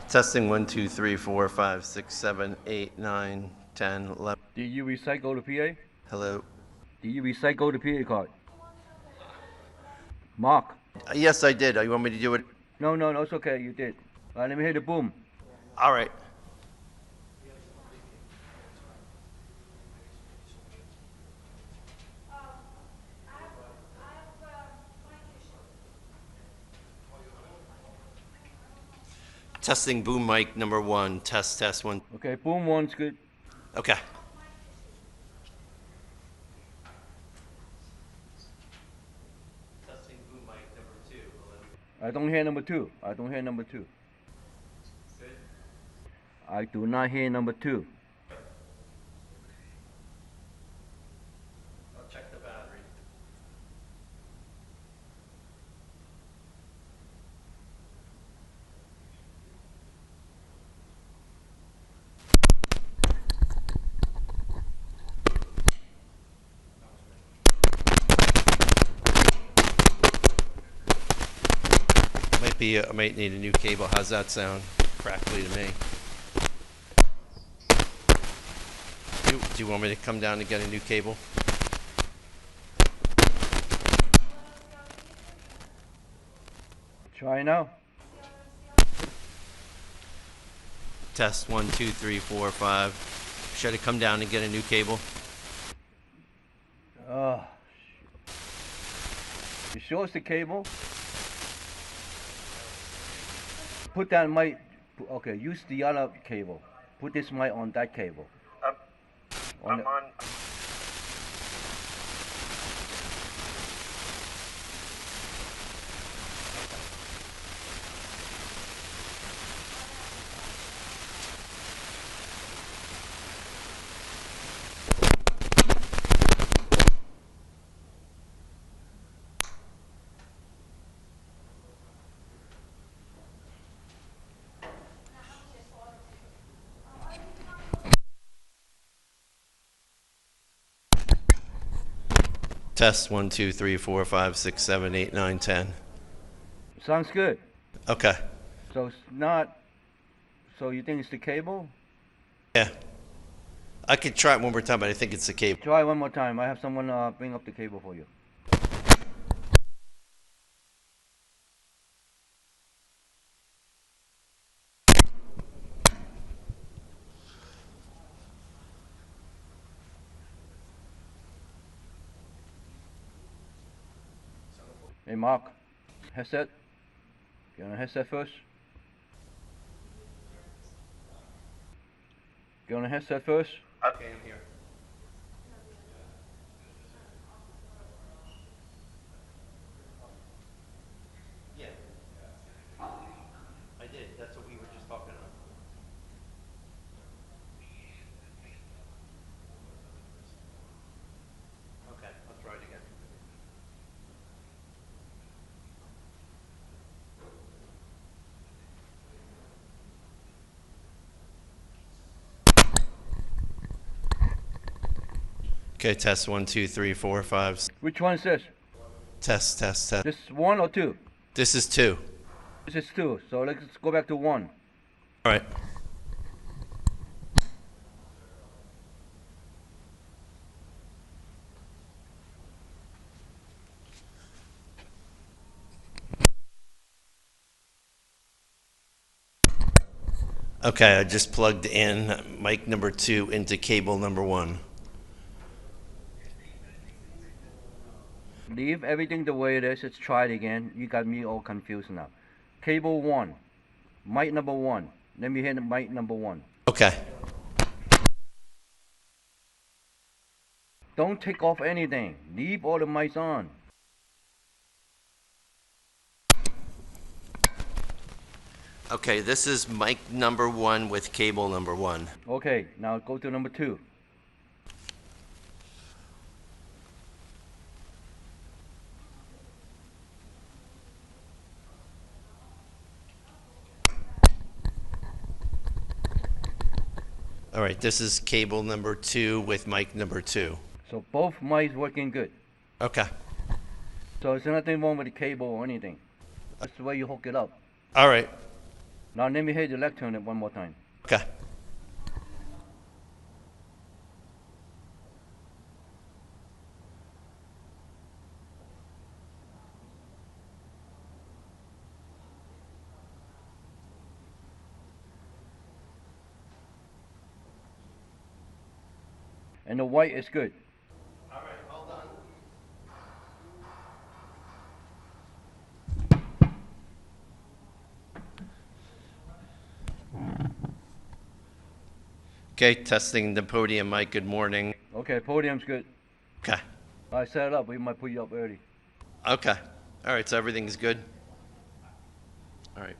Testing 1, 2, 3, 4, 5, 6, 7, 8, 9, 10, 11. Did you recycle the PA? Hello. Did you recycle the PA card? Mark. Yes, I did. You want me to do it? No, it's okay. You did. All right, let me hear the boom. All right. Testing boom mic number 1. Test, test 1. Okay, boom one's good. Okay. Testing boom mic number 2. I don't hear number two. I don't hear number two. Good. I do not hear number two. I'll check the battery. I might need a new cable. How's that sound? Crackly to me. Do you want me to come down and get a new cable? Try now. Test 1, 2, 3, 4, 5. Should I come down and get a new cable? You sure it's the cable? Put that mic. Okay, use the other cable. Put this mic on that cable. I'm on. Test 1, 2, 3, 4, 5, 6, 7, 8, 9, 10. Sounds good. Okay. So it's not. So you think it's the cable? Yeah. I could try it one more time, but I think it's the cable. Try one more time. I have someone bring up the cable for you. Hey Mark, headset. Get on a headset first. Get on a headset first. Okay, I'm here. Yeah. I did. That's what we were just talking about. Okay, I'll try it again. Okay, test 1, 2, 3, 4, 5. Which one is this? Test, test, test. This is one or two? This is 2. This is two. So let's go back to one. All right. Okay, I just plugged in mic number 2 into cable number 1. Leave everything the way it is. Let's try it again. You got me all confused now. Cable one. Mic number one. Let me hear the mic number one. Okay. Don't take off anything. Leave all the mics on. Okay, this is mic number 1 with cable number 1. Okay, now go to number two. All right, this is cable number 2 with mic number 2. So both mics working good. Okay. So there's nothing wrong with the cable or anything. That's the way you hook it up. All right. Now let me hear the lectern on it one more time. Okay. And the white is good. All right, all done. Okay, testing the podium mic. Good morning. Okay, podium's good. Okay. I set it up. We might put you up early. Okay. All right, so everything's good? All right.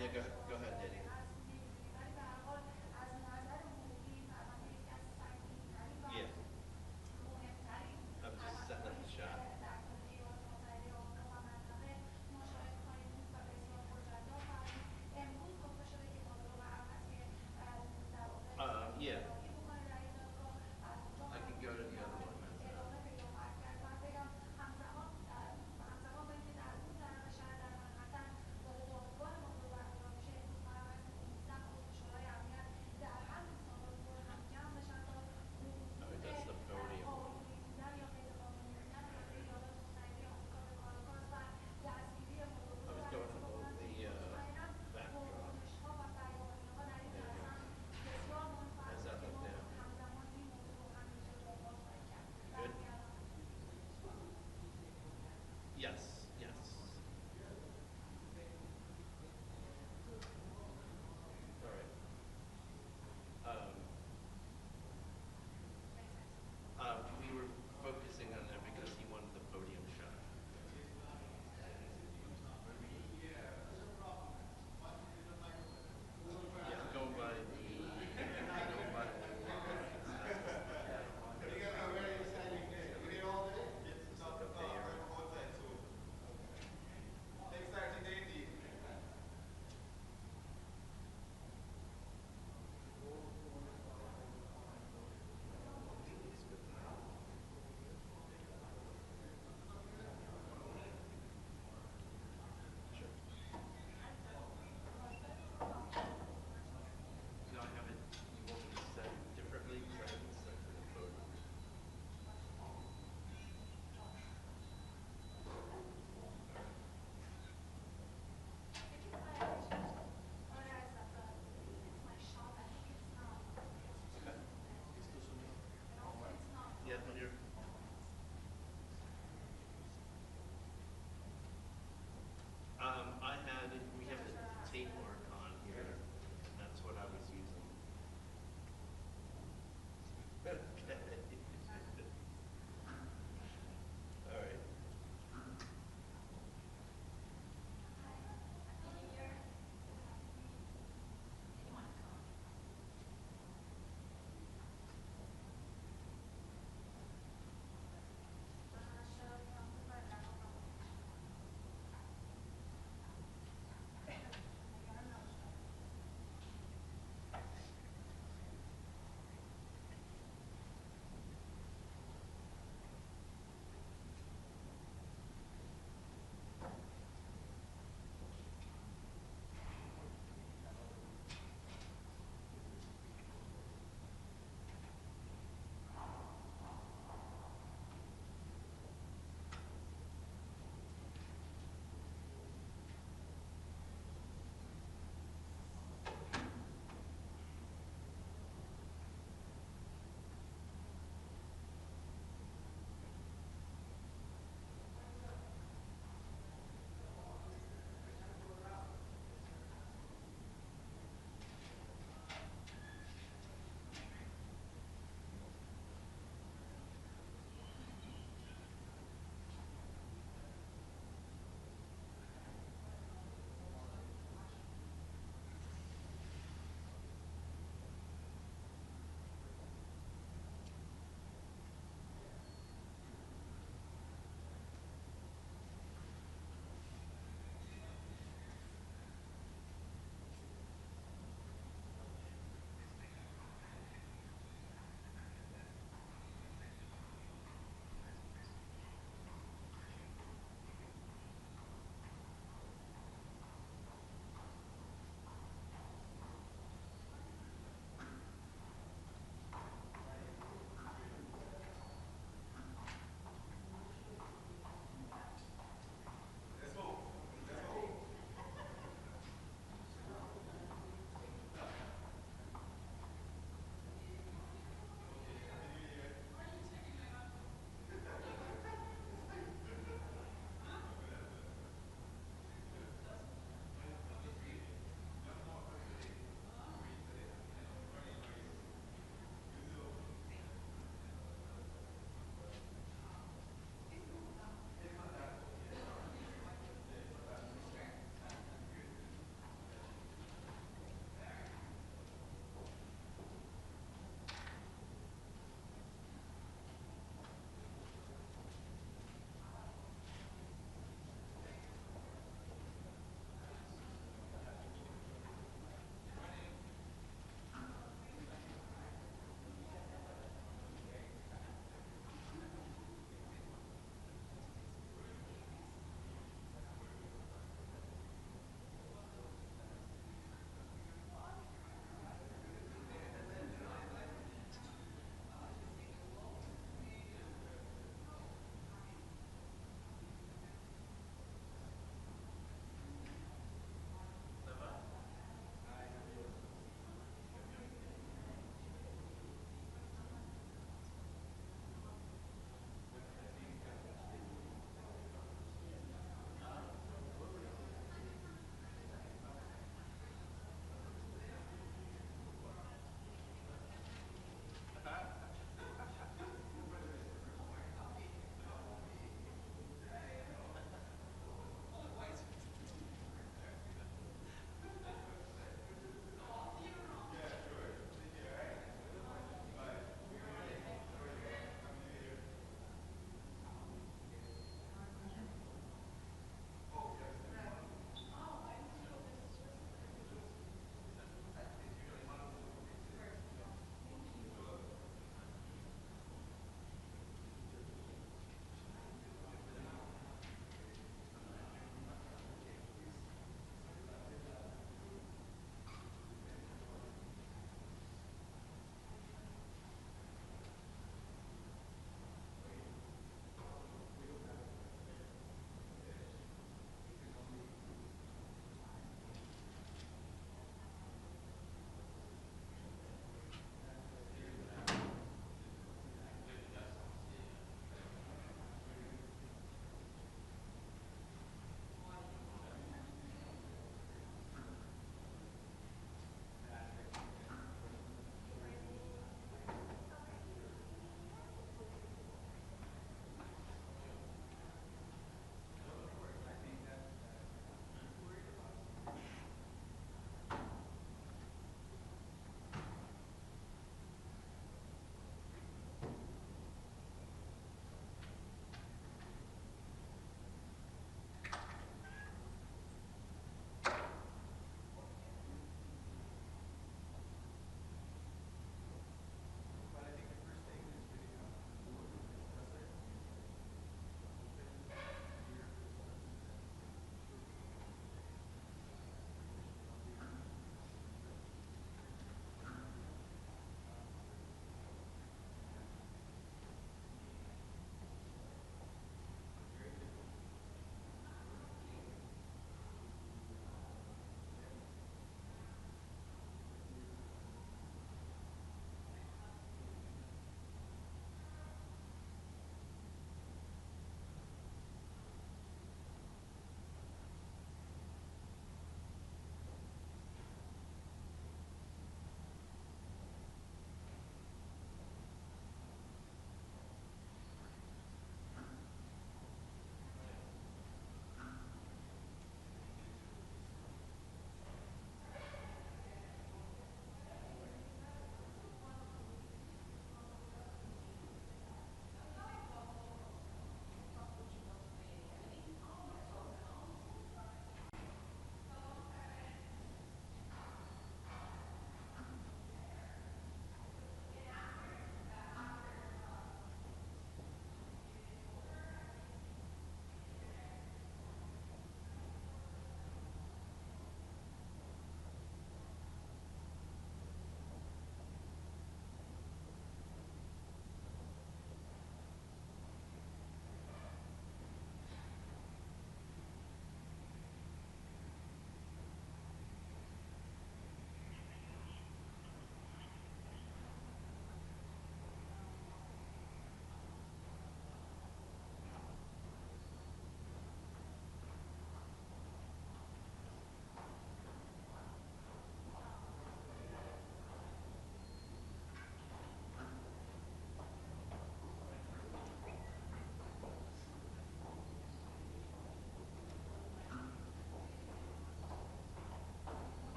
Yeah, go ahead, Diddy. Yeah, I'm just setting up the shot. Yeah, I can go to the other one. That's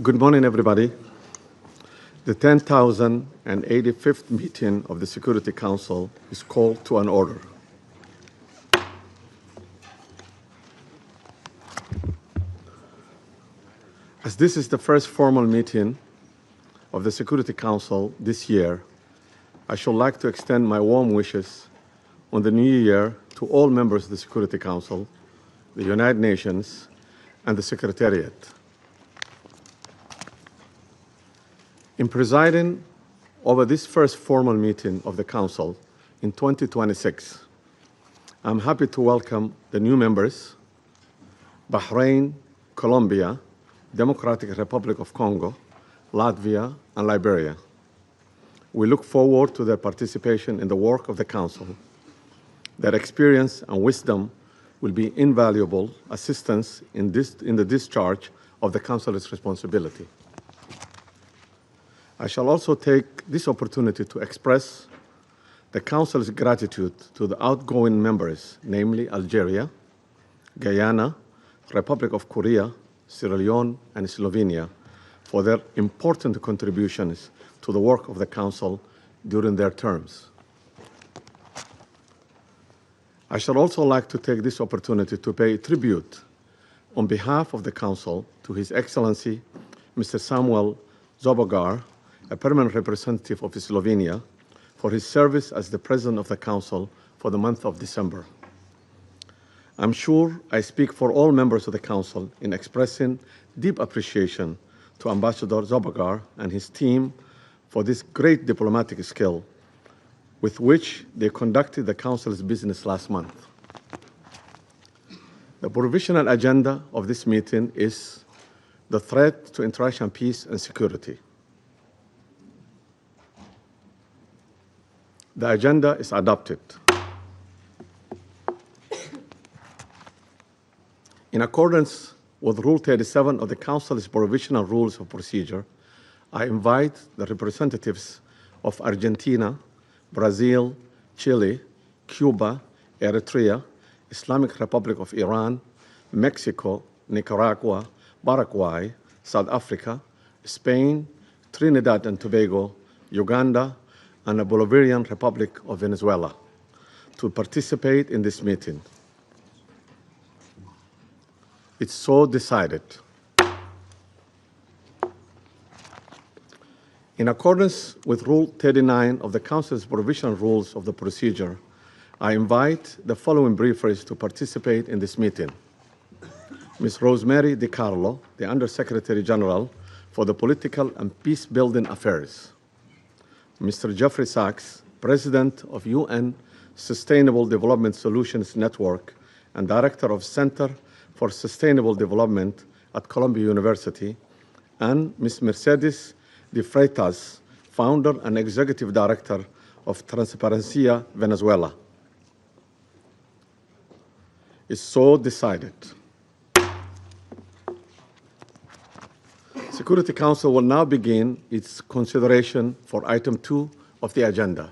Good morning, everybody. The 10,085th meeting of the Security Council is called to an order. As this is the first formal meeting of the Security Council this year, I should like to extend my warm wishes on the new year to all members of the Security Council, the United Nations, and the Secretariat. In presiding over this first formal meeting of the Council in 2026, I'm happy to welcome the new members, Bahrain, Colombia, Democratic Republic of Congo, Latvia, and Liberia. We look forward to their participation in the work of the Council. Their experience and wisdom will be invaluable assistance in the discharge of the Council's responsibility. I shall also take this opportunity to express the Council's gratitude to the outgoing members, namely Algeria, Guyana, Republic of Korea, Sierra Leone, and Slovenia, for their important contributions to the work of the Council during their terms. I shall also like to take this opportunity to pay tribute on behalf of the Council to His Excellency, Mr. Samuel Zobogar, a permanent representative of Slovenia, for his service as the President of the Council for the month of December. I'm sure I speak for all members of the Council in expressing deep appreciation to Ambassador Zobogar and his team for this great diplomatic skill with which they conducted the Council's business last month. The provisional agenda of this meeting is the threat to international peace and security. The agenda is adopted. In accordance with Rule 37 of the Council's Provisional Rules of Procedure, I invite the representatives of Argentina, Brazil, Chile, Cuba, Eritrea, Islamic Republic of Iran, Mexico, Nicaragua, Paraguay, South Africa, Spain, Trinidad and Tobago, Uganda, and the Bolivarian Republic of Venezuela to participate in this meeting. It's so decided. In accordance with Rule 39 of the Council's Provisional Rules of the Procedure, I invite the following briefers to participate in this meeting. Ms. Rosemary DiCarlo, the Undersecretary General for the Political and Peace-Building Affairs. Mr. Jeffrey Sachs, President of UN Sustainable Development Solutions Network and Director of Center for Sustainable Development at Columbia University, and Ms. Mercedes de Freitas, Founder and Executive Director of Transparencia Venezuela. It's so decided. Security Council will now begin its consideration for item 2 of the agenda.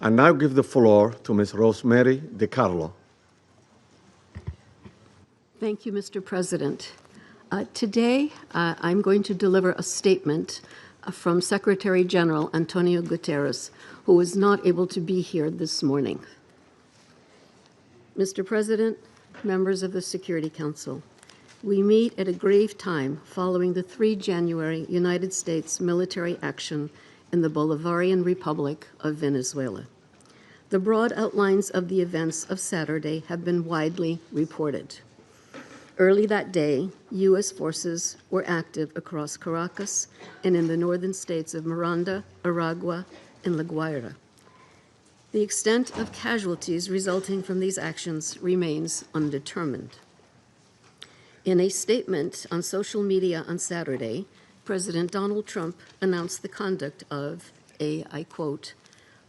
I now give the floor to Ms. Rosemary DiCarlo. Thank you, Mr. President. Today, I'm going to deliver a statement from Secretary General Antonio Guterres, who was not able to be here this morning. Mr. President, members of the Security Council, we meet at a grave time following the 3 January United States military action in the Bolivarian Republic of Venezuela. The broad outlines of the events of Saturday have been widely reported. Early that day, U.S. forces were active across Caracas and in the northern states of Miranda, Aragua, and La Guaira. The extent of casualties resulting from these actions remains undetermined. In a statement on social media on Saturday, President Donald Trump announced the conduct of a, I quote,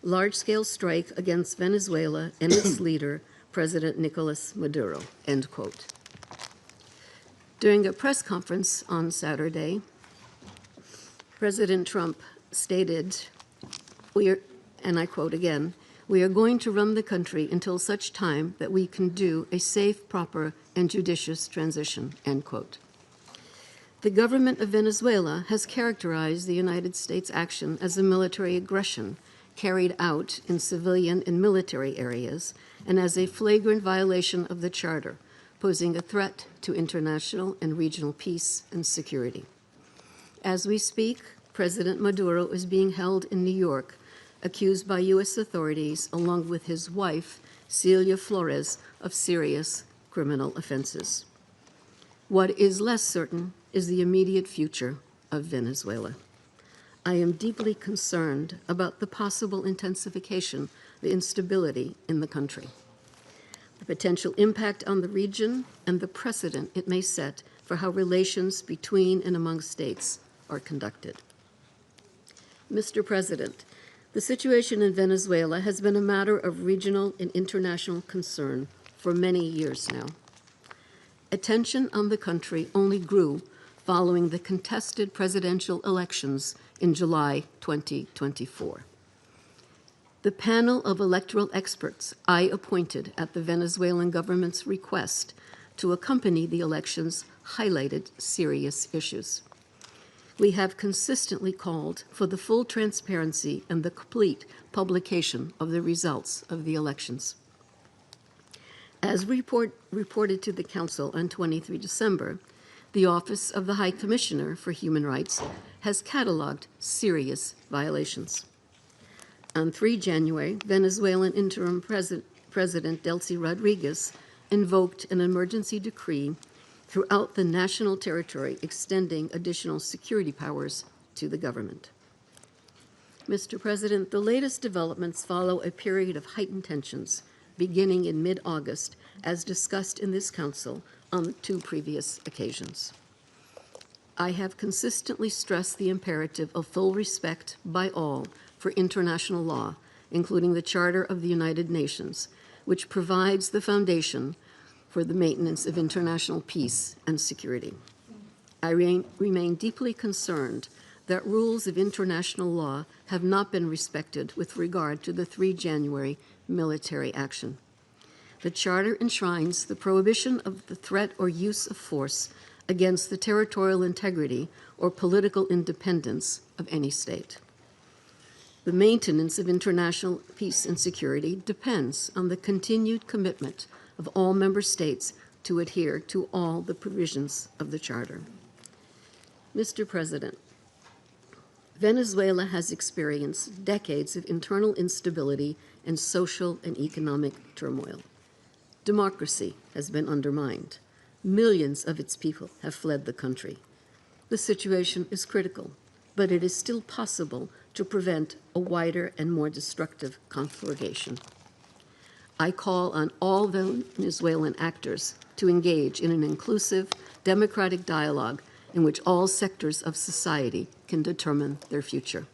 large-scale strike against Venezuela and its leader, President Nicolas Maduro, end quote. During a press conference on Saturday, President Trump stated, and I quote again, "We are going to run the country until such time that we can do a safe, proper, and judicious transition," end quote. The government of Venezuela has characterized the United States action as a military aggression carried out in civilian and military areas and as a flagrant violation of the Charter, posing a threat to international and regional peace and security. As we speak, President Maduro is being held in New York, accused by U.S. authorities, along with his wife, Celia Flores, of serious criminal offenses. What is less certain is the immediate future of Venezuela. I am deeply concerned about the possible intensification of the instability in the country, the potential impact on the region, and the precedent it may set for how relations between and among states are conducted. Mr. President, the situation in Venezuela has been a matter of regional and international concern for many years now. Attention on the country only grew following the contested presidential elections in July 2024. The panel of electoral experts I appointed at the Venezuelan government's request to accompany the elections highlighted serious issues. We have consistently called for the full transparency and the complete publication of the results of the elections. As reported to the Council on 23 December, the Office of the High Commissioner for Human Rights has cataloged serious violations. On 3 January, Venezuelan interim President Delcy Rodriguez invoked an emergency decree throughout the national territory, extending additional security powers to the government. Mr. President, the latest developments follow a period of heightened tensions beginning in mid-August, as discussed in this Council on 2 previous occasions. I have consistently stressed the imperative of full respect by all for international law, including the Charter of the United Nations, which provides the foundation for the maintenance of international peace and security. I remain deeply concerned that rules of international law have not been respected with regard to the 3 January military action. The Charter enshrines the prohibition of the threat or use of force against the territorial integrity or political independence of any state. The maintenance of international peace and security depends on the continued commitment of all member states to adhere to all the provisions of the Charter. Mr. President, Venezuela has experienced decades of internal instability and social and economic turmoil. Democracy has been undermined. Millions of its people have fled the country. The situation is critical, but it is still possible to prevent a wider and more destructive conflagration. I call on all Venezuelan actors to engage in an inclusive, democratic dialogue in which all sectors of society can determine their future.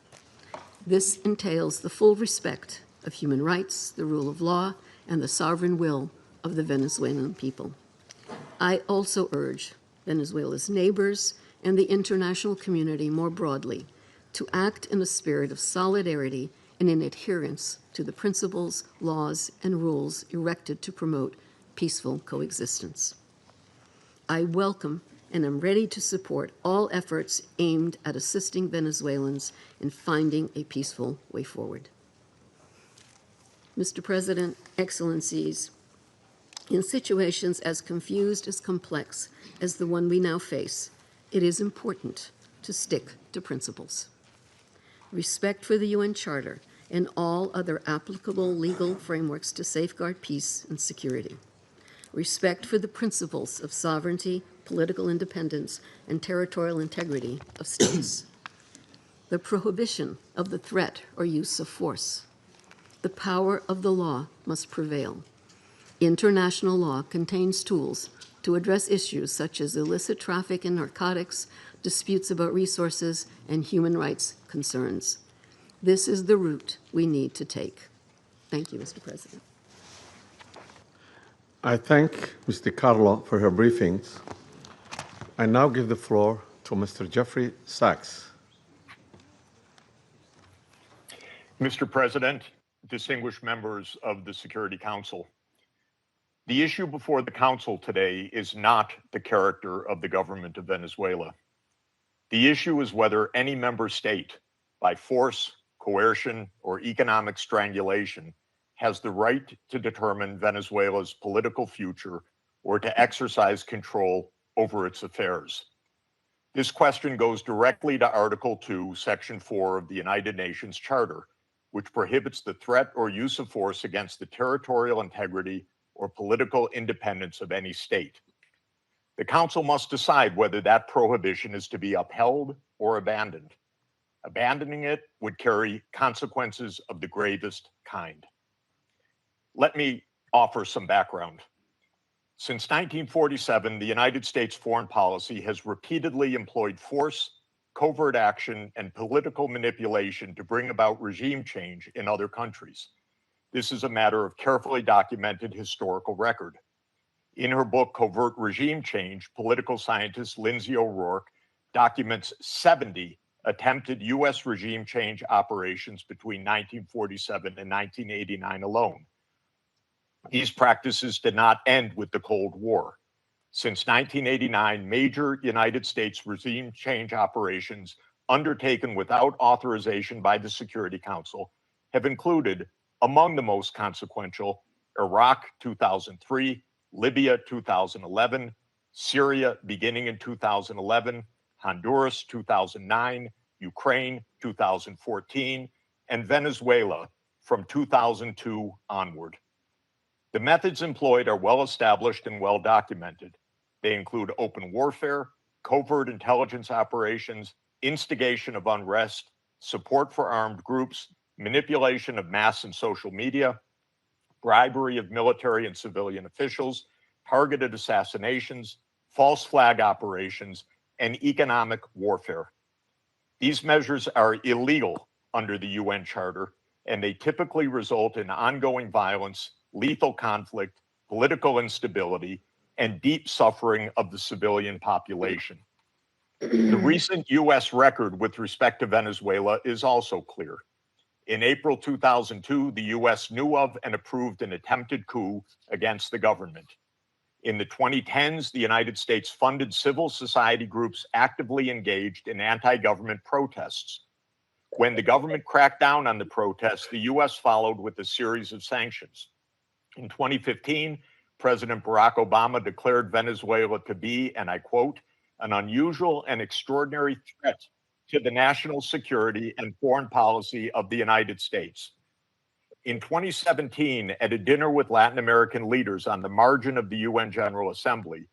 This entails the full respect of human rights, the rule of law, and the sovereign will of the Venezuelan people. I also urge Venezuela's neighbors and the international community more broadly to act in a spirit of solidarity and in adherence to the principles, laws, and rules erected to promote peaceful coexistence. I welcome and am ready to support all efforts aimed at assisting Venezuelans in finding a peaceful way forward. Mr. President, Excellencies, in situations as confused as complex as the one we now face, it is important to stick to principles. Respect for the UN Charter and all other applicable legal frameworks to safeguard peace and security. Respect for the principles of sovereignty, political independence, and territorial integrity of states. The prohibition of the threat or use of force. The power of the law must prevail. International law contains tools to address issues such as illicit traffic in narcotics, disputes about resources, and human rights concerns. This is the route we need to take. Thank you, Mr. President. I thank Ms. DiCarlo for her briefings. I now give the floor to Mr. Jeffrey Sachs. Mr. President, distinguished members of the Security Council, the issue before the Council today is not the character of the government of Venezuela. The issue is whether any member state, by force, coercion, or economic strangulation, has the right to determine Venezuela's political future or to exercise control over its affairs. This question goes directly to Article 2, Section 4 of the United Nations Charter, which prohibits the threat or use of force against the territorial integrity or political independence of any state. The Council must decide whether that prohibition is to be upheld or abandoned. Abandoning it would carry consequences of the gravest kind. Let me offer some background. Since 1947, the United States foreign policy has repeatedly employed force, covert action, and political manipulation to bring about regime change in other countries. This is a matter of carefully documented historical record. In her book, Covert Regime Change, political scientist Lindsay O'Rourke documents 70 attempted U.S. regime change operations between 1947 and 1989 alone. These practices did not end with the Cold War. Since 1989, major United States regime change operations undertaken without authorization by the Security Council have included, among the most consequential, Iraq 2003, Libya 2011, Syria beginning in 2011, Honduras 2009, Ukraine 2014, and Venezuela from 2002 onward. The methods employed are well established and well documented. They include open warfare, covert intelligence operations, instigation of unrest, support for armed groups, manipulation of mass and social media, bribery of military and civilian officials, targeted assassinations, false flag operations, and economic warfare. These measures are illegal under the UN Charter, and they typically result in ongoing violence, lethal conflict, political instability, and deep suffering of the civilian population. The recent U.S. record with respect to Venezuela is also clear. In April 2002, the U.S. knew of and approved an attempted coup against the government. In the 2010s, the United States funded civil society groups actively engaged in anti-government protests. When the government cracked down on the protests, the U.S. followed with a series of sanctions. In 2015, President Barack Obama declared Venezuela to be, and I quote, an unusual and extraordinary threat to the national security and foreign policy of the United States. In 2017, at a dinner with Latin American leaders on the margin of the UN General Assembly,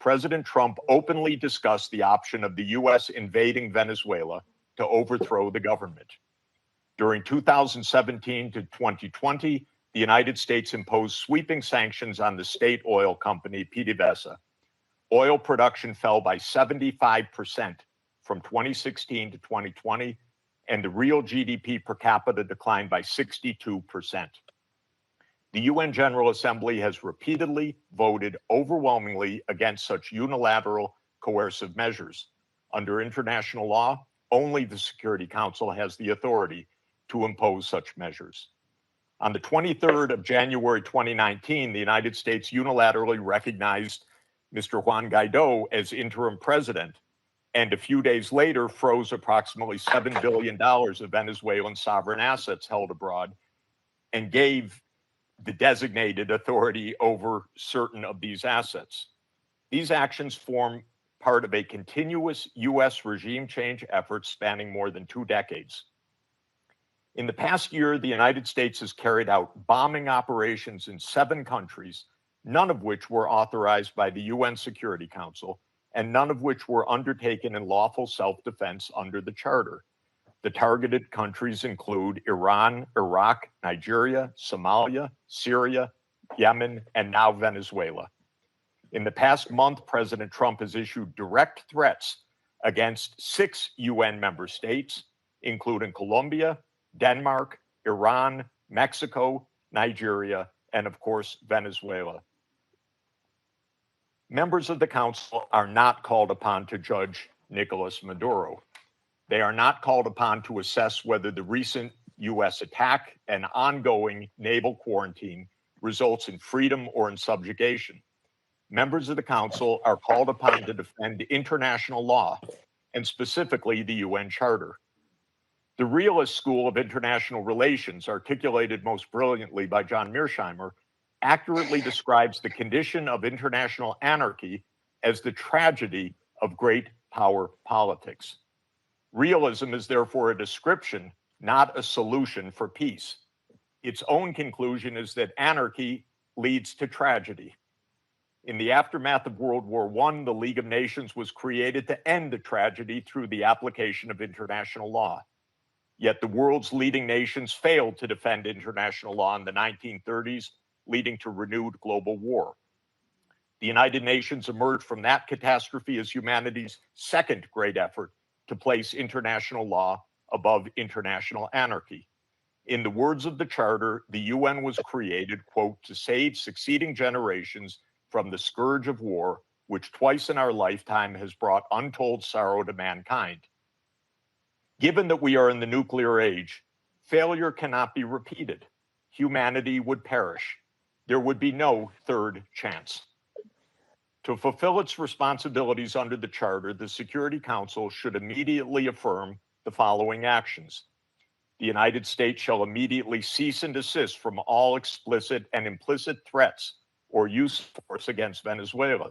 President Trump openly discussed the option of the U.S. invading Venezuela to overthrow the government. During 2017 to 2020, the United States imposed sweeping sanctions on the state oil company PDVSA. Oil production fell by 75% from 2016 to 2020, and the real GDP per capita declined by 62%. The UN General Assembly has repeatedly voted overwhelmingly against such unilateral coercive measures. Under international law, only the Security Council has the authority to impose such measures. On the 23rd of January 2019, the United States unilaterally recognized Mr. Juan Guaido as interim president, and a few days later froze approximately $7 billion of Venezuelan sovereign assets held abroad and gave the designated authority over certain of these assets. These actions form part of a continuous U.S. regime change effort spanning more than 2 decades. In the past year, the United States has carried out bombing operations in 7 countries, none of which were authorized by the UN Security Council, and none of which were undertaken in lawful self-defense under the Charter. The targeted countries include Iran, Iraq, Nigeria, Somalia, Syria, Yemen, and now Venezuela. In the past month, President Trump has issued direct threats against 6 UN member states, including Colombia, Denmark, Iran, Mexico, Nigeria, and of course, Venezuela. Members of the Council are not called upon to judge Nicolas Maduro. They are not called upon to assess whether the recent U.S. attack and ongoing naval quarantine results in freedom or in subjugation. Members of the Council are called upon to defend international law, and specifically the UN Charter. The realist school of international relations, articulated most brilliantly by John Mearsheimer, accurately describes the condition of international anarchy as the tragedy of great power politics. Realism is therefore a description, not a solution for peace. Its own conclusion is that anarchy leads to tragedy. In the aftermath of World War I, the League of Nations was created to end the tragedy through the application of international law. Yet the world's leading nations failed to defend international law in the 1930s, leading to renewed global war. The United Nations emerged from that catastrophe as humanity's second great effort to place international law above international anarchy. In the words of the Charter, the UN was created, quote, to save succeeding generations from the scourge of war, which twice in our lifetime has brought untold sorrow to mankind. Given that we are in the nuclear age, failure cannot be repeated. Humanity would perish. There would be no third chance. To fulfill its responsibilities under the Charter, the Security Council should immediately affirm the following actions. The United States shall immediately cease and desist from all explicit and implicit threats or use of force against Venezuela.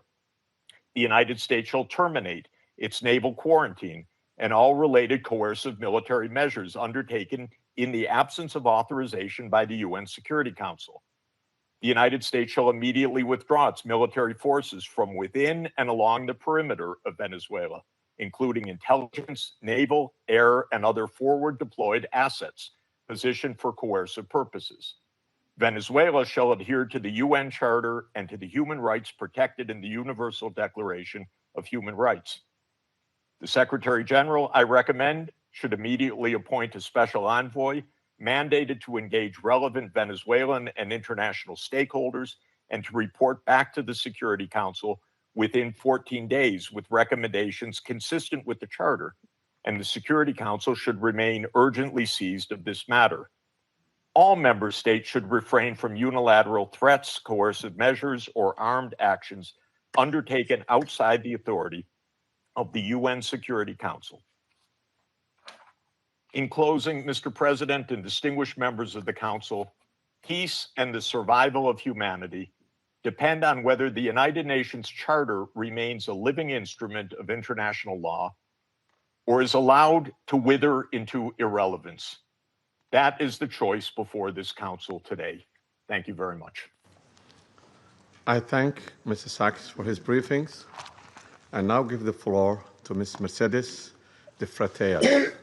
The United States shall terminate its naval quarantine and all related coercive military measures undertaken in the absence of authorization by the UN Security Council. The United States shall immediately withdraw its military forces from within and along the perimeter of Venezuela, including intelligence, naval, air, and other forward deployed assets positioned for coercive purposes. Venezuela shall adhere to the UN Charter and to the human rights protected in the Universal Declaration of Human Rights. The Secretary General, I recommend, should immediately appoint a special envoy mandated to engage relevant Venezuelan and international stakeholders and to report back to the Security Council within 14 days with recommendations consistent with the Charter, and the Security Council should remain urgently seized of this matter. All member states should refrain from unilateral threats, coercive measures, or armed actions undertaken outside the authority of the UN Security Council. In closing, Mr. President and distinguished members of the Council, peace and the survival of humanity depend on whether the United Nations Charter remains a living instrument of international law or is allowed to wither into irrelevance. That is the choice before this Council today. Thank you very much. I thank Mr. Sachs for his briefings. I now give the floor to Ms. Mercedes de Frateas.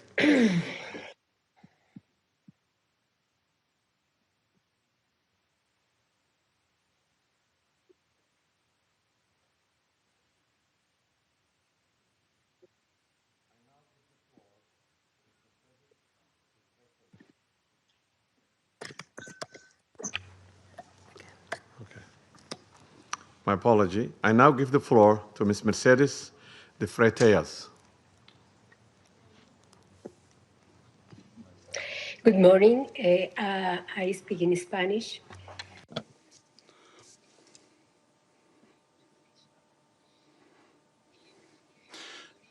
My apology. I now give the floor to Ms. Mercedes de Frateas. Good morning. I speak in Spanish.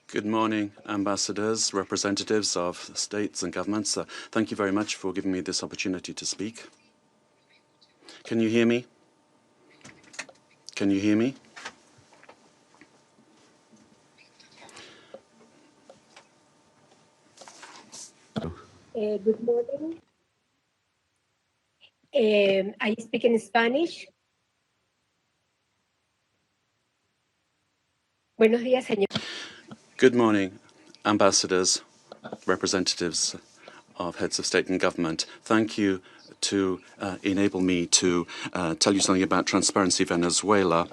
Good morning, ambassadors, representatives of states and governments. Thank you very much for giving me this opportunity to speak. Can you hear me? Can you hear me? Good morning. I speak in Spanish. Buenos días, señor. Good morning, ambassadors, representatives of heads of state and government. Thank you to enable me to tell you something about Transparency Venezuela,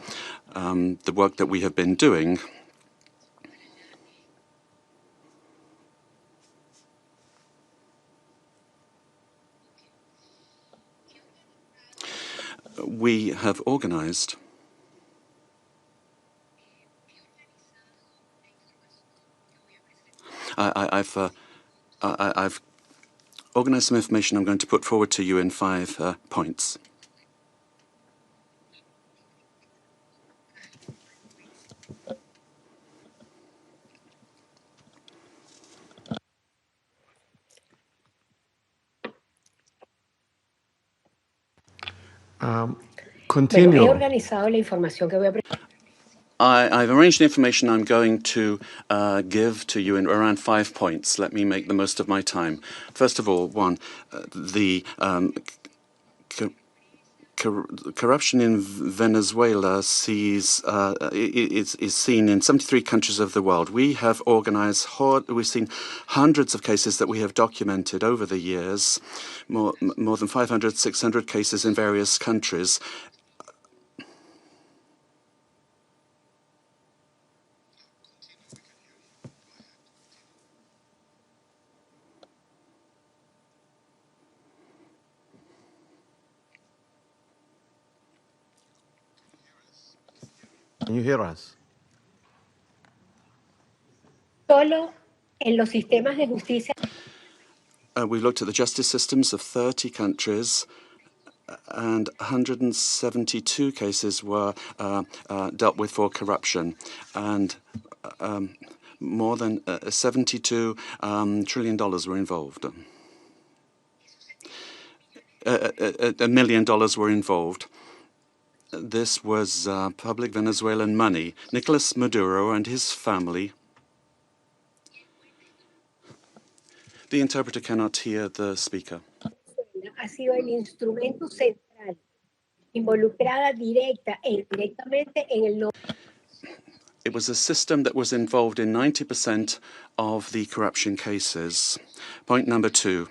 the work that we have been doing. We have organized I've organized some information I'm going to put forward to you in 5 points. Continue. Bueno, he organizado la información que voy a presentar. I've arranged the information I'm going to give to you in around 5 points. Let me make the most of my time. First of all, one, the corruption in Venezuela is seen in 73 countries of the world. We have organized, we've seen hundreds of cases that we have documented over the years, more than 500, 600 cases in various countries. Can you hear us? Solo en los sistemas de justicia. We looked at the justice systems of 30 countries, and 172 cases were dealt with for corruption, and more than $72 trillion were involved. $1 million were involved. This was public Venezuelan money. Nicolas Maduro and his family. The interpreter cannot hear the speaker. Ha sido el instrumento central, involucrada directa e indirectamente en el. It was a system that was involved in 90% of the corruption cases. Point number 2.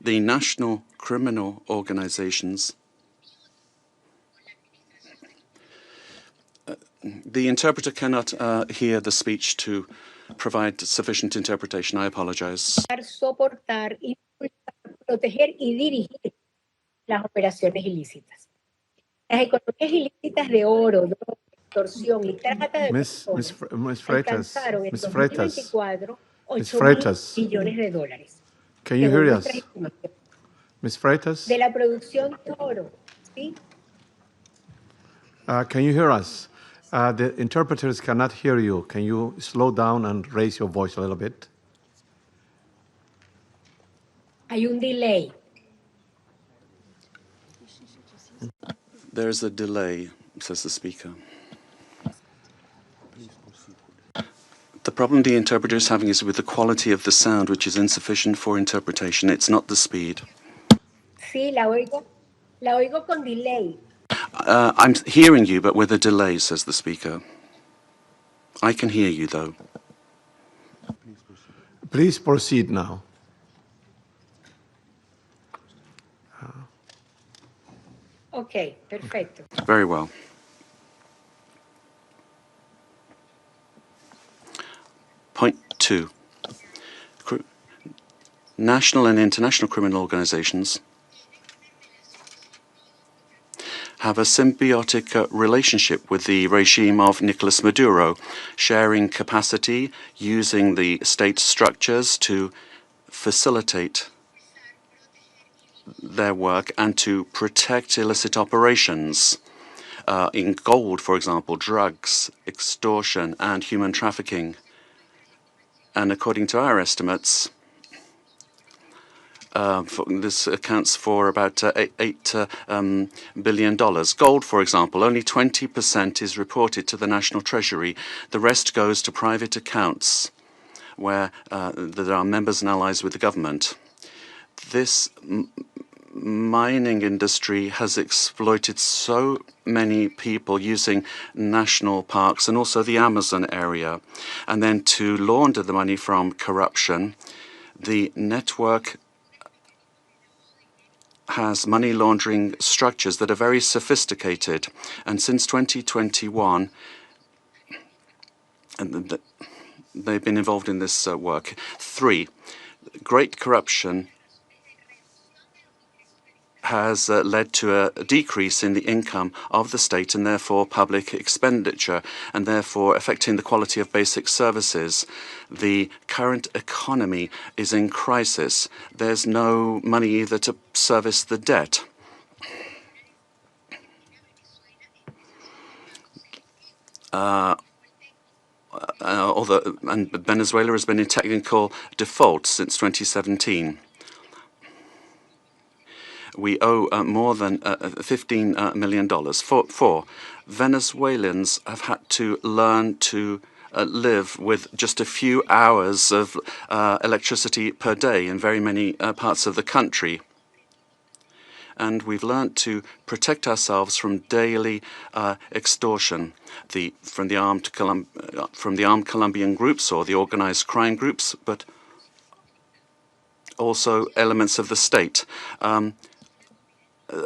The national criminal organizations. The interpreter cannot hear the speech to provide sufficient interpretation. I apologize. Soportar, impulsar, proteger y dirigir las operaciones ilícitas. Las economías ilícitas de oro, droga, extorsión y trata de personas Miss Freitas, alcanzaron en Miss Freitas, 2024 Miss 8.000 Freitas, millones de dólares, can you según hear nuestra us? estimación. Miss De Freitas, la producción de oro, ¿sí? can you hear us? The interpreters cannot hear you. Can you slow down and raise your voice a little bit? Hay un delay. There is a delay, says the speaker. The problem the interpreter is having is with the quality of the sound, which is insufficient for interpretation. It's not the speed. Sí, la oigo con delay. I'm hearing you, but with a delay, says the speaker. I can hear you, though. Please proceed now. Ok, perfecto. Very well. Point 2. National and international criminal organizations have a symbiotic relationship with the regime of Nicolas Maduro, sharing capacity, using the state structures to facilitate their work and to protect illicit operations in gold, for example, drugs, extortion, and human trafficking. And according to our estimates, this accounts for about $8 billion. Gold, for example, only 20% is reported to the National Treasury. The rest goes to private accounts where there are members and allies with the government. This mining industry has exploited so many people using national parks and also the Amazon area. And then to launder the money from corruption, the network has money laundering structures that are very sophisticated. And since 2021, they've been involved in this work. 3, great corruption has led to a decrease in the income of the state and therefore public expenditure, and therefore affecting the quality of basic services. The current economy is in crisis. There's no money either to service the debt. And Venezuela has been in technical default since 2017. We owe more than $15 million. 4, Venezuelans have had to learn to live with just a few hours of electricity per day in very many parts of the country. And we've learned to protect ourselves from daily extortion from the armed Colombian groups or the organized crime groups, but also elements of the state.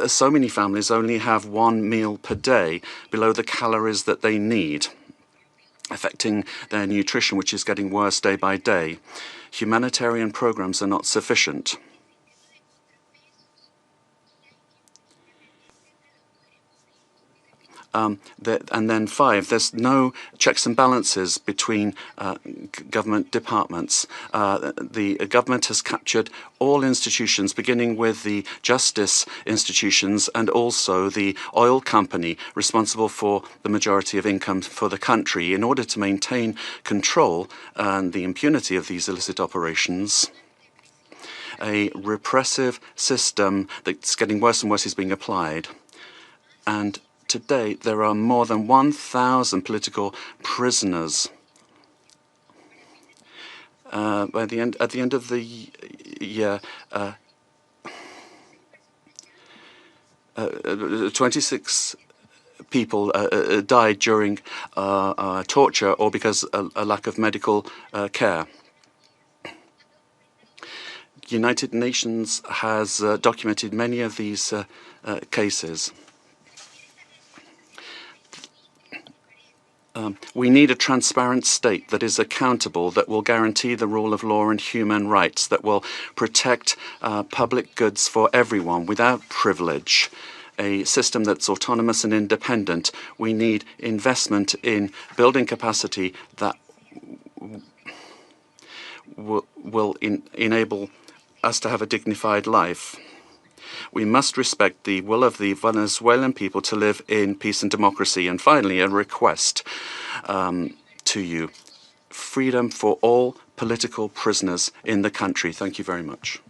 So many families only have one meal per day below the calories that they need, affecting their nutrition, which is getting worse day by day. Humanitarian programs are not sufficient. And then 5, there's no checks and balances between government departments. The government has captured all institutions, beginning with the justice institutions and also the oil company responsible for the majority of income for the country. In order to maintain control and the impunity of these illicit operations, a repressive system that's getting worse and worse is being applied. And to date, there are more than 1,000 political prisoners. At the end of the year, 26 people died during torture or because a lack of medical care. United Nations has documented many of these cases. We need a transparent state that is accountable, that will guarantee the rule of law and human rights, that will protect public goods for everyone without privilege. a system that's autonomous and independent. We need investment in building capacity that will enable us to have a dignified life. We must respect the will of the Venezuelan people to live in peace and democracy. And finally, a request to you. Freedom for all political prisoners in the country. Thank you very much.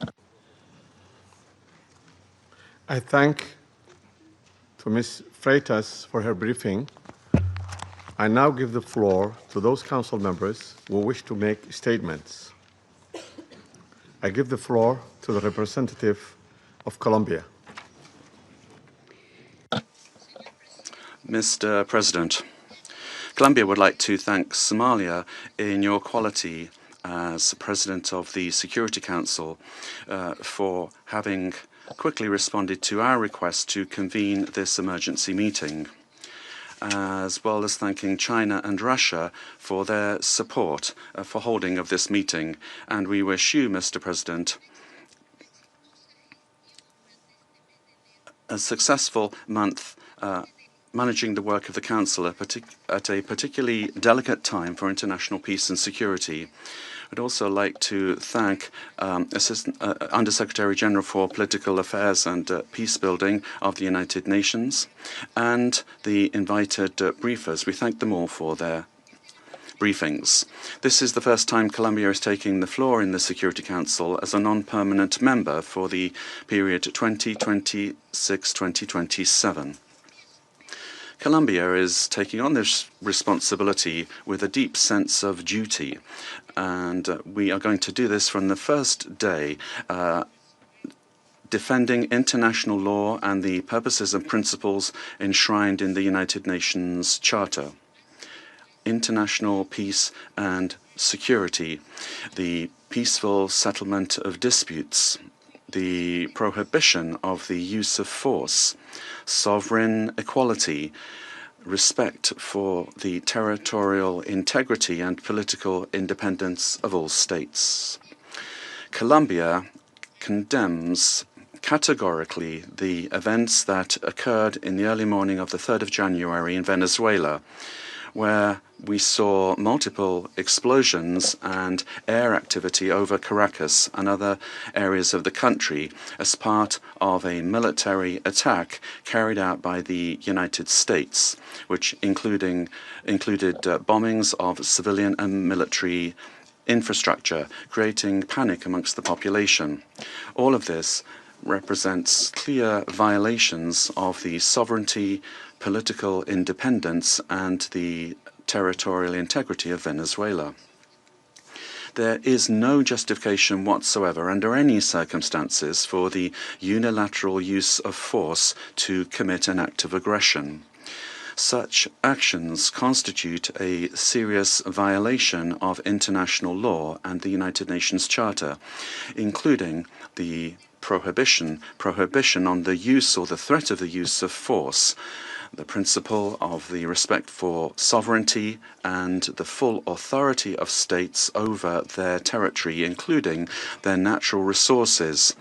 I thank to Ms. Freitas for her briefing. I now give the floor to those council members who wish to make statements. I give the floor to the representative of Colombia. Mr. President, Colombia would like to thank Somalia in your quality as President of the Security Council for having quickly responded to our request to convene this emergency meeting, as well as thanking China and Russia for their support for holding of this meeting. And we wish you, Mr. President, a successful month managing the work of the Council at a particularly delicate time for international peace and security. I'd also like to thank Undersecretary General for Political Affairs and Peace Building of the United Nations and the invited briefers. We thank them all for their briefings. This is the first time Colombia is taking the floor in the Security Council as a non-permanent member for the period 2026-2027. Colombia is taking on this responsibility with a deep sense of duty, and we are going to do this from the first day, defending international law and the purposes and principles enshrined in the United Nations Charter. International peace and security, the peaceful settlement of disputes, the prohibition of the use of force, sovereign equality, respect for the territorial integrity and political independence of all states. Colombia condemns categorically the events that occurred in the early morning of the 3rd of January in Venezuela, where we saw multiple explosions and air activity over Caracas and other areas of the country as part of a military attack carried out by the United States, which included bombings of civilian and military infrastructure, creating panic amongst the population. All of this represents clear violations of the sovereignty, political independence, and the territorial integrity of Venezuela. There is no justification whatsoever under any circumstances for the unilateral use of force to commit an act of aggression. Such actions constitute a serious violation of international law and the United Nations Charter, including the prohibition on the use or the threat of the use of force, the principle of the respect for sovereignty and the full authority of states over their territory, including their natural resources,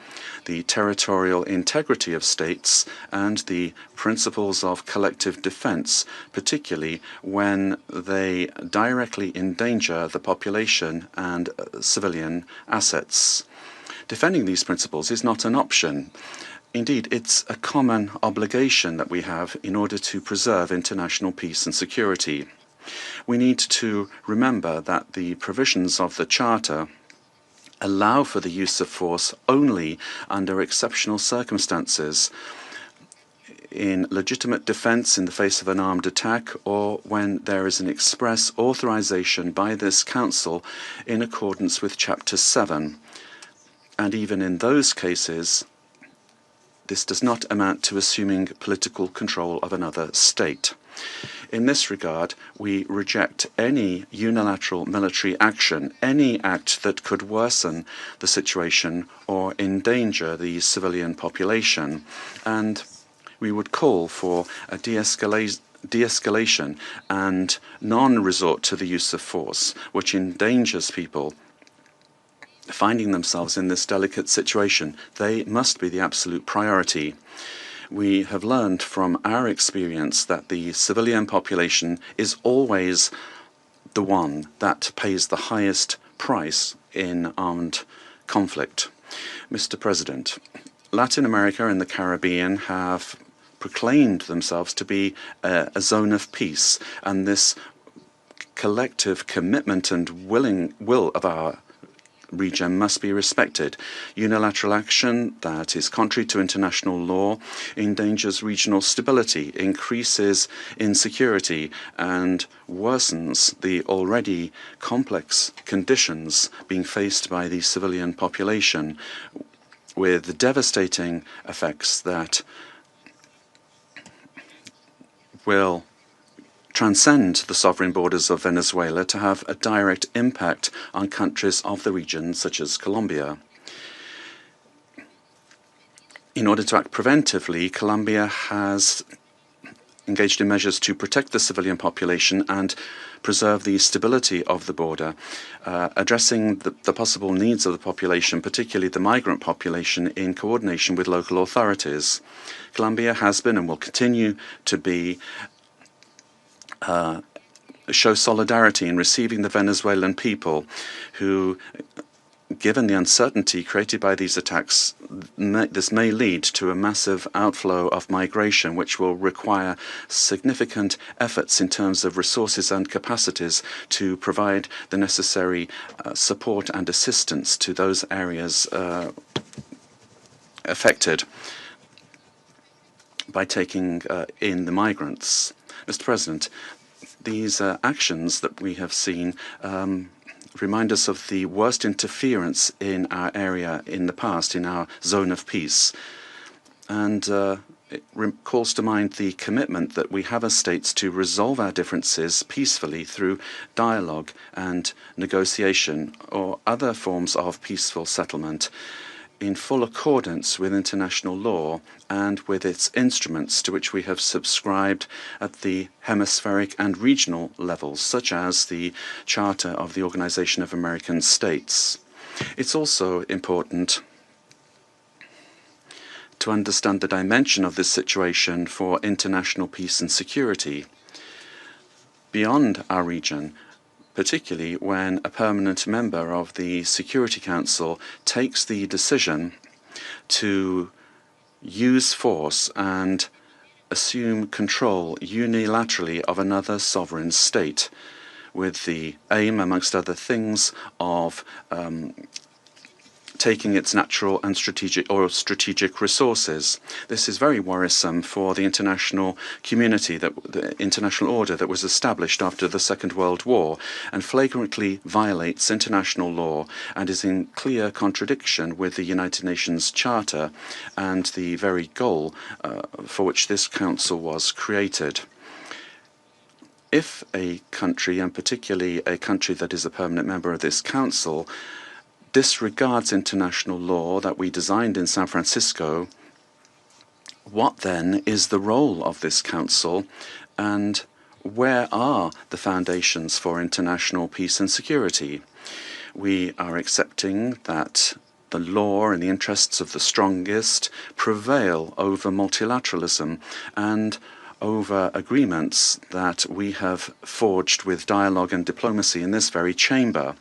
the territorial integrity of states, and the principles of collective defense, particularly when they directly endanger the population and civilian assets. Defending these principles is not an option. Indeed, it's a common obligation that we have in order to preserve international peace and security. We need to remember that the provisions of the Charter allow for the use of force only under exceptional circumstances, in legitimate defense in the face of an armed attack, or when there is an express authorization by this Council in accordance with Chapter 7. And even in those cases, this does not amount to assuming political control of another state. In this regard, we reject any unilateral military action, any act that could worsen the situation or endanger the civilian population, and we would call for a de-escalation and non-resort to the use of force, which endangers people finding themselves in this delicate situation. They must be the absolute priority. We have learned from our experience that the civilian population is always the one that pays the highest price in armed conflict. Mr. President, Latin America and the Caribbean have proclaimed themselves to be a zone of peace, and this collective commitment and will of our region must be respected. Unilateral action that is contrary to international law endangers regional stability, increases insecurity, and worsens the already complex conditions being faced by the civilian population, with devastating effects that will transcend the sovereign borders of Venezuela to have a direct impact on countries of the region, such as Colombia. In order to act preventively, Colombia has engaged in measures to protect the civilian population and preserve the stability of the border, addressing the possible needs of the population, particularly the migrant population, in coordination with local authorities. Colombia has been and will continue to be show solidarity in receiving the Venezuelan people who, given the uncertainty created by these attacks, this may lead to a massive outflow of migration, which will require significant efforts in terms of resources and capacities to provide the necessary support and assistance to those areas affected by taking in the migrants. Mr. President, these actions that we have seen remind us of the worst interference in our area in the past, in our zone of peace. And it calls to mind the commitment that we have as states to resolve our differences peacefully through dialogue and negotiation or other forms of peaceful settlement, in full accordance with international law and with its instruments to which we have subscribed at the hemispheric and regional levels, such as the Charter of the Organization of American States. It's also important to understand the dimension of this situation for international peace and security beyond our region, particularly when a permanent member of the Security Council takes the decision to use force and assume control unilaterally of another sovereign state, with the aim, amongst other things, of taking its natural and strategic resources. This is very worrisome for the international community, the international order that was established after the Second World War, and flagrantly violates international law and is in clear contradiction with the United Nations Charter and the very goal for which this council was created. If a country, and particularly a country that is a permanent member of this council, disregards international law that we designed in San Francisco, what then is the role of this council, and where are the foundations for international peace and security? We are accepting that the law and the interests of the strongest prevail over multilateralism and over agreements that we have forged with dialogue and diplomacy in this very chamber.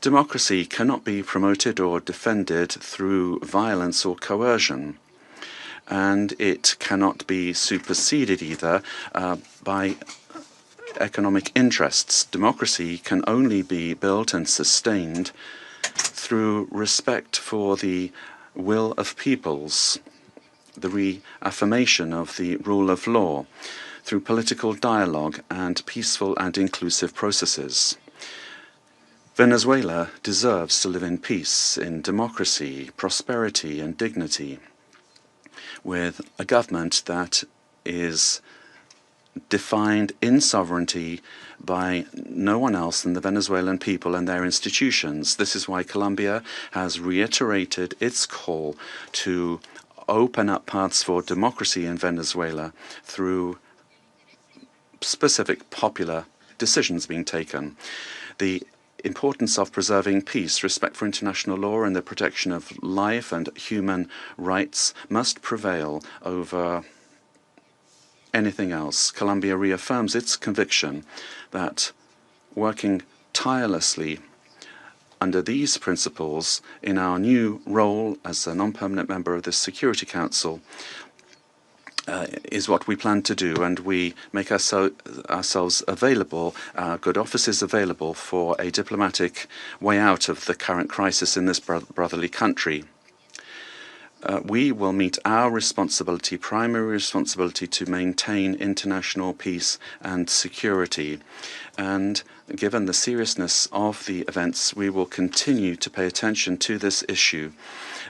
Democracy cannot be promoted or defended through violence or coercion, and it cannot be superseded either by economic interests. Democracy can only be built and sustained through respect for the will of peoples, the reaffirmation of the rule of law, through political dialogue and peaceful and inclusive processes. Venezuela deserves to live in peace, in democracy, prosperity, and dignity, with a government that is defined in sovereignty by no one else than the Venezuelan people and their institutions. This is why Colombia has reiterated its call to open up paths for democracy in Venezuela through specific popular decisions being taken. The importance of preserving peace, respect for international law, and the protection of life and human rights must prevail over anything else. Colombia reaffirms its conviction that working tirelessly under these principles in our new role as a non-permanent member of the Security Council is what we plan to do, and we make ourselves available, our good offices available for a diplomatic way out of the current crisis in this brotherly country. We will meet our responsibility, primary responsibility, to maintain international peace and security. And given the seriousness of the events, we will continue to pay attention to this issue.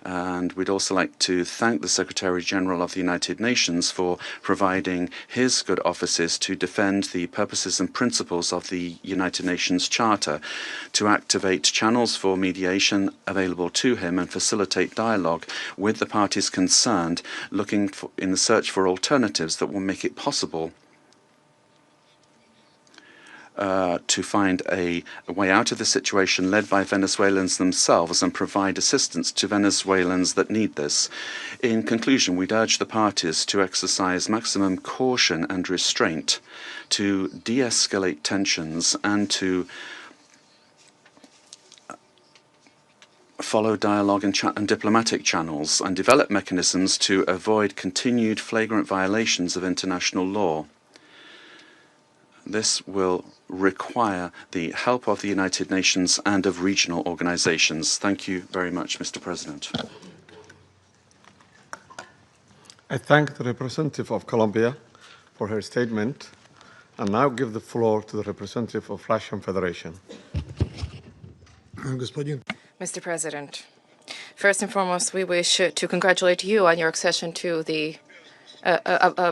And we'd also like to thank the Secretary General of the United Nations for providing his good offices to defend the purposes and principles of the United Nations Charter, to activate channels for mediation available to him and facilitate dialogue with the parties concerned, looking in the search for alternatives that will make it possible to find a way out of the situation led by Venezuelans themselves and provide assistance to Venezuelans that need this. In conclusion, we'd urge the parties to exercise maximum caution and restraint, to de-escalate tensions, and to follow dialogue and diplomatic channels, and develop mechanisms to avoid continued flagrant violations of international law. This will require the help of the United Nations and of regional organizations. Thank you very much, Mr. President. I thank the representative of Colombia for her statement, and now give the floor to the representative of Russian Federation. Mr. President, first and foremost, we wish to congratulate you on your accession to the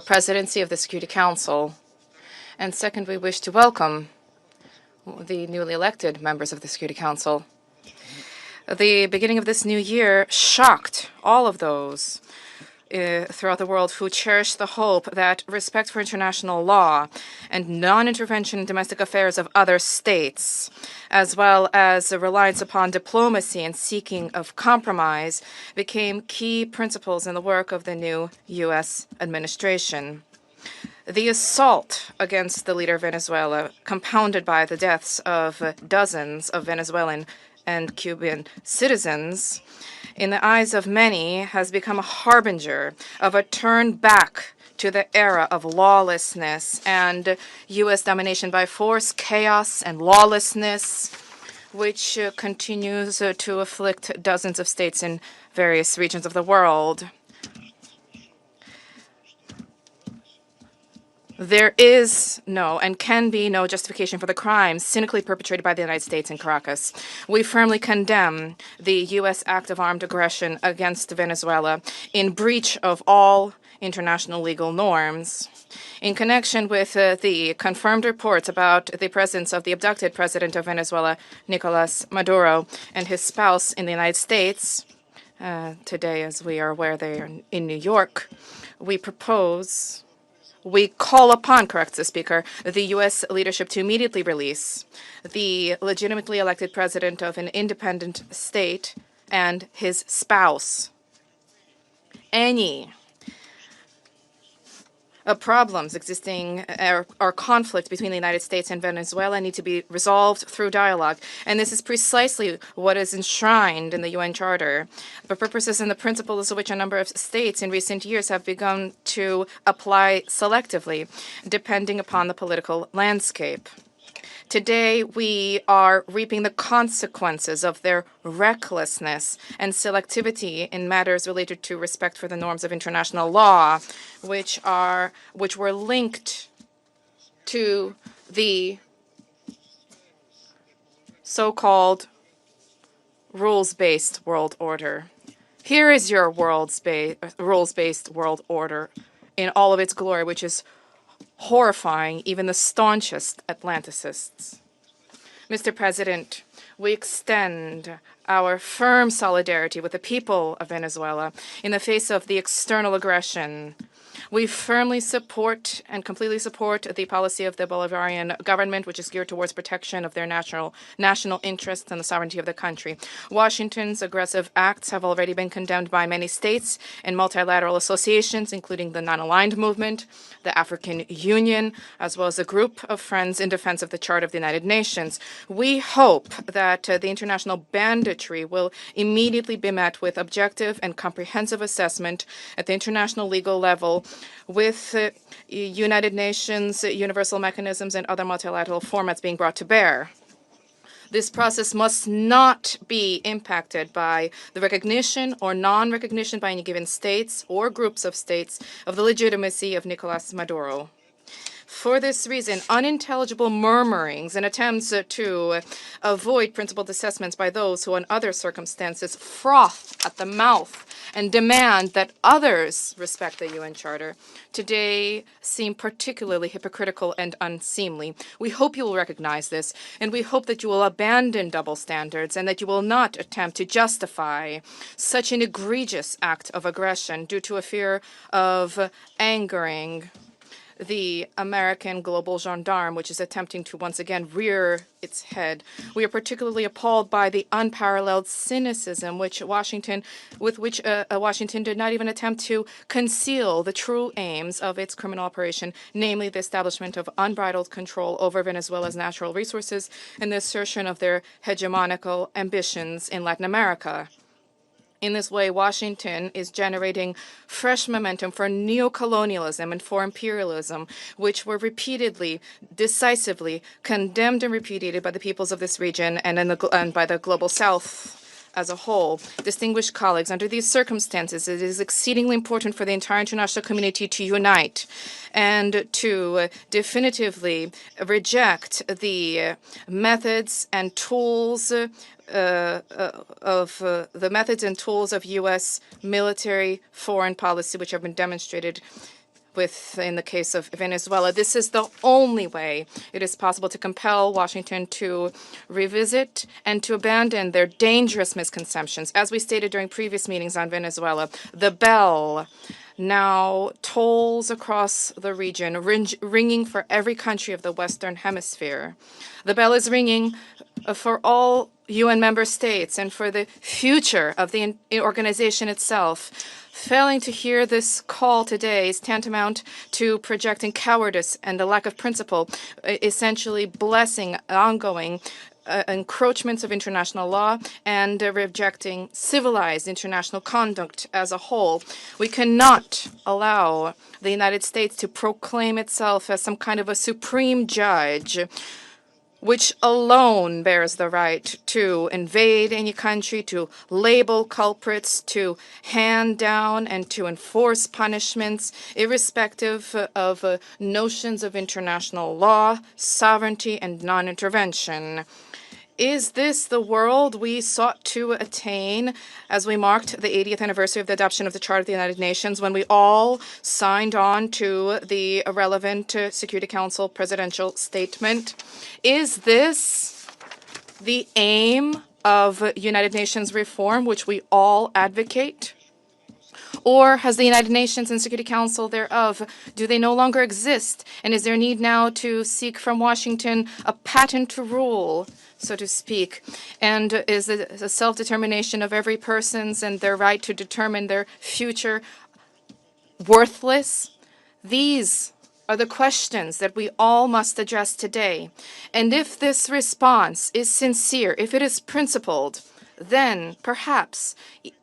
presidency of the Security Council. And second, we wish to welcome the newly elected members of the Security Council. The beginning of this new year shocked all of those throughout the world who cherish the hope that respect for international law and non-intervention in domestic affairs of other states, as well as a reliance upon diplomacy and seeking of compromise, became key principles in the work of the new U.S. administration. The assault against the leader of Venezuela, compounded by the deaths of dozens of Venezuelan and Cuban citizens, in the eyes of many, has become a harbinger of a turn back to the era of lawlessness and U.S. domination by force, chaos, and lawlessness, which continues to afflict dozens of states in various regions of the world. There is no and can be no justification for the crimes cynically perpetrated by the United States in Caracas. We firmly condemn the U.S. act of armed aggression against Venezuela in breach of all international legal norms. In connection with the confirmed reports about the presence of the abducted president of Venezuela, Nicolas Maduro, and his spouse in the United States, today, as we are aware, they are in New York, we call upon, corrects the Speaker, the U.S. leadership to immediately release the legitimately elected president of an independent state and his spouse. Any problems existing or conflict between the United States and Venezuela need to be resolved through dialogue. And this is precisely what is enshrined in the UN Charter, the purposes and the principles of which a number of states in recent years have begun to apply selectively, depending upon the political landscape. Today, we are reaping the consequences of their recklessness and selectivity in matters related to respect for the norms of international law, which were linked to the so-called rules-based world order. Here is your rules-based world order in all of its glory, which is horrifying even the staunchest Atlanticists. Mr. President, we extend our firm solidarity with the people of Venezuela in the face of the external aggression, We firmly support and completely support the policy of the Bolivarian government, which is geared towards protection of their national interests and the sovereignty of the country. Washington's aggressive acts have already been condemned by many states and multilateral associations, including the Non-Aligned Movement, the African Union, as well as a group of friends in defense of the Charter of the United Nations. We hope that the international banditry will immediately be met with objective and comprehensive assessment at the international legal level with United Nations, universal mechanisms, and other multilateral formats being brought to bear. This process must not be impacted by the recognition or non-recognition by any given states or groups of states of the legitimacy of Nicolas Maduro. For this reason, unintelligible murmurings and attempts to avoid principled assessments by those who, in other circumstances, froth at the mouth and demand that others respect the UN Charter, today seem particularly hypocritical and unseemly. We hope you will recognize this, and we hope that you will abandon double standards and that you will not attempt to justify such an egregious act of aggression due to a fear of angering the American global gendarme, which is attempting to once again rear its head. We are particularly appalled by the unparalleled cynicism with which Washington did not even attempt to conceal the true aims of its criminal operation, namely the establishment of unbridled control over Venezuela's natural resources and the assertion of their hegemonical ambitions in Latin America. In this way, Washington is generating fresh momentum for neocolonialism and for imperialism, which were repeatedly, decisively condemned and repudiated by the peoples of this region and by the global South as a whole. Distinguished colleagues, under these circumstances, it is exceedingly important for the entire international community to unite and to definitively reject the methods and tools of U.S. military foreign policy, which have been demonstrated in the case of Venezuela. This is the only way it is possible to compel Washington to revisit and to abandon their dangerous misconceptions. As we stated during previous meetings on Venezuela, the bell now tolls across the region, ringing for every country of the Western Hemisphere. The bell is ringing for all UN member states and for the future of the organization itself. Failing to hear this call today is tantamount to projecting cowardice and a lack of principle, essentially blessing ongoing encroachments of international law and rejecting civilized international conduct as a whole. We cannot allow the United States to proclaim itself as some kind of a supreme judge, which alone bears the right to invade any country, to label culprits, to hand down and to enforce punishments, irrespective of notions of international law, sovereignty, and non-intervention. Is this the world we sought to attain as we marked the 80th anniversary of the adoption of the Charter of the United Nations, when we all signed on to the relevant Security Council presidential statement? Is this the aim of United Nations reform, which we all advocate? Or has the United Nations and Security Council thereof, do they no longer exist? And is there need now to seek from Washington a patent to rule, so to speak? And is the self-determination of every person's and their right to determine their future worthless? These are the questions that we all must address today. And if this response is sincere, if it is principled, then perhaps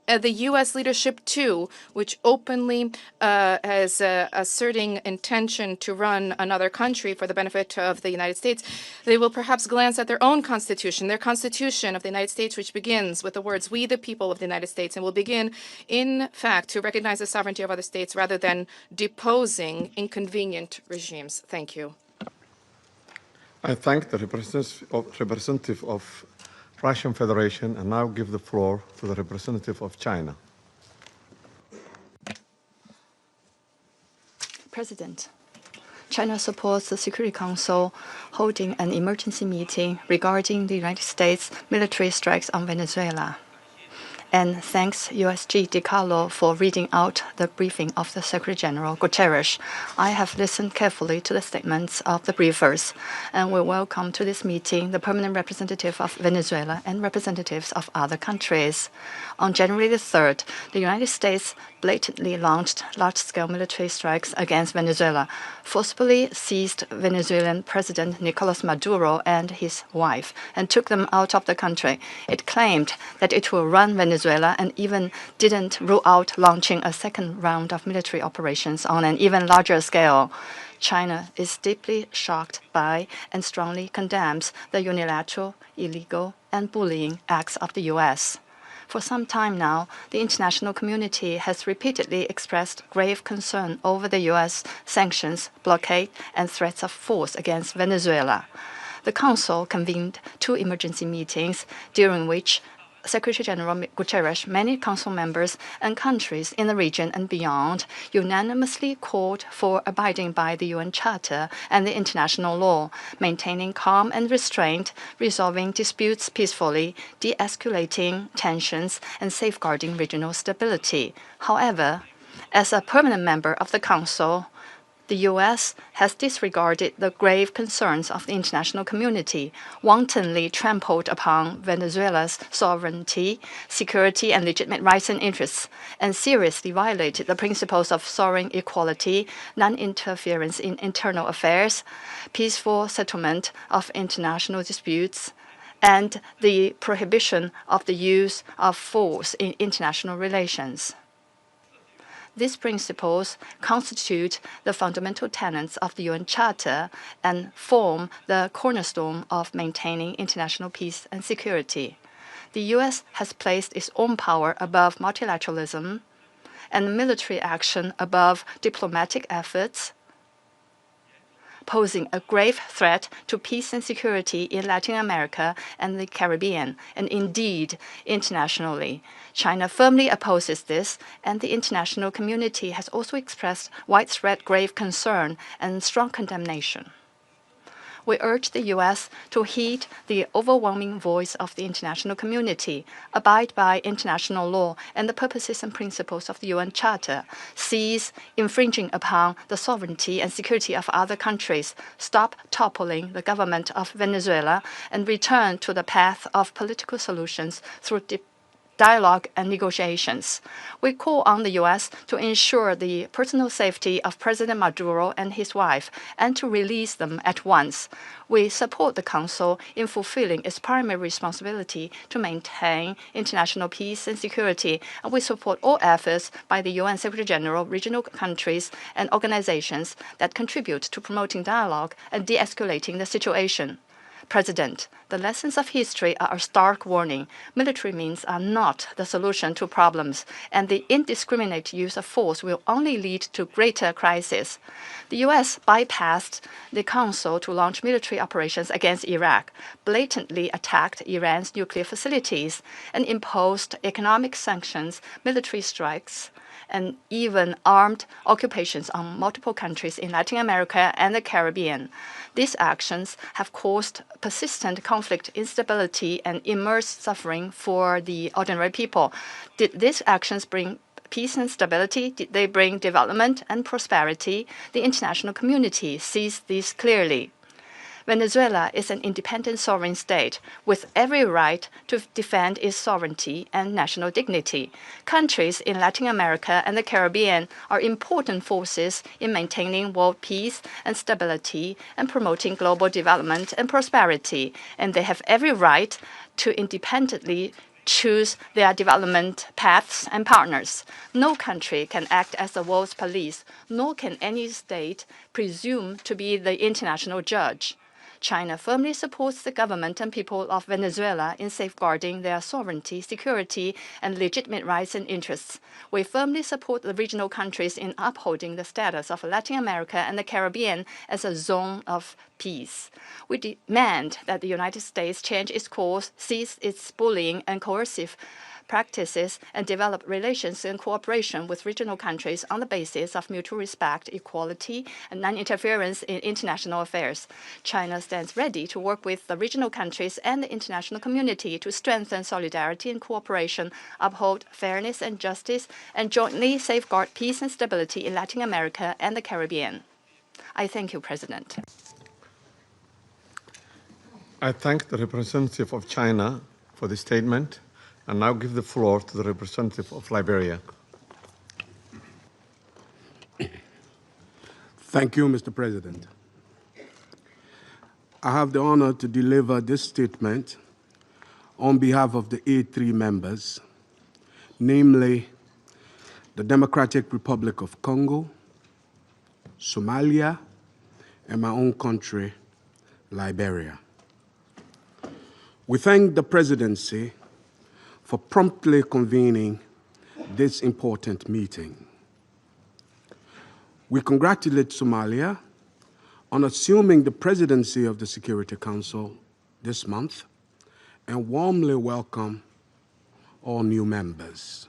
the U.S. leadership, too, which openly is asserting intention to run another country for the benefit of the United States, they will perhaps glance at their own constitution, their constitution of the United States, which begins with the words, "We the people of the United States," and will begin, in fact, to recognize the sovereignty of other states rather than deposing inconvenient regimes. Thank you. I thank the representative of Russian Federation and now give the floor to the representative of China. President, China supports the Security Council holding an emergency meeting regarding the United States military strikes on Venezuela. And thanks USG DiCarlo for reading out the briefing of the Secretary General Guterres. I have listened carefully to the statements of the briefers, and we welcome to this meeting the permanent representative of Venezuela and representatives of other countries. On January the 3rd, the United States blatantly launched large-scale military strikes against Venezuela, forcibly seized Venezuelan President Nicolas Maduro and his wife, and took them out of the country. It claimed that it will run Venezuela and even didn't rule out launching a second round of military operations on an even larger scale. China is deeply shocked by and strongly condemns the unilateral, illegal, and bullying acts of the U.S. For some time now, the international community has repeatedly expressed grave concern over the U.S. sanctions, blockade, and threats of force against Venezuela. The Council convened 2 emergency meetings, during which Secretary General Guterres, many Council members, and countries in the region and beyond unanimously called for abiding by the UN Charter and the international law, maintaining calm and restraint, resolving disputes peacefully, de-escalating tensions, and safeguarding regional stability. However, as a permanent member of the Council, the U.S. has disregarded the grave concerns of the international community, wantonly trampled upon Venezuela's sovereignty, security, and legitimate rights and interests, and seriously violated the principles of sovereign equality, non-interference in internal affairs, peaceful settlement of international disputes, and the prohibition of the use of force in international relations. These principles constitute the fundamental tenets of the UN Charter and form the cornerstone of maintaining international peace and security. The U.S. has placed its own power above multilateralism and military action above diplomatic efforts, posing a grave threat to peace and security in Latin America and the Caribbean, and indeed internationally. China firmly opposes this, and the international community has also expressed widespread grave concern and strong condemnation. We urge the U.S. to heed the overwhelming voice of the international community, abide by international law and the purposes and principles of the UN Charter, cease infringing upon the sovereignty and security of other countries, stop toppling the government of Venezuela, and return to the path of political solutions through dialogue and negotiations. We call on the U.S. to ensure the personal safety of President Maduro and his wife and to release them at once. We support the Council in fulfilling its primary responsibility to maintain international peace and security, and we support all efforts by the UN Secretary General, regional countries, and organizations that contribute to promoting dialogue and de-escalating the situation. President, the lessons of history are a stark warning. Military means are not the solution to problems, and the indiscriminate use of force will only lead to greater crisis. The U.S. bypassed the Council to launch military operations against Iraq, blatantly attacked Iran's nuclear facilities, and imposed economic sanctions, military strikes, and even armed occupations on multiple countries in Latin America and the Caribbean. These actions have caused persistent conflict, instability, and immense suffering for the ordinary people. Did these actions bring peace and stability? Did they bring development and prosperity? The international community sees this clearly. Venezuela is an independent sovereign state with every right to defend its sovereignty and national dignity. Countries in Latin America and the Caribbean are important forces in maintaining world peace and stability and promoting global development and prosperity, and they have every right to independently choose their development paths and partners. No country can act as the world's police, nor can any state presume to be the international judge. China firmly supports the government and people of Venezuela in safeguarding their sovereignty, security, and legitimate rights and interests. We firmly support the regional countries in upholding the status of Latin America and the Caribbean as a zone of peace. We demand that the United States change its course, cease its bullying and coercive practices and develop relations and cooperation with regional countries on the basis of mutual respect, equality, and non-interference in international affairs. China stands ready to work with the regional countries and the international community to strengthen solidarity and cooperation, uphold fairness and justice, and jointly safeguard peace and stability in Latin America and the Caribbean. I thank you, President. I thank the representative of China for the statement and now give the floor to the representative of Liberia. Thank you, Mr. President. I have the honor to deliver this statement on behalf of the A3 members, namely the Democratic Republic of Congo, Somalia, and my own country, Liberia. We thank the presidency for promptly convening this important meeting. We congratulate Somalia on assuming the presidency of the Security Council this month and warmly welcome all new members.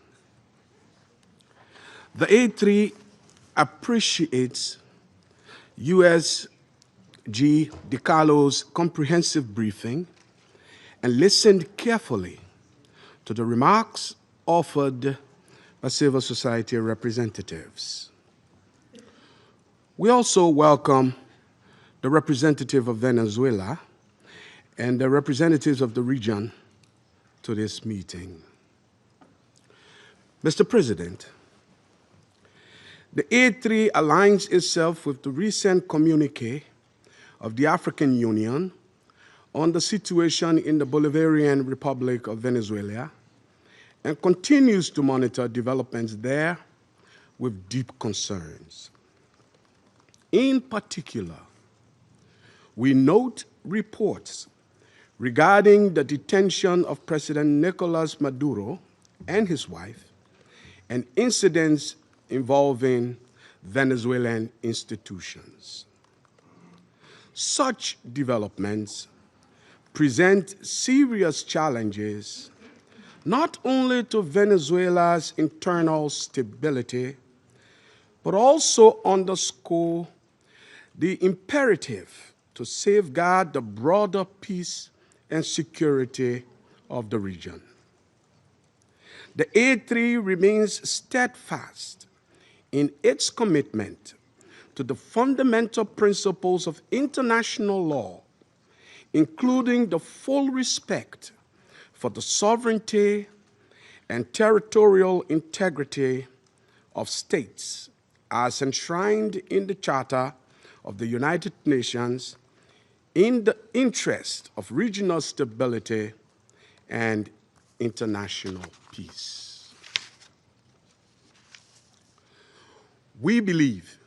The A3 appreciates USG DiCarlo's comprehensive briefing and listened carefully to the remarks offered by civil society representatives. We also welcome the representative of Venezuela and the representatives of the region to this meeting. Mr. President, the A3 aligns itself with the recent communique of the African Union on the situation in the Bolivarian Republic of Venezuela and continues to monitor developments there with deep concerns. In particular, we note reports regarding the detention of President Nicolas Maduro and his wife and incidents involving Venezuelan institutions. Such developments present serious challenges not only to Venezuela's internal stability, but also underscore the imperative to safeguard the broader peace and security of the region. The A3 remains steadfast in its commitment to the fundamental principles of international law, including the full respect for the sovereignty and territorial integrity of states as enshrined in the Charter of the United Nations in the interest of regional stability and international peace. We believe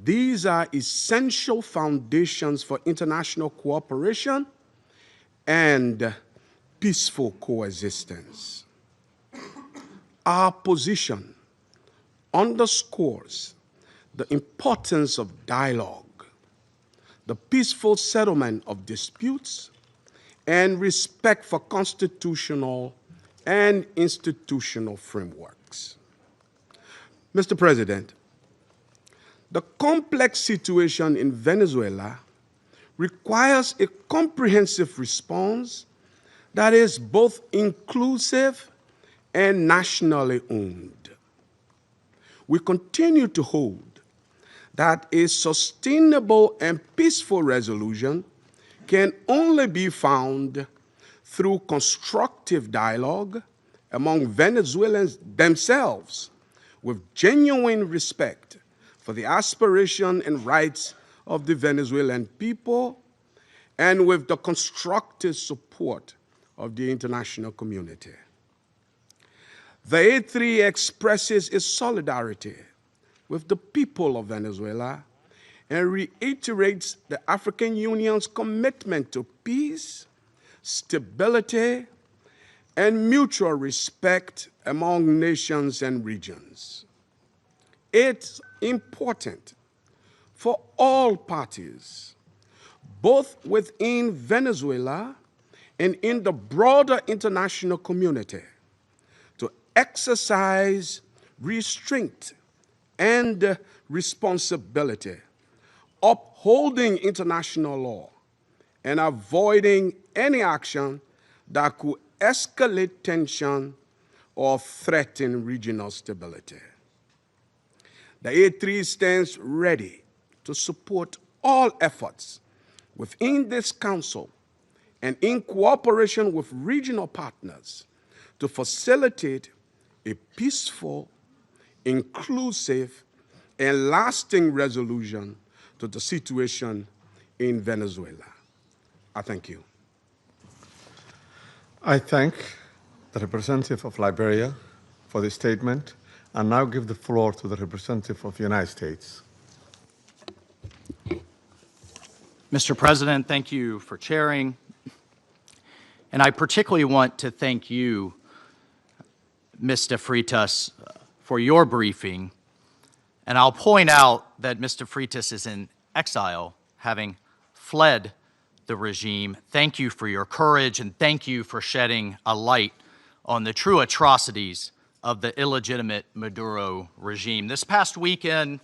these are essential foundations for international cooperation and peaceful coexistence. Our position underscores the importance of dialogue, the peaceful settlement of disputes, and respect for constitutional and institutional frameworks. Mr. President, the complex situation in Venezuela requires a comprehensive response that is both inclusive and nationally owned. We continue to hold that a sustainable and peaceful resolution can only be found through constructive dialogue among Venezuelans themselves with genuine respect for the aspiration and rights of the Venezuelan people and with the constructive support of the international community. The A3 expresses its solidarity with the people of Venezuela and reiterates the African Union's commitment to peace, stability, and mutual respect among nations and regions. It's important for all parties, both within Venezuela and in the broader international community, exercise restraint and responsibility, upholding international law, and avoiding any action that could escalate tension or threaten regional stability. The A3 stands ready to support all efforts within this Council and in cooperation with regional partners to facilitate a peaceful, inclusive, and lasting resolution to the situation in Venezuela. I thank you. I thank the representative of Liberia for the statement and now give the floor to the representative of the United States. Mr. President, thank you for chairing. And I particularly want to thank you, Mr. Freitas, for your briefing. And I'll point out that Mr. Freitas is in exile, having fled the regime. Thank you for your courage, and thank you for shedding a light on the true atrocities of the illegitimate Maduro regime. This past weekend,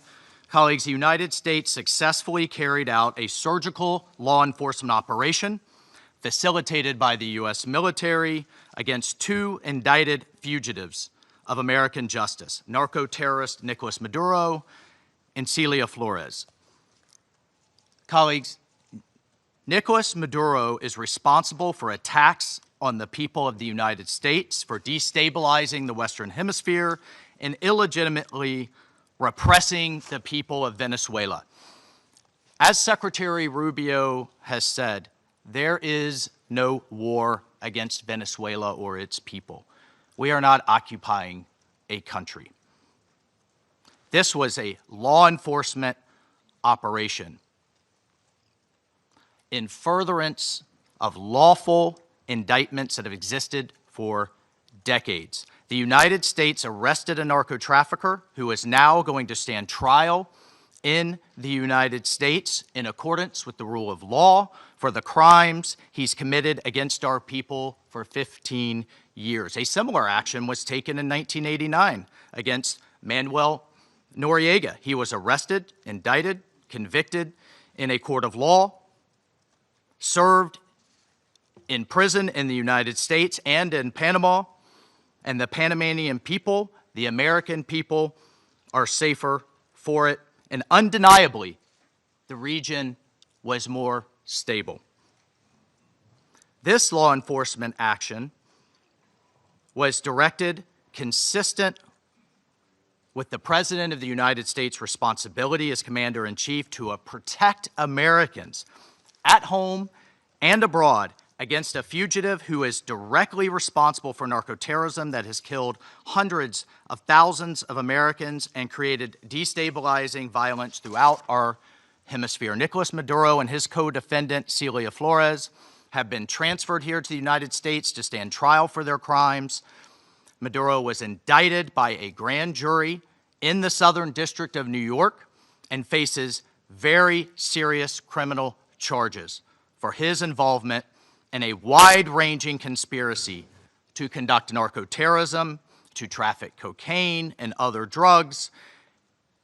colleagues, the United States successfully carried out a surgical law enforcement operation facilitated by the U.S. military against two indicted fugitives of American justice, narco-terrorist Nicolas Maduro and Celia Flores. Colleagues, Nicolas Maduro is responsible for attacks on the people of the United States, for destabilizing the Western Hemisphere, and illegitimately repressing the people of Venezuela. As Secretary Rubio has said, there is no war against Venezuela or its people. We are not occupying a country. This was a law enforcement operation in furtherance of lawful indictments that have existed for decades. The United States arrested a narco-trafficker who is now going to stand trial in the United States in accordance with the rule of law for the crimes he's committed against our people for 15 years. A similar action was taken in 1989 against Manuel Noriega. He was arrested, indicted, convicted in a court of law, served in prison in the United States and in Panama, and the Panamanian people, the American people, are safer for it. And undeniably, the region was more stable. This law enforcement action was directed consistent with the President of the United States' responsibility as Commander-in-Chief to protect Americans at home and abroad against a fugitive who is directly responsible for narco-terrorism that has killed hundreds of thousands of Americans and created destabilizing violence throughout our hemisphere. Nicolas Maduro and his co-defendant, Celia Flores, have been transferred here to the United States to stand trial for their crimes. Maduro was indicted by a grand jury in the Southern District of New York and faces very serious criminal charges for his involvement in a wide-ranging conspiracy to conduct narco-terrorism, to traffic cocaine and other drugs,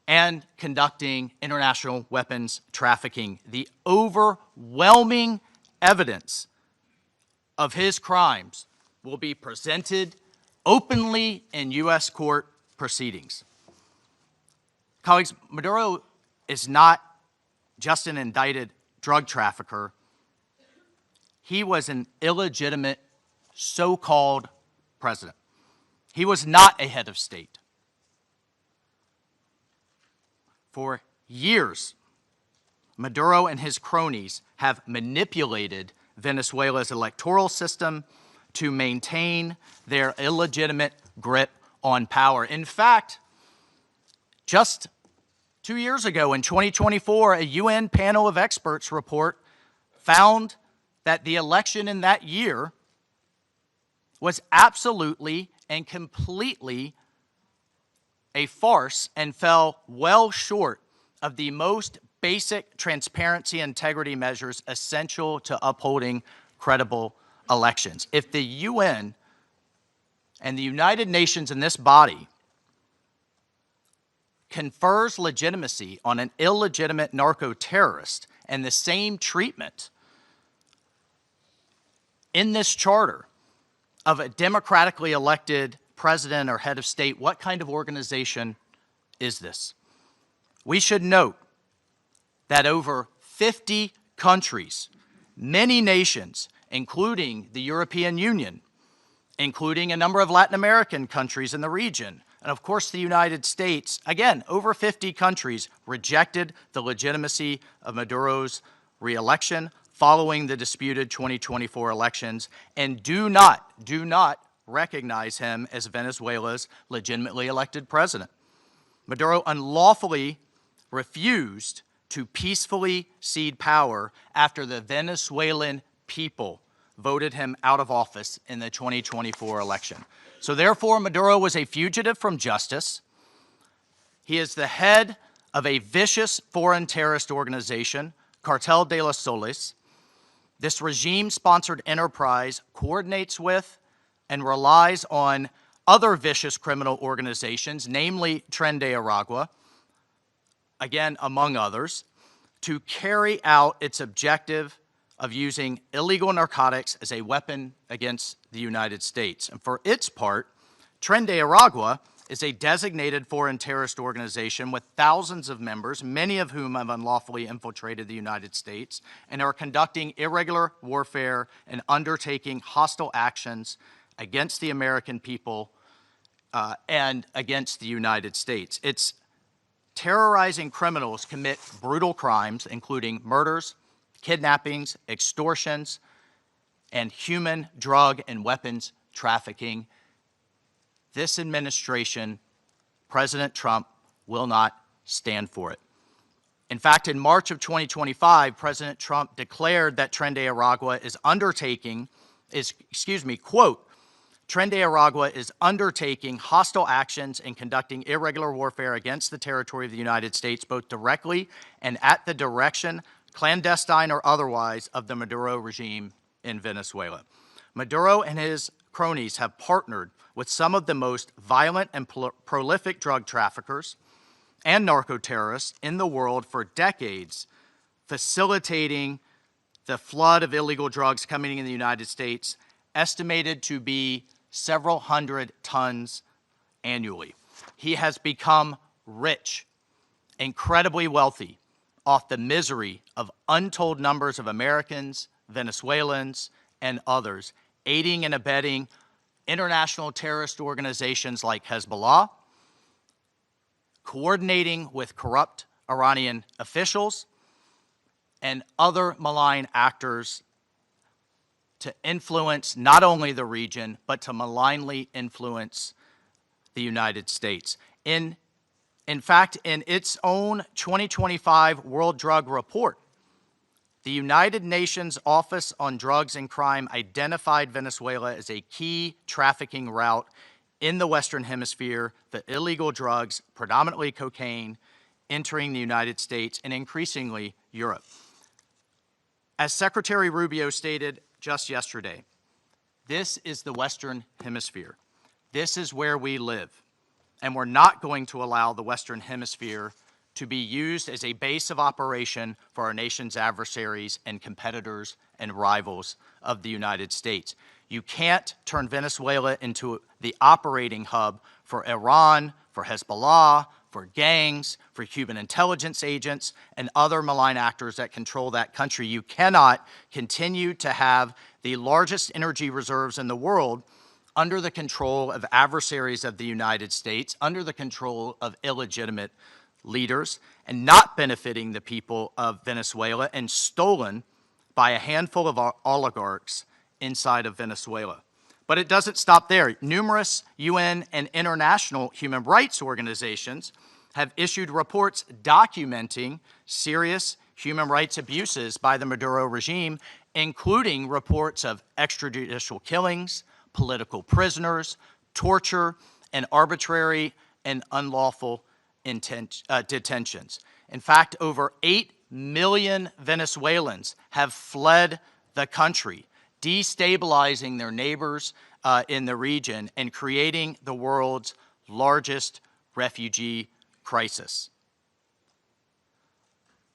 and conducting international weapons trafficking. The overwhelming evidence of his crimes will be presented openly in U.S. court proceedings. Colleagues, Maduro is not just an indicted drug trafficker. He was an illegitimate so-called president. He was not a head of state. For years, Maduro and his cronies have manipulated Venezuela's electoral system to maintain their illegitimate grip on power. In fact, just 2 years ago in 2024, a UN panel of experts report found that the election in that year was absolutely and completely a farce and fell well short of the most basic transparency and integrity measures essential to upholding credible elections. If the UN And the United Nations in this body confers legitimacy on an illegitimate narco-terrorist, and the same treatment in this charter of a democratically elected president or head of state, what kind of organization is this? We should note that over 50 countries, many nations, including the European Union, including a number of Latin American countries in the region, and of course the United States, again, over 50 countries rejected the legitimacy of Maduro's re-election following the disputed 2024 elections and do not recognize him as Venezuela's legitimately elected president. Maduro unlawfully refused to peacefully cede power after the Venezuelan people voted him out of office in the 2024 election. So therefore, Maduro was a fugitive from justice. He is the head of a vicious foreign terrorist organization, Cartel de los Soles. This regime-sponsored enterprise coordinates with and relies on other vicious criminal organizations, namely Tren de Aragua, again, among others, to carry out its objective of using illegal narcotics as a weapon against the United States. And for its part, Tren de Aragua is a designated foreign terrorist organization with thousands of members, many of whom have unlawfully infiltrated the United States and are conducting irregular warfare and undertaking hostile actions against the American people and against the United States. It's terrorizing criminals commit brutal crimes, including murders, kidnappings, extortions, and human, drug, and weapons trafficking. This administration, President Trump, will not stand for it. In fact, in March of 2025, President Trump declared that Tren de Aragua is quote, Tren de Aragua is undertaking hostile actions and conducting irregular warfare against the territory of the United States, both directly and at the direction, clandestine or otherwise, of the Maduro regime in Venezuela. Maduro and his cronies have partnered with some of the most violent and prolific drug traffickers and narco-terrorists in the world for decades, facilitating the flood of illegal drugs coming in the United States, estimated to be several hundred tons annually. He has become rich, incredibly wealthy, off the misery of untold numbers of Americans, Venezuelans, and others, aiding and abetting international terrorist organizations like Hezbollah, coordinating with corrupt Iranian officials, and other malign actors to influence not only the region, but to malignly influence the United States. In fact, in its own 2025 World Drug Report, the United Nations Office on Drugs and Crime identified Venezuela as a key trafficking route in the Western Hemisphere for illegal drugs, predominantly cocaine, entering the United States and increasingly Europe. As Secretary Rubio stated just yesterday, this is the Western Hemisphere. This is where we live. And we're not going to allow the Western Hemisphere to be used as a base of operation for our nation's adversaries and competitors and rivals of the United States. You can't turn Venezuela into the operating hub for Iran, for Hezbollah, for gangs, for Cuban intelligence agents, and other malign actors that control that country. You cannot continue to have the largest energy reserves in the world under the control of adversaries of the United States, under the control of illegitimate leaders, and not benefiting the people of Venezuela, and stolen by a handful of oligarchs inside of Venezuela. But it doesn't stop there. Numerous UN and international human rights organizations have issued reports documenting serious human rights abuses by the Maduro regime, including reports of extrajudicial killings, political prisoners, torture, and arbitrary and unlawful detentions. In fact, over 8 million Venezuelans have fled the country destabilizing their neighbors in the region, and creating the world's largest refugee crisis.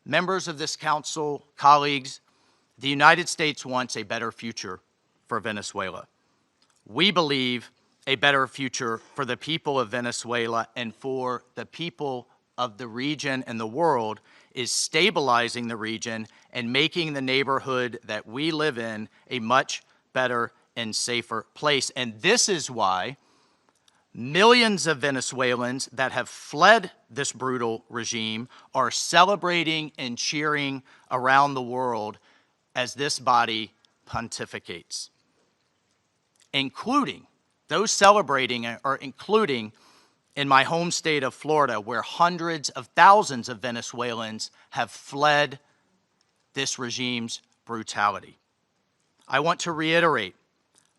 Members of this council, colleagues, the United States wants a better future for Venezuela. We believe a better future for the people of Venezuela and for the people of the region and the world is stabilizing the region and making the neighborhood that we live in a much better and safer place. And this is why millions of Venezuelans that have fled this brutal regime are celebrating and cheering around the world as this body pontificates, including those celebrating are including in my home state of Florida, where hundreds of thousands of Venezuelans have fled this regime's brutality. I want to reiterate,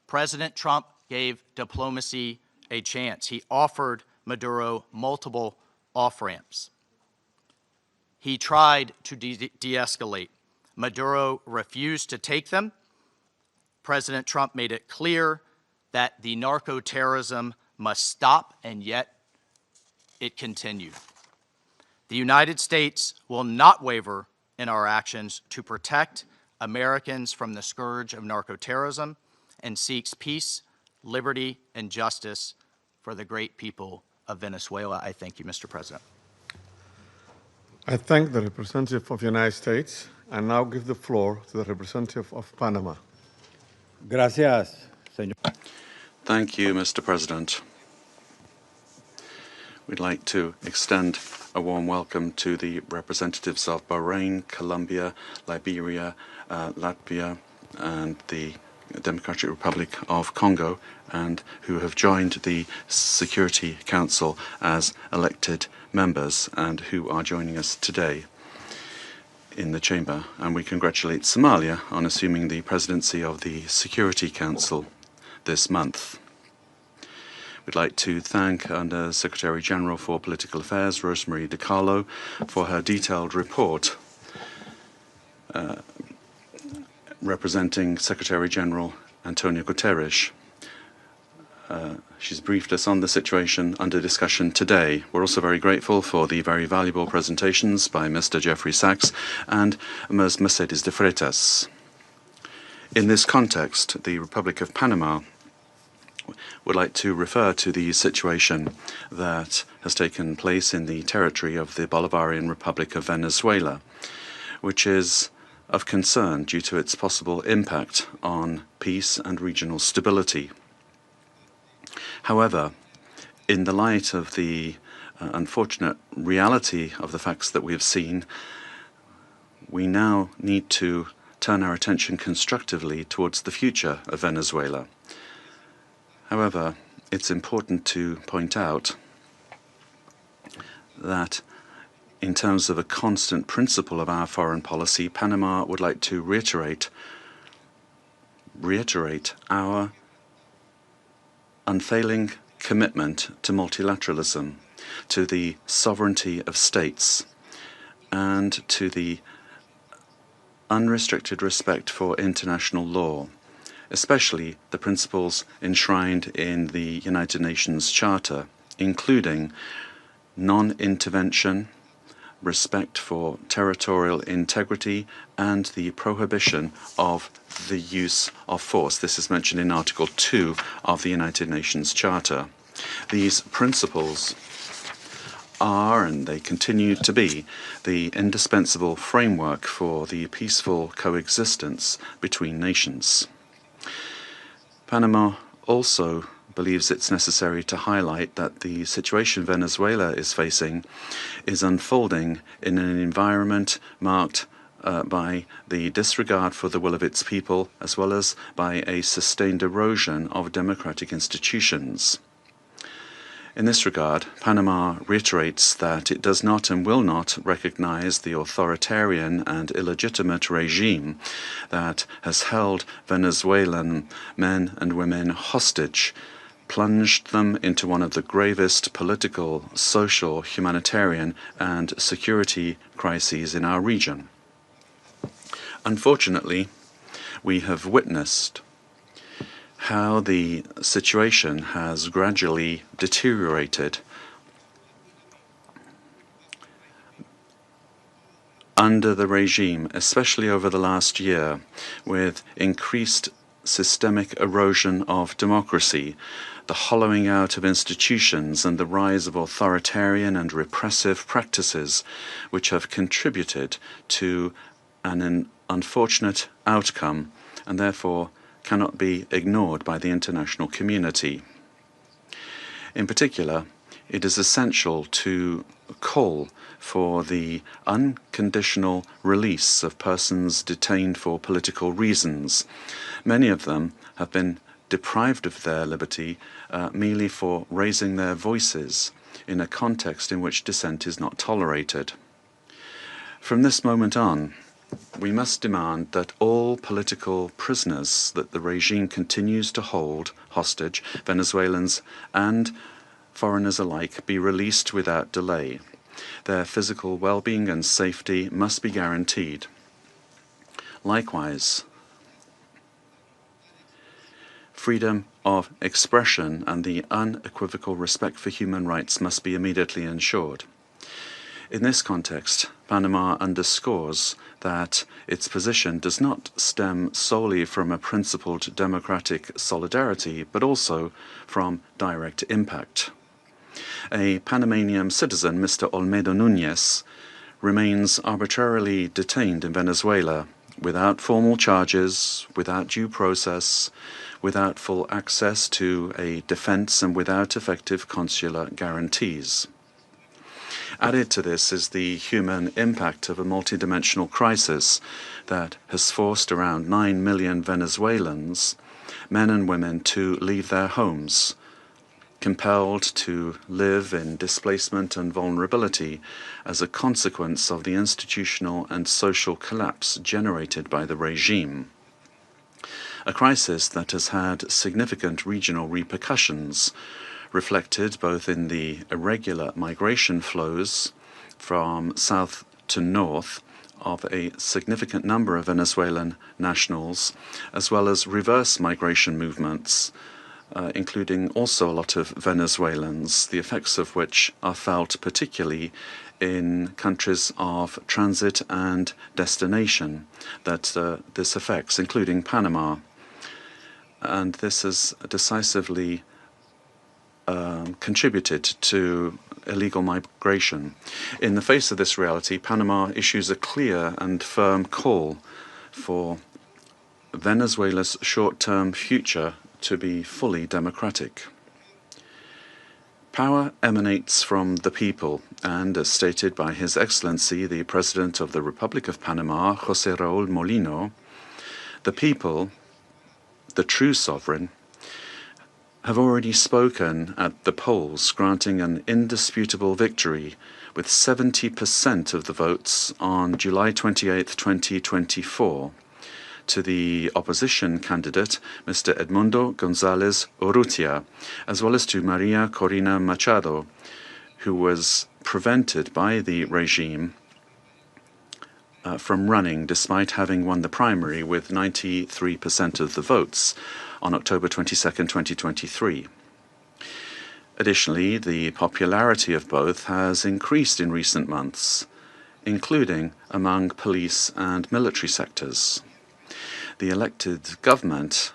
President Trump gave diplomacy a chance. He offered Maduro multiple off-ramps. He tried to de-escalate. Maduro refused to take them. President Trump made it clear that the narco-terrorism must stop, and yet it continued. The United States will not waver in our actions to protect Americans from the scourge of narco-terrorism and seeks peace, liberty, and justice for the great people of Venezuela. I thank you, Mr. President. I thank the representative of the United States and now give the floor to the representative of Panama. Gracias, señor. Thank you, Mr. President. We'd like to extend a warm welcome to the representatives of Bahrain, Colombia, Liberia, Latvia, and the Democratic Republic of Congo, and who have joined the Security Council as elected members and who are joining us today in the chamber. And we congratulate Somalia on assuming the presidency of the Security Council this month. We'd like to thank Under Secretary General for Political Affairs, Rosemarie DiCarlo, for her detailed report representing Secretary General Antonio Guterres. She's briefed us on the situation under discussion today. We're also very grateful for the very valuable presentations by Mr. Jeffrey Sachs and Ms. Mercedes de Freitas. In this context, the Republic of Panama would like to refer to the situation that has taken place in the territory of the Bolivarian Republic of Venezuela, which is of concern due to its possible impact on peace and regional stability. However, in the light of the unfortunate reality of the facts that we have seen, we now need to turn our attention constructively towards the future of Venezuela. However, it's important to point out that in terms of a constant principle of our foreign policy, Panama would like to reiterate our unfailing commitment to multilateralism, to the sovereignty of states, and to the unrestricted respect for international law, especially the principles enshrined in the United Nations Charter, including non-intervention, respect for territorial integrity, and the prohibition of the use of force. This is mentioned in Article 2 of the United Nations Charter. These principles are, and they continue to be, the indispensable framework for the peaceful coexistence between nations. Panama also believes it's necessary to highlight that the situation Venezuela is facing is unfolding in an environment marked by the disregard for the will of its people, as well as by a sustained erosion of democratic institutions. In this regard, Panama reiterates that it does not and will not recognize the authoritarian and illegitimate regime that has held Venezuelan men and women hostage, plunged them into one of the gravest political, social, humanitarian, and security crises in our region. Unfortunately, we have witnessed how the situation has gradually deteriorated under the regime, especially over the last year, with increased systemic erosion of democracy, the hollowing out of institutions, and the rise of authoritarian and repressive practices, which have contributed to an unfortunate outcome and therefore cannot be ignored by the international community. In particular, it is essential to call for the unconditional release of persons detained for political reasons. Many of them have been deprived of their liberty merely for raising their voices in a context in which dissent is not tolerated. From this moment on, we must demand that all political prisoners that the regime continues to hold hostage, Venezuelans and foreigners alike, be released without delay. Their physical well-being and safety must be guaranteed. Likewise, freedom of expression and the unequivocal respect for human rights must be immediately ensured. In this context, Panama underscores that its position does not stem solely from a principled democratic solidarity, but also from direct impact. A Panamanian citizen, Mr. Olmedo Núñez, remains arbitrarily detained in Venezuela without formal charges, without due process, without full access to a defense, and without effective consular guarantees. Added to this is the human impact of a multidimensional crisis that has forced around 9 million Venezuelans, men and women, to leave their homes, compelled to live in displacement and vulnerability as a consequence of the institutional and social collapse generated by the regime. A crisis that has had significant regional repercussions, reflected both in the irregular migration flows from south to north of a significant number of Venezuelan nationals, as well as reverse migration movements, including also a lot of Venezuelans, the effects of which are felt particularly in countries of transit and destination that this affects, including Panama. And this has decisively contributed to illegal migration. In the face of this reality, Panama issues a clear and firm call for Venezuela's short-term future to be fully democratic. Power emanates from the people, and as stated by His Excellency, the President of the Republic of Panama, José Raúl Molino, the people, the true sovereign, have already spoken at the polls, granting an indisputable victory with 70% of the votes on July 28, 2024, to the opposition candidate, Mr. Edmundo González Urrutia, as well as to Maria Corina Machado, who was prevented by the regime from running despite having won the primary with 93% of the votes on October 22, 2023. Additionally, the popularity of both has increased in recent months, including among police and military sectors. The elected government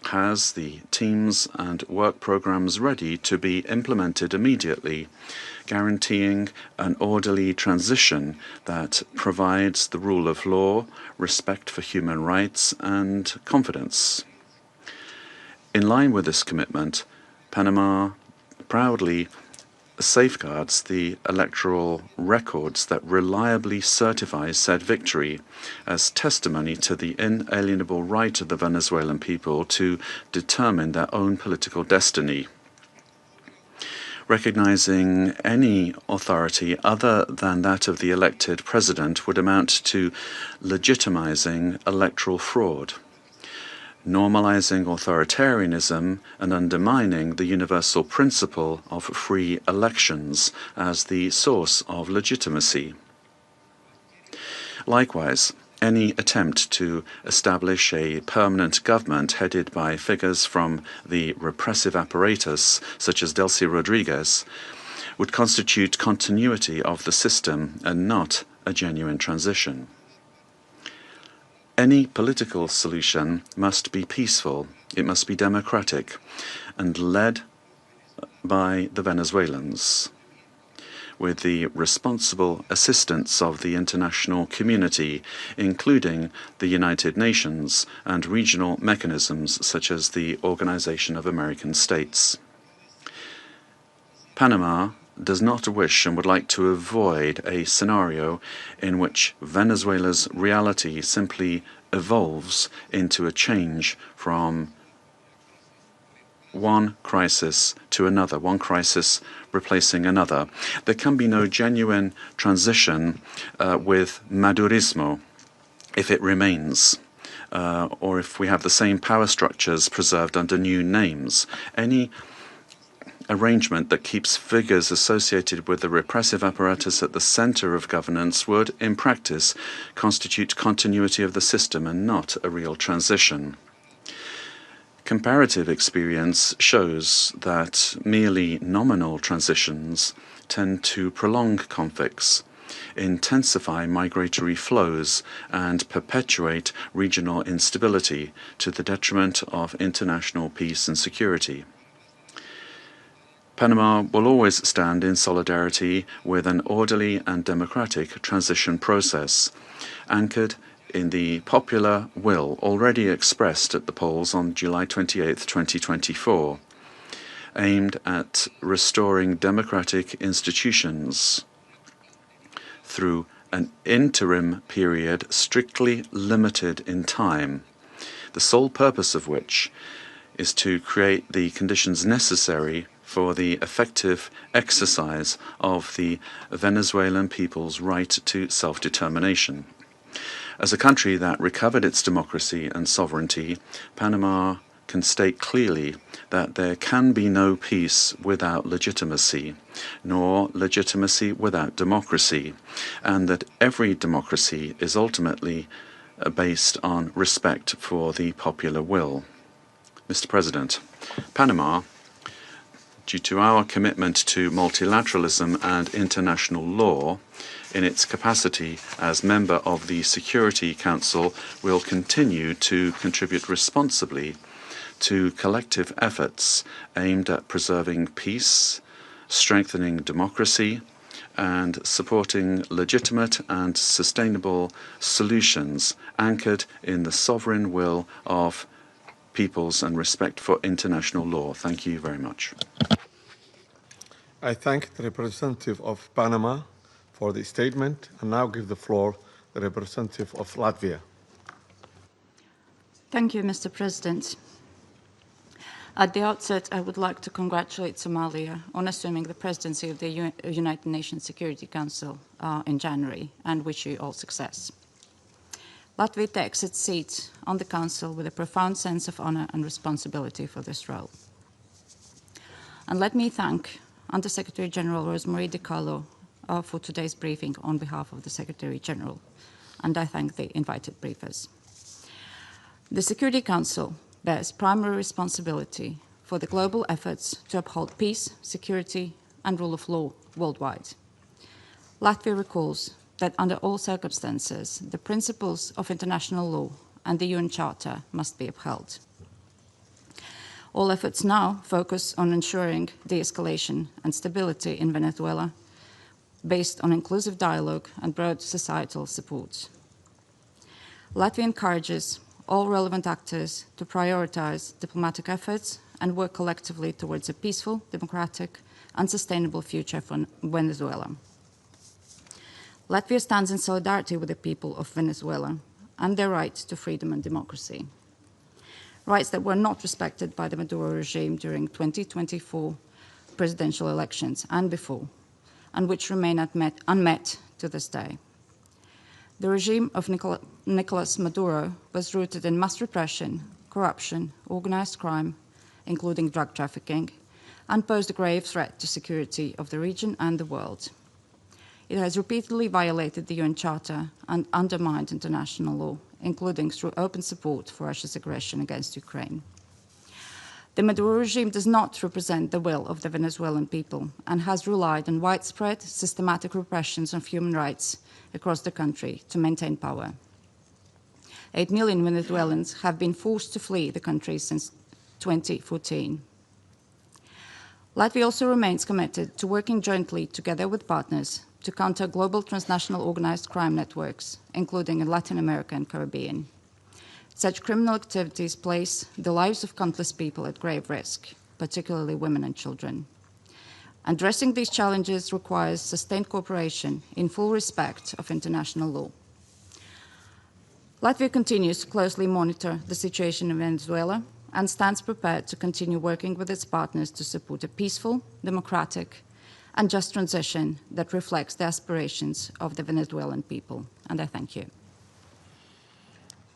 has the teams and work programs ready to be implemented immediately, guaranteeing an orderly transition that provides the rule of law, respect for human rights, and confidence. In line with this commitment, Panama proudly safeguards the electoral records that reliably certify said victory as testimony to the inalienable right of the Venezuelan people to determine their own political destiny. Recognizing any authority other than that of the elected president would amount to legitimizing electoral fraud, normalizing authoritarianism and undermining the universal principle of free elections as the source of legitimacy. Likewise, any attempt to establish a permanent government headed by figures from the repressive apparatus, such as Delcy Rodriguez, would constitute continuity of the system and not a genuine transition. Any political solution must be peaceful, it must be democratic, and led by the Venezuelans, with the responsible assistance of the international community, including the United Nations and regional mechanisms such as the Organization of American States. Panama does not wish and would like to avoid a scenario in which Venezuela's reality simply evolves into a change from one crisis to another, one crisis replacing another. There can be no genuine transition with Madurismo if it remains, or if we have the same power structures preserved under new names. Any arrangement that keeps figures associated with the repressive apparatus at the center of governance would, in practice, constitute continuity of the system and not a real transition. Comparative experience shows that merely nominal transitions tend to prolong conflicts, intensify migratory flows, and perpetuate regional instability to the detriment of international peace and security. Panama will always stand in solidarity with an orderly and democratic transition process, anchored in the popular will already expressed at the polls on July 28, 2024, aimed at restoring democratic institutions through an interim period strictly limited in time, the sole purpose of which is to create the conditions necessary for the effective exercise of the Venezuelan people's right to self-determination. As a country that recovered its democracy and sovereignty, Panama can state clearly that there can be no peace without legitimacy, nor legitimacy without democracy, and that every democracy is ultimately based on respect for the popular will. Mr. President, Panama, due to our commitment to multilateralism and international law, in its capacity as member of the Security Council, will continue to contribute responsibly to collective efforts aimed at preserving peace, strengthening democracy, and supporting legitimate and sustainable solutions anchored in the sovereign will of peoples and respect for international law. Thank you very much. I thank the representative of Panama for the statement and now give the floor to the representative of Latvia. Thank you, Mr. President. At the outset, I would like to congratulate Somalia on assuming the presidency of the United Nations Security Council in January, and wish you all success. Latvia takes its seat on the Council with a profound sense of honor and responsibility for this role. And let me thank Under-Secretary General Rosemarie DiCarlo for today's briefing on behalf of the Secretary General, and I thank the invited briefers. The Security Council bears primary responsibility for the global efforts to uphold peace, security, and rule of law worldwide. Latvia recalls that under all circumstances, the principles of international law and the UN Charter must be upheld. All efforts now focus on ensuring de-escalation and stability in Venezuela, based on inclusive dialogue and broad societal support. Latvia encourages all relevant actors to prioritize diplomatic efforts and work collectively towards a peaceful, democratic, and sustainable future for Venezuela. Latvia stands in solidarity with the people of Venezuela and their right to freedom and democracy, rights that were not respected by the Maduro regime during 2024 presidential elections and before, and which remain unmet to this day. The regime of Nicolas Maduro was rooted in mass repression, corruption, organized crime, including drug trafficking, and posed a grave threat to security of the region and the world. It has repeatedly violated the UN Charter and undermined international law, including through open support for Russia's aggression against Ukraine. The Maduro regime does not represent the will of the Venezuelan people and has relied on widespread, systematic repressions of human rights across the country to maintain power. 8 million Venezuelans have been forced to flee the country since 2014. Latvia also remains committed to working jointly together with partners to counter global transnational organized crime networks, including in Latin America and Caribbean. Such criminal activities place the lives of countless people at grave risk, particularly women and children. Addressing these challenges requires sustained cooperation in full respect of international law. Latvia continues to closely monitor the situation in Venezuela and stands prepared to continue working with its partners to support a peaceful, democratic, and just transition that reflects the aspirations of the Venezuelan people. And I thank you.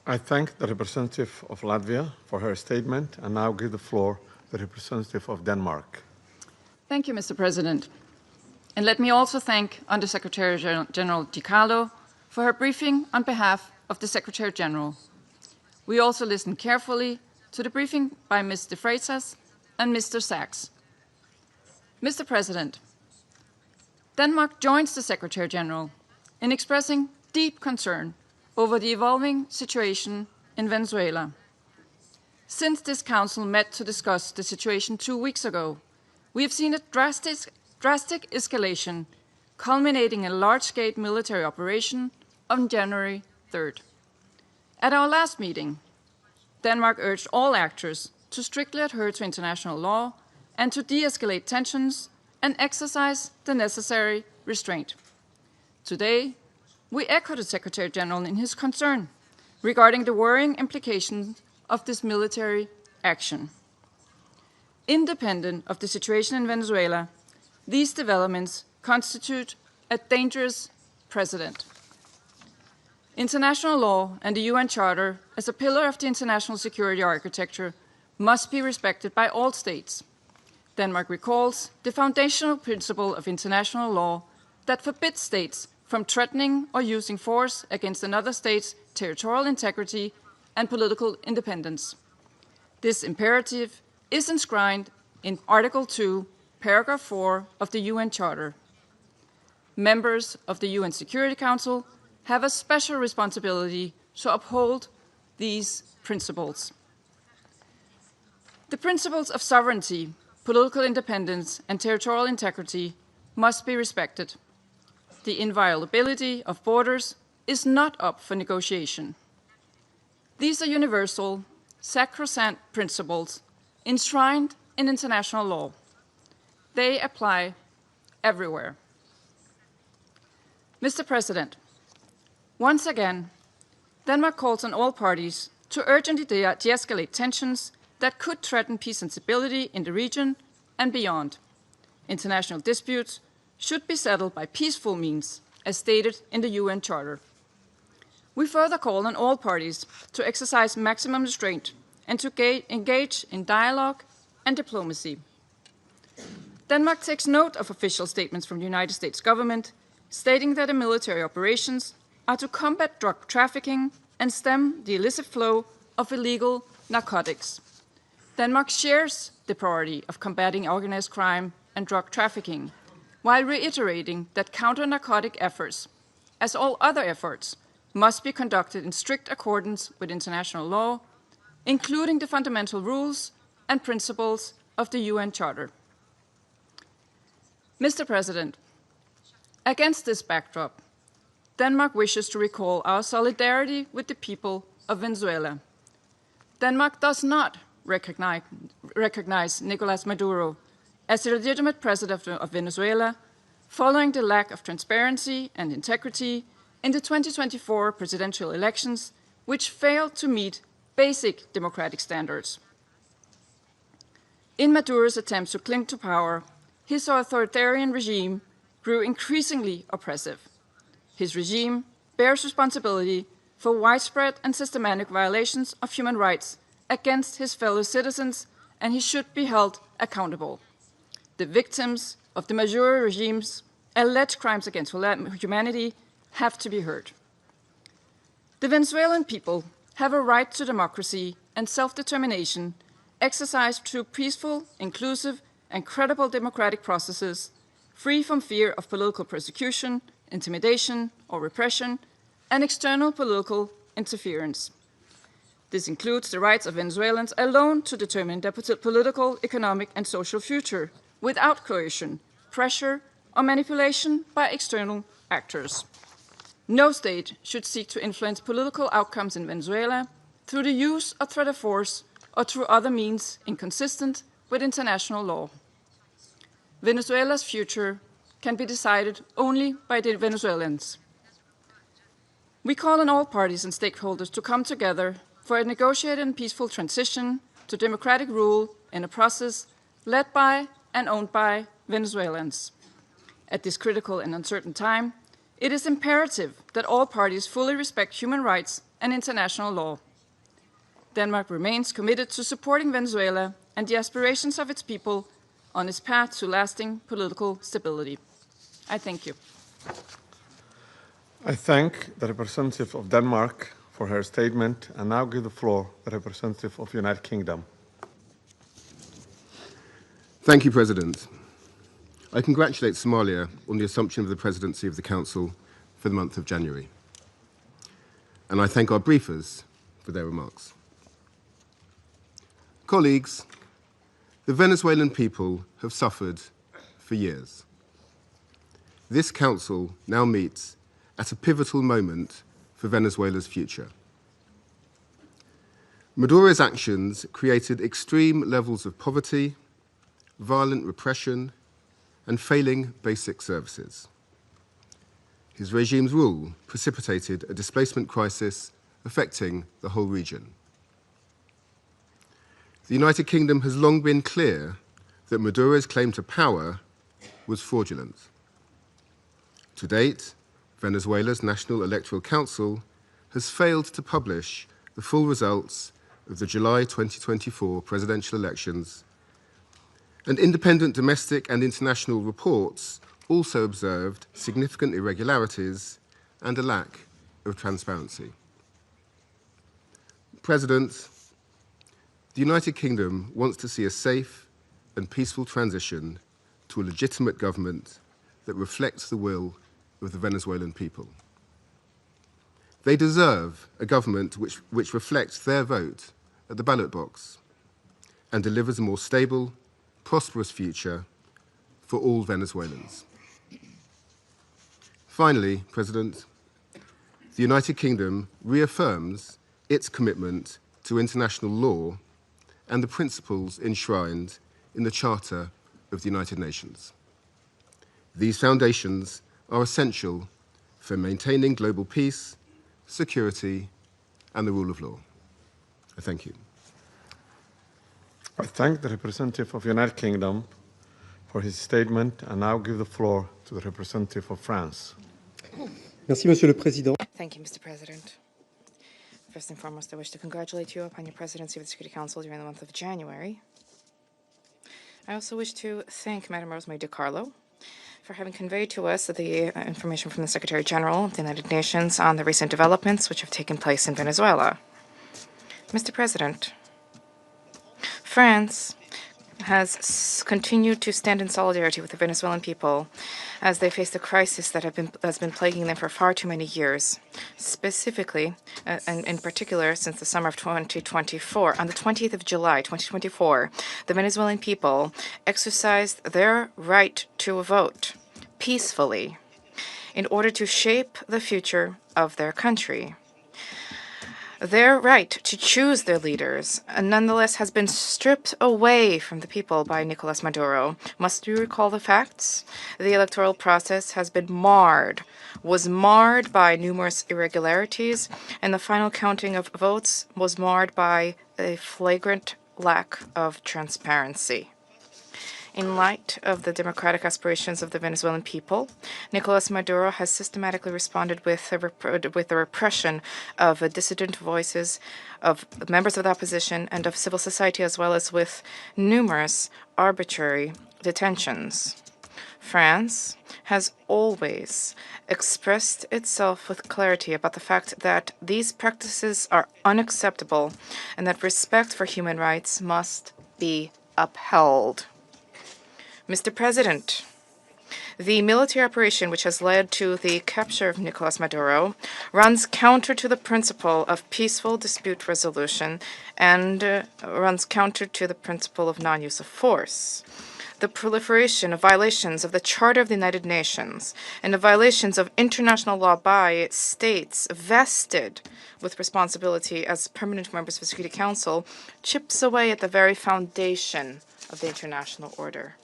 I thank the representative of Latvia for her statement and now give the floor to the representative of Denmark. Thank you, Mr. President. And let me also thank Undersecretary General Di Carlo for her briefing on behalf of the Secretary General. We also listened carefully to the briefing by Ms. de Freitas and Mr. Sachs. Mr. President, Denmark joins the Secretary General in expressing deep concern over the evolving situation in Venezuela. Since this Council met to discuss the situation 2 weeks ago, we have seen a drastic escalation culminating in a large-scale military operation on January 3rd. At our last meeting, Denmark urged all actors to strictly adhere to international law and to de-escalate tensions and exercise the necessary restraint. Today, we echo the Secretary General in his concern regarding the worrying implications of this military action. Independent of the situation in Venezuela, these developments constitute a dangerous precedent. International law and the UN Charter, as a pillar of the international security architecture, must be respected by all states. Denmark recalls the foundational principle of international law that forbids states from threatening or using force against another state's territorial integrity and political independence. This imperative is enshrined in Article 2, Paragraph 4 of the UN Charter. Members of the UN Security Council have a special responsibility to uphold these principles. The principles of sovereignty, political independence, and territorial integrity must be respected. The inviolability of borders is not up for negotiation. These are universal, sacrosanct principles enshrined in international law. They apply everywhere. Mr. President, once again, Denmark calls on all parties to urgently de-escalate tensions that could threaten peace and stability in the region and beyond. International disputes should be settled by peaceful means, as stated in the UN Charter. We further call on all parties to exercise maximum restraint and to engage in dialogue and diplomacy. Denmark takes note of official statements from the United States government stating that the military operations are to combat drug trafficking and stem the illicit flow of illegal narcotics. Denmark shares the priority of combating organized crime and drug trafficking, while reiterating that counter-narcotic efforts, as all other efforts, must be conducted in strict accordance with international law, including the fundamental rules and principles of the UN Charter. Mr. President, against this backdrop, Denmark wishes to recall our solidarity with the people of Venezuela. Denmark does not recognize Nicolas Maduro as the legitimate president of Venezuela, following the lack of transparency and integrity in the 2024 presidential elections, which failed to meet basic democratic standards. In Maduro's attempts to cling to power, his authoritarian regime grew increasingly oppressive. His regime bears responsibility for widespread and systematic violations of human rights against his fellow citizens, and he should be held accountable. The victims of the Maduro regime's alleged crimes against humanity have to be heard. The Venezuelan people have a right to democracy and self-determination exercised through peaceful, inclusive, and credible democratic processes, free from fear of political persecution, intimidation, or repression, and external political interference. This includes the rights of Venezuelans alone to determine their political, economic, and social future without coercion, pressure, or manipulation by external actors. No state should seek to influence political outcomes in Venezuela through the use or threat of force or through other means inconsistent with international law. Venezuela's future can be decided only by the Venezuelans. We call on all parties and stakeholders to come together for a negotiated and peaceful transition to democratic rule in a process led by and owned by Venezuelans. At this critical and uncertain time, it is imperative that all parties fully respect human rights and international law. Denmark remains committed to supporting Venezuela and the aspirations of its people on its path to lasting political stability. I thank you. I thank the representative of Denmark for her statement and now give the floor to the representative of the United Kingdom. Thank you, President. I congratulate Somalia on the assumption of the presidency of the Council for the month of January. And I thank our briefers for their remarks. Colleagues, the Venezuelan people have suffered for years. This Council now meets at a pivotal moment for Venezuela's future. Maduro's actions created extreme levels of poverty, violent repression, and failing basic services. His regime's rule precipitated a displacement crisis affecting the whole region. The United Kingdom has long been clear that Maduro's claim to power was fraudulent. To date, Venezuela's National Electoral Council has failed to publish the full results of the July 2024 presidential elections, and independent domestic and international reports also observed significant irregularities and a lack of transparency. President, the United Kingdom wants to see a safe and peaceful transition to a legitimate government that reflects the will of the Venezuelan people. They deserve a government which reflects their vote at the ballot box and delivers a more stable, prosperous future for all Venezuelans. Finally, President, the United Kingdom reaffirms its commitment to international law and the principles enshrined in the Charter of the United Nations. These foundations are essential for maintaining global peace, security, and the rule of law. I thank you. I thank the representative of the United Kingdom for his statement and now give the floor to the representative of France. Merci, Monsieur le Président. Thank you, Mr. President. First and foremost, I wish to congratulate you upon your presidency of the Security Council during the month of January. I also wish to thank Madam Rosemary DiCarlo for having conveyed to us the information from the Secretary General of the United Nations on the recent developments which have taken place in Venezuela. Mr. President, France has continued to stand in solidarity with the Venezuelan people as they face the crisis that's been plaguing them for far too many years. Specifically, and in particular, since the summer of 2024, on the 20th of July, 2024, the Venezuelan people exercised their right to vote peacefully in order to shape the future of their country. Their right to choose their leaders, nonetheless, has been stripped away from the people by Nicolas Maduro. Must you recall the facts? The electoral process has been was marred by numerous irregularities, and the final counting of votes was marred by a flagrant lack of transparency. In light of the democratic aspirations of the Venezuelan people, Nicolas Maduro has systematically responded with the repression of dissident voices, of members of the opposition, and of civil society, as well as with numerous arbitrary detentions. France has always expressed itself with clarity about the fact that these practices are unacceptable and that respect for human rights must be upheld. Mr. President, the military operation which has led to the capture of Nicolas Maduro runs counter to the principle of peaceful dispute resolution and runs counter to the principle of non-use of force. The proliferation of violations of the Charter of the United Nations and the violations of international law by states vested with responsibility as permanent members of the Security Council chips away at the very foundation of the international order.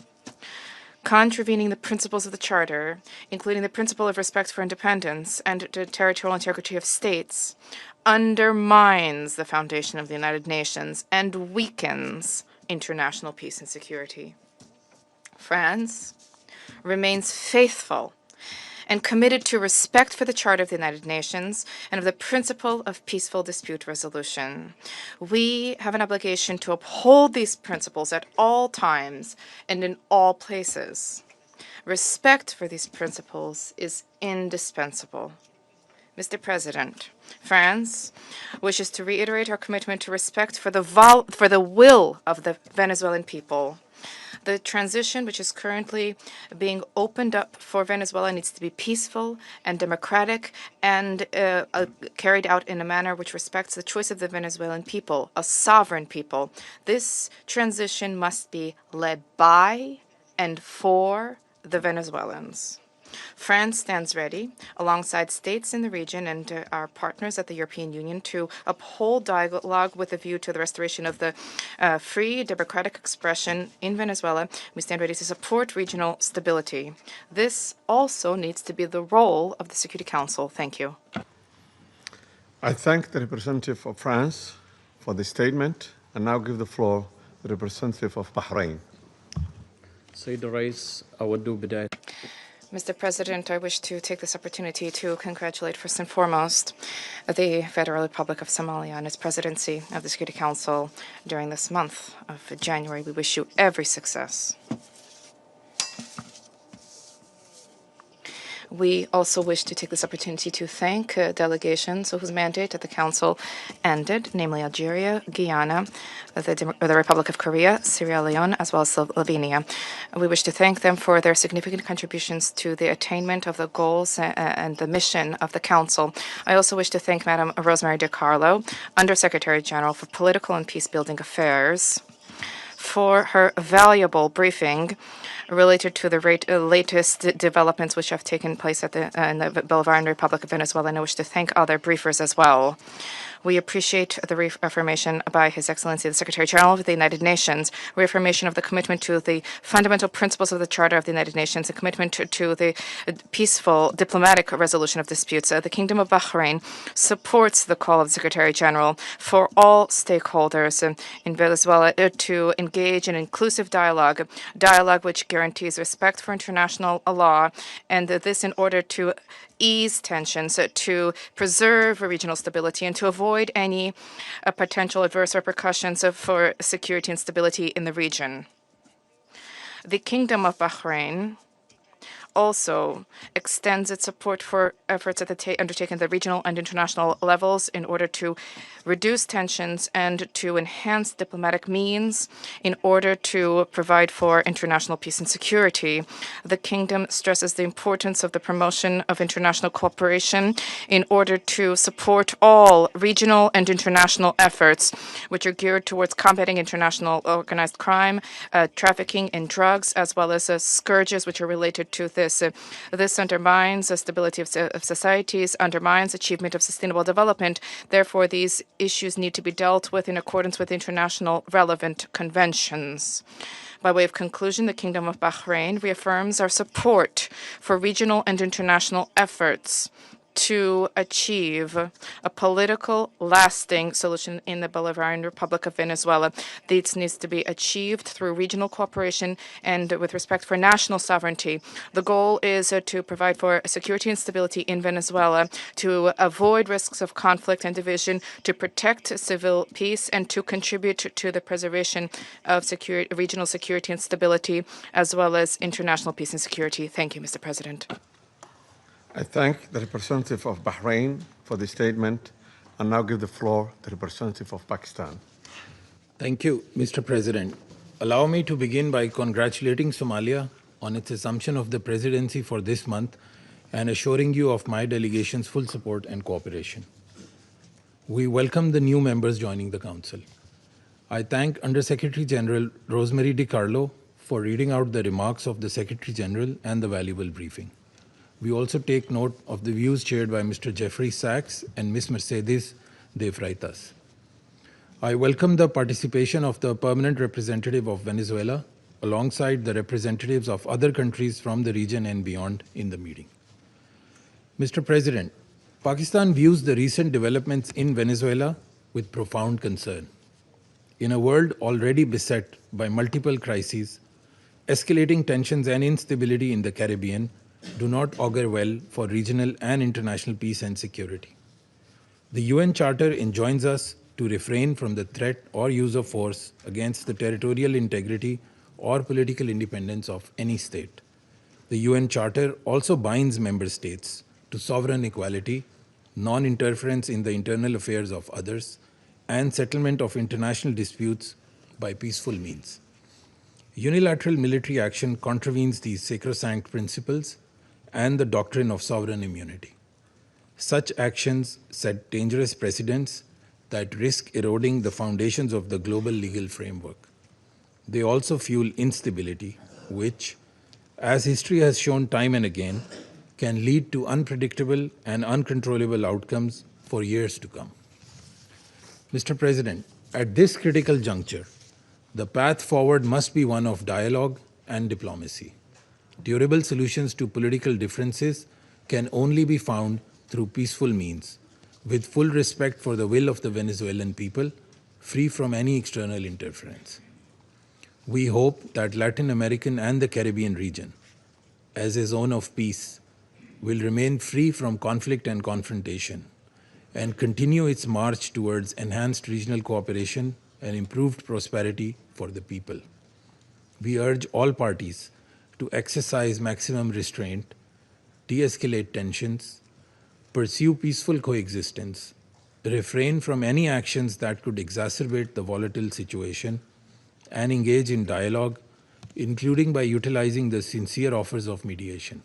Contravening the principles of the Charter, including the principle of respect for independence and the territorial integrity of states, undermines the foundation of the United Nations and weakens international peace and security. France remains faithful and committed to respect for the Charter of the United Nations and of the principle of peaceful dispute resolution. We have an obligation to uphold these principles at all times and in all places. Respect for these principles is indispensable. Mr. President, France wishes to reiterate our commitment to respect for the will of the Venezuelan people. The transition which is currently being opened up for Venezuela needs to be peaceful and democratic and carried out in a manner which respects the choice of the Venezuelan people, a sovereign people. This transition must be led by and for the Venezuelans. France stands ready, alongside states in the region and our partners at the European Union, to uphold dialogue with a view to the restoration of the free, democratic expression in Venezuela. We stand ready to support regional stability. This also needs to be the role of the Security Council. Thank you. I thank the representative of France for the statement and now give the floor to the representative of Bahrain. سيد الرئيس أود بداية Mr. President, I wish to take this opportunity to congratulate first and foremost the Federal Republic of Somalia on its presidency of the Security Council during this month of January. We wish you every success. We also wish to take this opportunity to thank delegations whose mandate at the Council ended, namely Algeria, Guyana, the Republic of Korea, Sierra Leone, as well as Slovenia. We wish to thank them for their significant contributions to the attainment of the goals and the mission of the Council. I also wish to thank Madam Rosemary DiCarlo, Undersecretary General for Political and Peace-Building Affairs, for her valuable briefing related to the latest developments which have taken place in the Bolivarian Republic of Venezuela, and I wish to thank other briefers as well. We appreciate the reaffirmation by His Excellency the Secretary General of the United Nations, reaffirmation of the commitment to the fundamental principles of the Charter of the United Nations, a commitment to the peaceful diplomatic resolution of disputes. The Kingdom of Bahrain supports the call of the Secretary General for all stakeholders in Venezuela to engage in inclusive dialogue which guarantees respect for international law, and this in order to ease tensions, to preserve regional stability, and to avoid any potential adverse repercussions for security and stability in the region. The Kingdom of Bahrain also extends its support for efforts undertaken at the regional and international levels in order to reduce tensions and to enhance diplomatic means in order to provide for international peace and security. The Kingdom stresses the importance of the promotion of international cooperation in order to support all regional and international efforts which are geared towards combating international organized crime, trafficking in drugs, as well as scourges which are related to this. This undermines the stability of societies, undermines achievement of sustainable development. Therefore, these issues need to be dealt with in accordance with international relevant conventions. By way of conclusion, the Kingdom of Bahrain reaffirms our support for regional and international efforts to achieve a political, lasting solution in the Bolivarian Republic of Venezuela. This needs to be achieved through regional cooperation and with respect for national sovereignty. The goal is to provide for security and stability in Venezuela, to avoid risks of conflict and division, to protect civil peace, and to contribute to the preservation of regional security and stability, as well as international peace and security. Thank you, Mr. President. I thank the representative of Bahrain for the statement and now give the floor to the representative of Pakistan. Thank you, Mr. President. Allow me to begin by congratulating Somalia on its assumption of the presidency for this month and assuring you of my delegation's full support and cooperation. We welcome the new members joining the Council. I thank Undersecretary General Rosemary DiCarlo for reading out the remarks of the Secretary General and the valuable briefing. We also take note of the views shared by Mr. Jeffrey Sachs and Ms. Mercedes de Freitas. I welcome the participation of the permanent representative of Venezuela alongside the representatives of other countries from the region and beyond in the meeting. Mr. President, Pakistan views the recent developments in Venezuela with profound concern. In a world already beset by multiple crises, escalating tensions and instability in the Caribbean do not augur well for regional and international peace and security. The UN Charter enjoins us to refrain from the threat or use of force against the territorial integrity or political independence of any state. The UN Charter also binds member states to sovereign equality, non-interference in the internal affairs of others, and settlement of international disputes by peaceful means. Unilateral military action contravenes these sacrosanct principles and the doctrine of sovereign immunity. Such actions set dangerous precedents that risk eroding the foundations of the global legal framework. They also fuel instability, which, as history has shown time and again, can lead to unpredictable and uncontrollable outcomes for years to come. Mr. President, at this critical juncture, the path forward must be one of dialogue and diplomacy. Durable solutions to political differences can only be found through peaceful means, with full respect for the will of the Venezuelan people, free from any external interference. We hope that Latin American and the Caribbean region, as a zone of peace, will remain free from conflict and confrontation and continue its march towards enhanced regional cooperation and improved prosperity for the people. We urge all parties to exercise maximum restraint, de-escalate tensions, pursue peaceful coexistence, refrain from any actions that could exacerbate the volatile situation, and engage in dialogue, including by utilizing the sincere offers of mediation.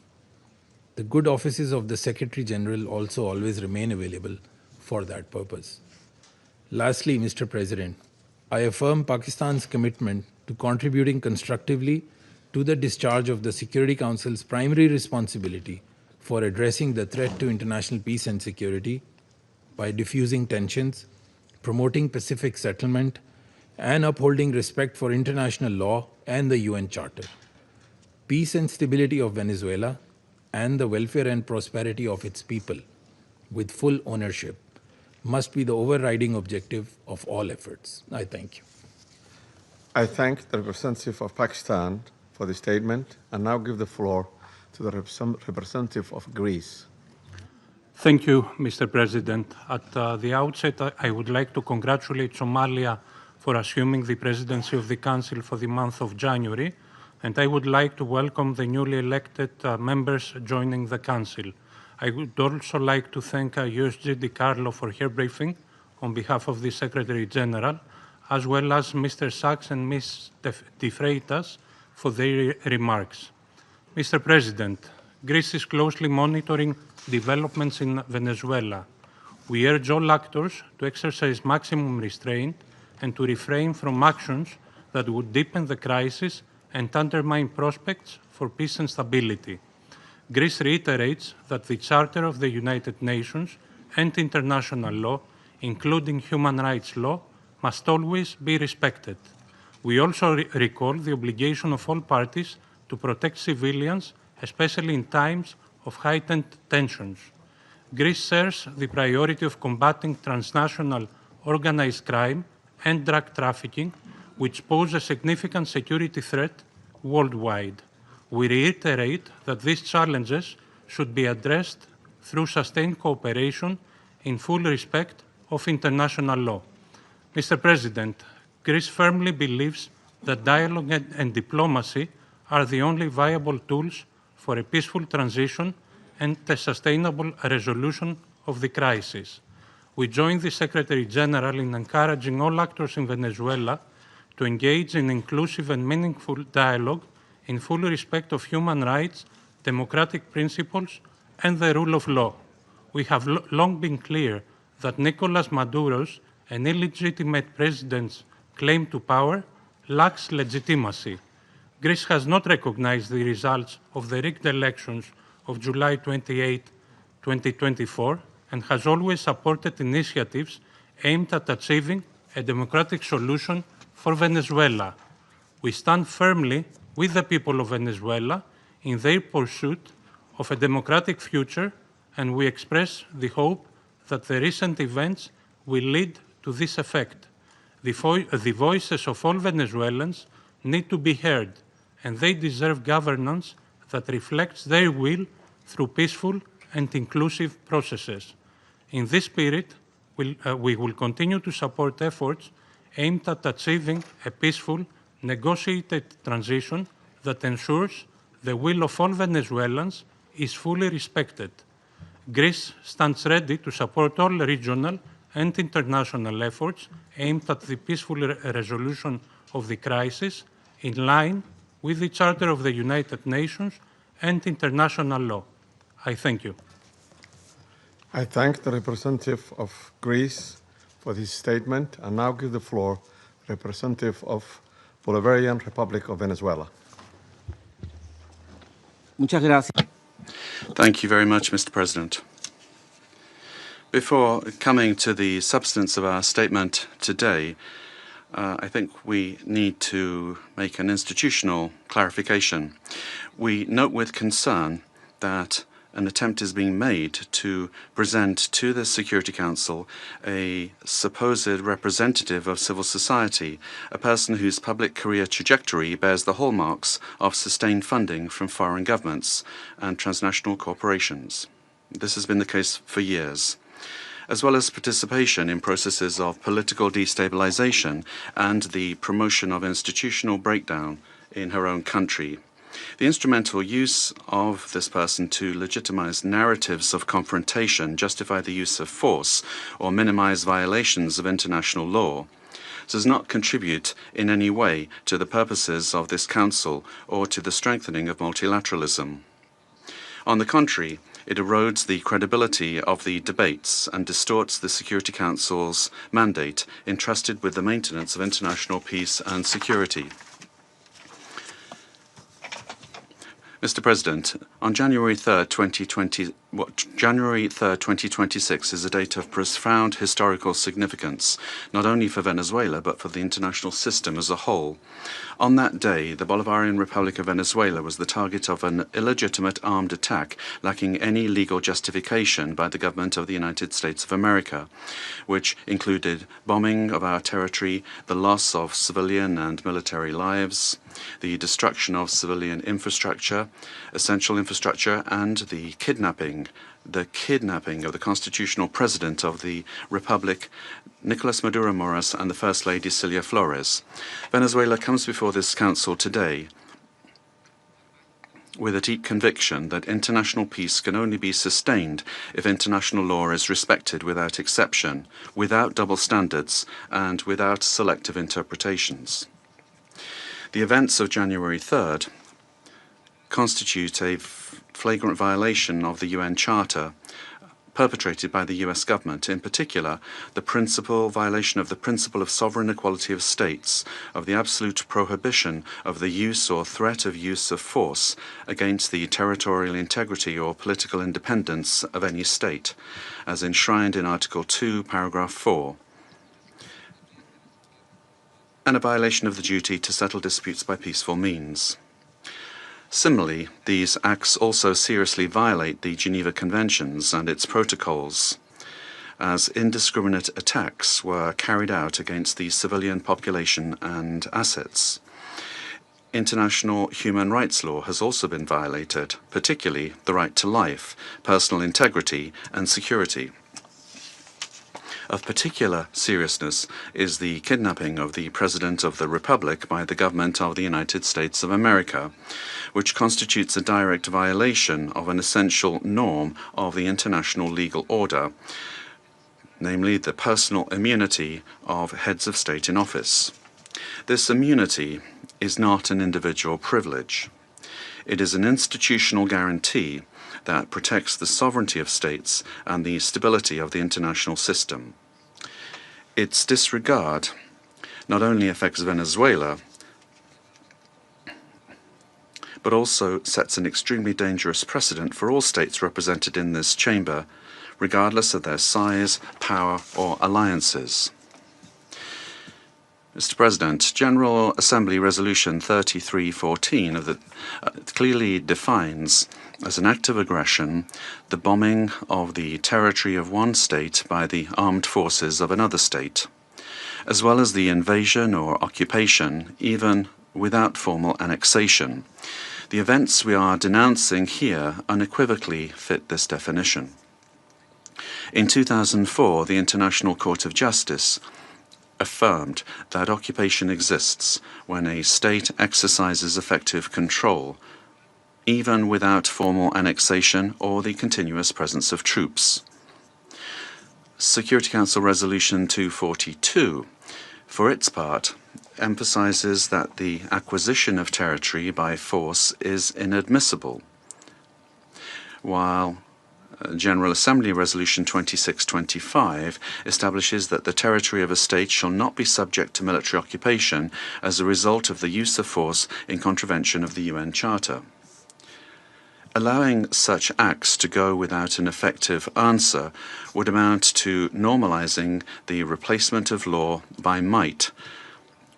The good offices of the Secretary General also always remain available for that purpose. Lastly, Mr. President, I affirm Pakistan's commitment to contributing constructively to the discharge of the Security Council's primary responsibility for addressing the threat to international peace and security by diffusing tensions, promoting pacific settlement, and upholding respect for international law and the UN Charter. Peace and stability of Venezuela and the welfare and prosperity of its people, with full ownership, must be the overriding objective of all efforts. I thank you. I thank the representative of Pakistan for the statement and now give the floor to the representative of Greece. Thank you, Mr. President. At the outset, I would like to congratulate Somalia for assuming the presidency of the Council for the month of January, and I would like to welcome the newly elected members joining the Council. I would also like to thank USG DiCarlo for her briefing on behalf of the Secretary General, as well as Mr. Sachs and Ms. de Freitas for their remarks. Mr. President, Greece is closely monitoring developments in Venezuela. We urge all actors to exercise maximum restraint and to refrain from actions that would deepen the crisis and undermine prospects for peace and stability. Greece reiterates that the Charter of the United Nations and international law, including human rights law, must always be respected. We also recall the obligation of all parties to protect civilians, especially in times of heightened tensions. Greece shares the priority of combating transnational organized crime and drug trafficking, which pose a significant security threat worldwide. We reiterate that these challenges should be addressed through sustained cooperation in full respect of international law. Mr. President, Greece firmly believes that dialogue and diplomacy are the only viable tools for a peaceful transition and a sustainable resolution of the crisis. We join the Secretary General in encouraging all actors in Venezuela to engage in inclusive and meaningful dialogue in full respect of human rights, democratic principles, and the rule of law. We have long been clear that Nicolas Maduro's an illegitimate president's claim to power lacks legitimacy. Greece has not recognized the results of the rigged elections of July 28, 2024, and has always supported initiatives aimed at achieving a democratic solution for Venezuela. We stand firmly with the people of Venezuela in their pursuit of a democratic future, and we express the hope that the recent events will lead to this effect. The voices of all Venezuelans need to be heard, and they deserve governance that reflects their will through peaceful and inclusive processes. In this spirit, we will continue to support efforts aimed at achieving a peaceful, negotiated transition that ensures the will of all Venezuelans is fully respected. Greece stands ready to support all regional and international efforts aimed at the peaceful resolution of the crisis in line with the Charter of the United Nations and international law. I thank you. I thank the representative of Greece for his statement and now give the floor to the representative of Bolivarian Republic of Venezuela. Muchas gracias. Thank you very much, Mr. President. Before coming to the substance of our statement today, I think we need to make an institutional clarification. We note with concern that an attempt is being made to present to the Security Council a supposed representative of civil society, a person whose public career trajectory bears the hallmarks of sustained funding from foreign governments and transnational corporations. This has been the case for years, as well as participation in processes of political destabilization and the promotion of institutional breakdown in her own country. The instrumental use of this person to legitimize narratives of confrontation, justify the use of force, or minimize violations of international law does not contribute in any way to the purposes of this Council or to the strengthening of multilateralism. On the contrary, it erodes the credibility of the debates and distorts the Security Council's mandate entrusted with the maintenance of international peace and security. Mr. President, on January 3rd, 2026 is a date of profound historical significance, not only for Venezuela, but for the international system as a whole. On that day, the Bolivarian Republic of Venezuela was the target of an illegitimate armed attack lacking any legal justification by the government of the United States of America, which included bombing of our territory, the loss of civilian and military lives, the destruction of civilian infrastructure, essential infrastructure, and the kidnapping of the constitutional president of the Republic, Nicolas Maduro Moras, and the First Lady Cilia Flores. Venezuela comes before this Council today with a deep conviction that international peace can only be sustained if international law is respected without exception, without double standards, and without selective interpretations. The events of January 3rd constitute a flagrant violation of the UN Charter perpetrated by the US government, in particular the violation of the principle of sovereign equality of states, of the absolute prohibition of the use or threat of use of force against the territorial integrity or political independence of any state, as enshrined in Article 2, Paragraph 4, and a violation of the duty to settle disputes by peaceful means. Similarly, these acts also seriously violate the Geneva Conventions and its protocols, as indiscriminate attacks were carried out against the civilian population and assets. International human rights law has also been violated, particularly the right to life, personal integrity, and security. Of particular seriousness is the kidnapping of the President of the Republic by the government of the United States of America, which constitutes a direct violation of an essential norm of the international legal order, namely the personal immunity of heads of state in office. This immunity is not an individual privilege. It is an institutional guarantee that protects the sovereignty of states and the stability of the international system. Its disregard not only affects Venezuela, but also sets an extremely dangerous precedent for all states represented in this chamber, regardless of their size, power, or alliances. Mr. President, General Assembly Resolution 3314 clearly defines as an act of aggression the bombing of the territory of one state by the armed forces of another state, as well as the invasion or occupation, even without formal annexation. The events we are denouncing here unequivocally fit this definition. In 2004, the International Court of Justice affirmed that occupation exists when a state exercises effective control, even without formal annexation or the continuous presence of troops. Security Council Resolution 242, for its part, emphasizes that the acquisition of territory by force is inadmissible, while General Assembly Resolution 2625 establishes that the territory of a state shall not be subject to military occupation as a result of the use of force in contravention of the UN Charter. Allowing such acts to go without an effective answer would amount to normalizing the replacement of law by might,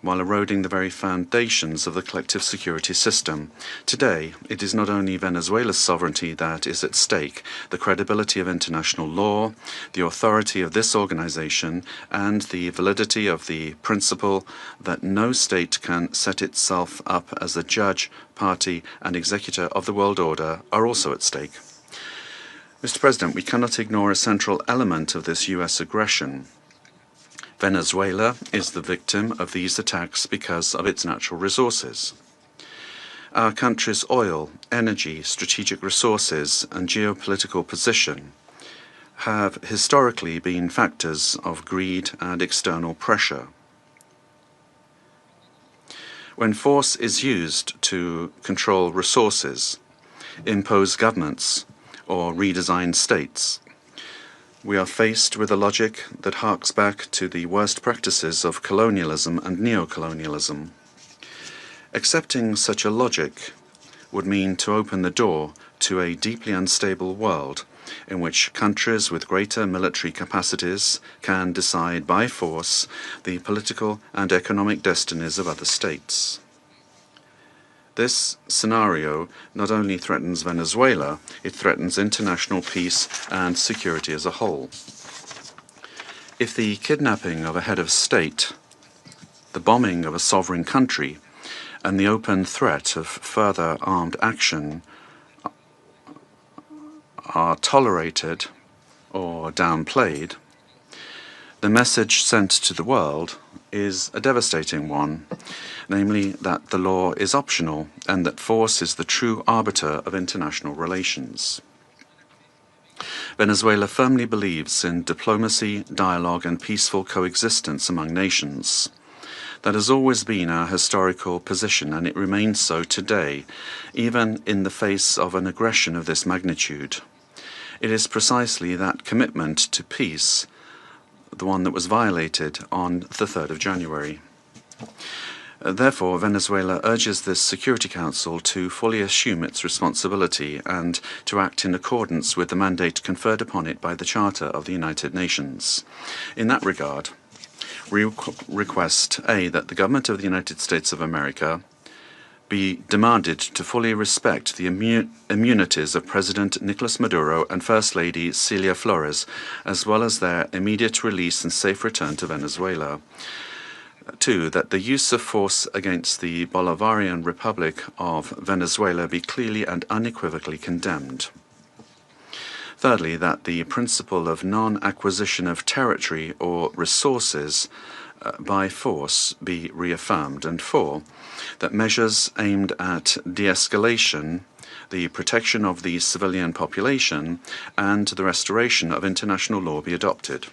while eroding the very foundations of the collective security system. Today, it is not only Venezuela's sovereignty that is at stake, the credibility of international law, the authority of this organization, and the validity of the principle that no state can set itself up as a judge, party, and executor of the world order are also at stake. Mr. President, we cannot ignore a central element of this U.S. aggression. Venezuela is the victim of these attacks because of its natural resources. Our country's oil, energy, strategic resources, and geopolitical position have historically been factors of greed and external pressure. When force is used to control resources, impose governments, or redesign states, we are faced with a logic that harks back to the worst practices of colonialism and neocolonialism. Accepting such a logic would mean to open the door to a deeply unstable world in which countries with greater military capacities can decide by force the political and economic destinies of other states. This scenario not only threatens Venezuela, it threatens international peace and security as a whole. If the kidnapping of a head of state, the bombing of a sovereign country, and the open threat of further armed action are tolerated or downplayed, the message sent to the world is a devastating one, namely that the law is optional and that force is the true arbiter of international relations. Venezuela firmly believes in diplomacy, dialogue, and peaceful coexistence among nations. That has always been our historical position, and it remains so today, even in the face of an aggression of this magnitude. It is precisely that commitment to peace, the one that was violated on the 3rd of January. Therefore, Venezuela urges this Security Council to fully assume its responsibility and to act in accordance with the mandate conferred upon it by the Charter of the United Nations. In that regard, we request, A, that the government of the United States of America be demanded to fully respect the immunities of President Nicolas Maduro and First Lady Celia Flores, as well as their immediate release and safe return to Venezuela. 2, that the use of force against the Bolivarian Republic of Venezuela be clearly and unequivocally condemned. Thirdly, that the principle of non-acquisition of territory or resources by force be reaffirmed. And 4, that measures aimed at de-escalation, the protection of the civilian population, and the restoration of international law be adopted.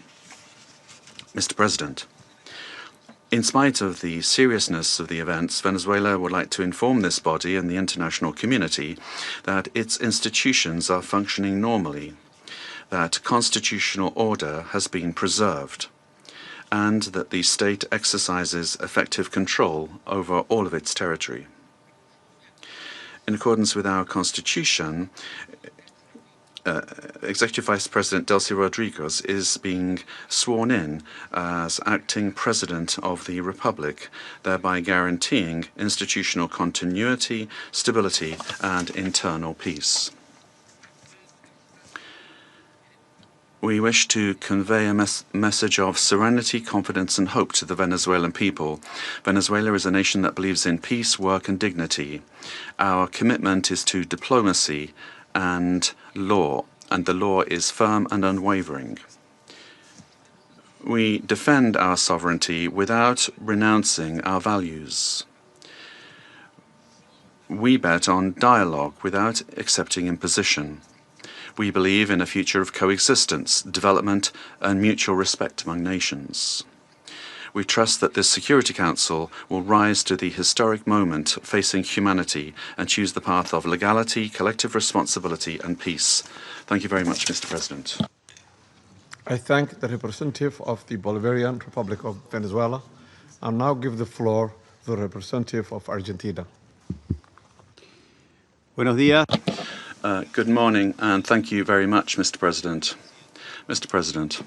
Mr. President, in spite of the seriousness of the events, Venezuela would like to inform this body and the international community that its institutions are functioning normally, that constitutional order has been preserved, and that the state exercises effective control over all of its territory. In accordance with our constitution, Executive Vice President Delcy Rodriguez is being sworn in as acting President of the Republic, thereby guaranteeing institutional continuity, stability, and internal peace. We wish to convey a message of serenity, confidence, and hope to the Venezuelan people. Venezuela is a nation that believes in peace, work, and dignity. Our commitment is to diplomacy and law, and the law is firm and unwavering. We defend our sovereignty without renouncing our values. We bet on dialogue without accepting imposition. We believe in a future of coexistence, development, and mutual respect among nations. We trust that this Security Council will rise to the historic moment facing humanity and choose the path of legality, collective responsibility, and peace. Thank you very much, Mr. President. I thank the representative of the Bolivarian Republic of Venezuela and now give the floor to the representative of Argentina. Buenos días. Good morning, and thank you very much, Mr. President. Mr. President,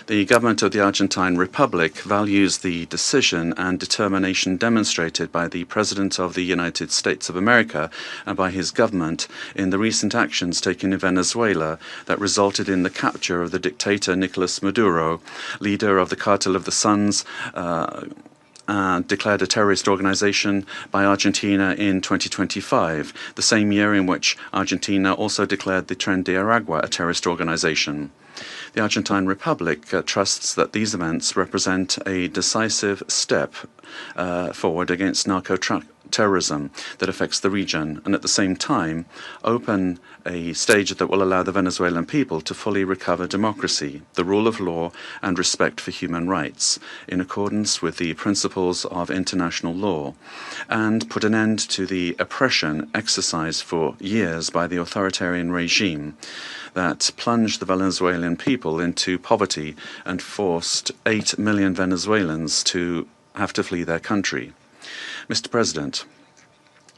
the government of the Argentine Republic values the decision and determination demonstrated by the President of the United States of America and by his government in the recent actions taken in Venezuela that resulted in the capture of the dictator Nicolas Maduro, leader of the Cartel of the Suns, declared a terrorist organization by Argentina in 2025, the same year in which Argentina also declared the Tren de Aragua a terrorist organization. The Argentine Republic trusts that these events represent a decisive step forward against narco-terrorism that affects the region, and at the same time open a stage that will allow the Venezuelan people to fully recover democracy, the rule of law, and respect for human rights, in accordance with the principles of international law, and put an end to the oppression exercised for years by the authoritarian regime that plunged the Venezuelan people into poverty and forced 8 million Venezuelans to have to flee their country. Mr. President,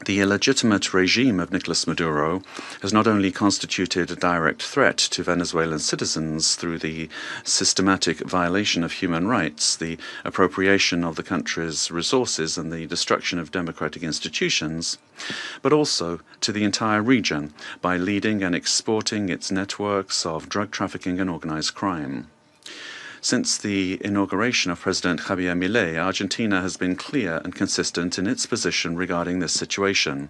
the illegitimate regime of Nicolas Maduro has not only constituted a direct threat to Venezuelan citizens through the systematic violation of human rights, the appropriation of the country's resources, and the destruction of democratic institutions, but also to the entire region by leading and exporting its networks of drug trafficking and organized crime. Since the inauguration of President Javier Milei, Argentina has been clear and consistent in its position regarding this situation.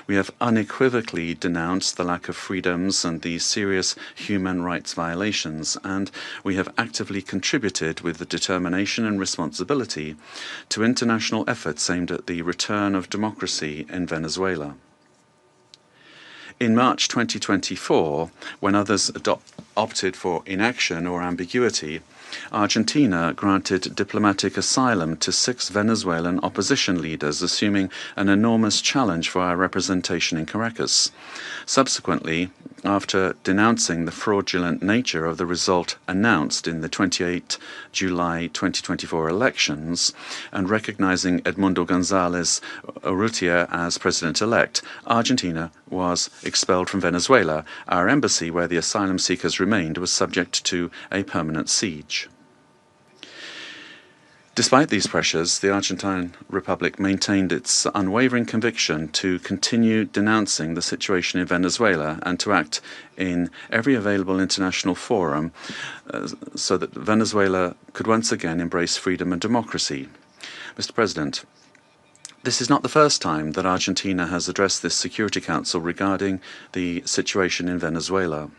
We have unequivocally denounced the lack of freedoms and the serious human rights violations, and we have actively contributed with the determination and responsibility to international efforts aimed at the return of democracy in Venezuela. In March 2024, when others opted for inaction or ambiguity, Argentina granted diplomatic asylum to 6 Venezuelan opposition leaders, assuming an enormous challenge for our representation in Caracas. Subsequently, after denouncing the fraudulent nature of the result announced in the 28 July 2024 elections and recognizing Edmundo González Urrutia as president-elect, Argentina was expelled from Venezuela. Our embassy, where the asylum seekers remained, was subject to a permanent siege. Despite these pressures, the Argentine Republic maintained its unwavering conviction to continue denouncing the situation in Venezuela and to act in every available international forum so that Venezuela could once again embrace freedom and democracy. Mr. President, this is not the first time that Argentina has addressed this Security Council regarding the situation in Venezuela.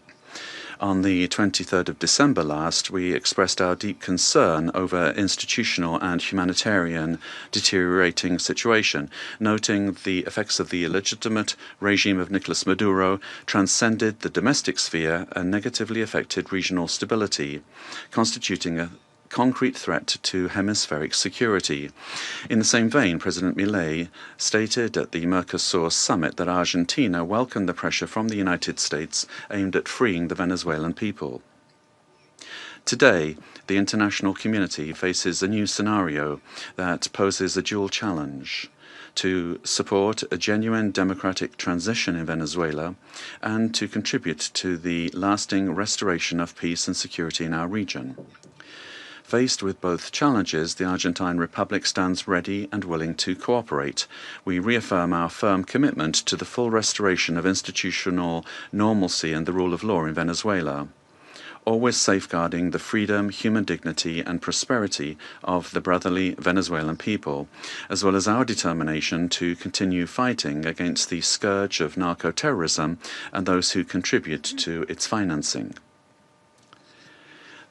On the 23rd of December last, we expressed our deep concern over institutional and humanitarian deteriorating situation, noting the effects of the illegitimate regime of Nicolas Maduro transcended the domestic sphere and negatively affected regional stability, constituting a concrete threat to hemispheric security. In the same vein, President Milei stated at the Mercosur summit that Argentina welcomed the pressure from the United States aimed at freeing the Venezuelan people. Today, the international community faces a new scenario that poses a dual challenge: to support a genuine democratic transition in Venezuela and to contribute to the lasting restoration of peace and security in our region. Faced with both challenges, the Argentine Republic stands ready and willing to cooperate. We reaffirm our firm commitment to the full restoration of institutional normalcy and the rule of law in Venezuela, always safeguarding the freedom, human dignity, and prosperity of the brotherly Venezuelan people, as well as our determination to continue fighting against the scourge of narco-terrorism and those who contribute to its financing.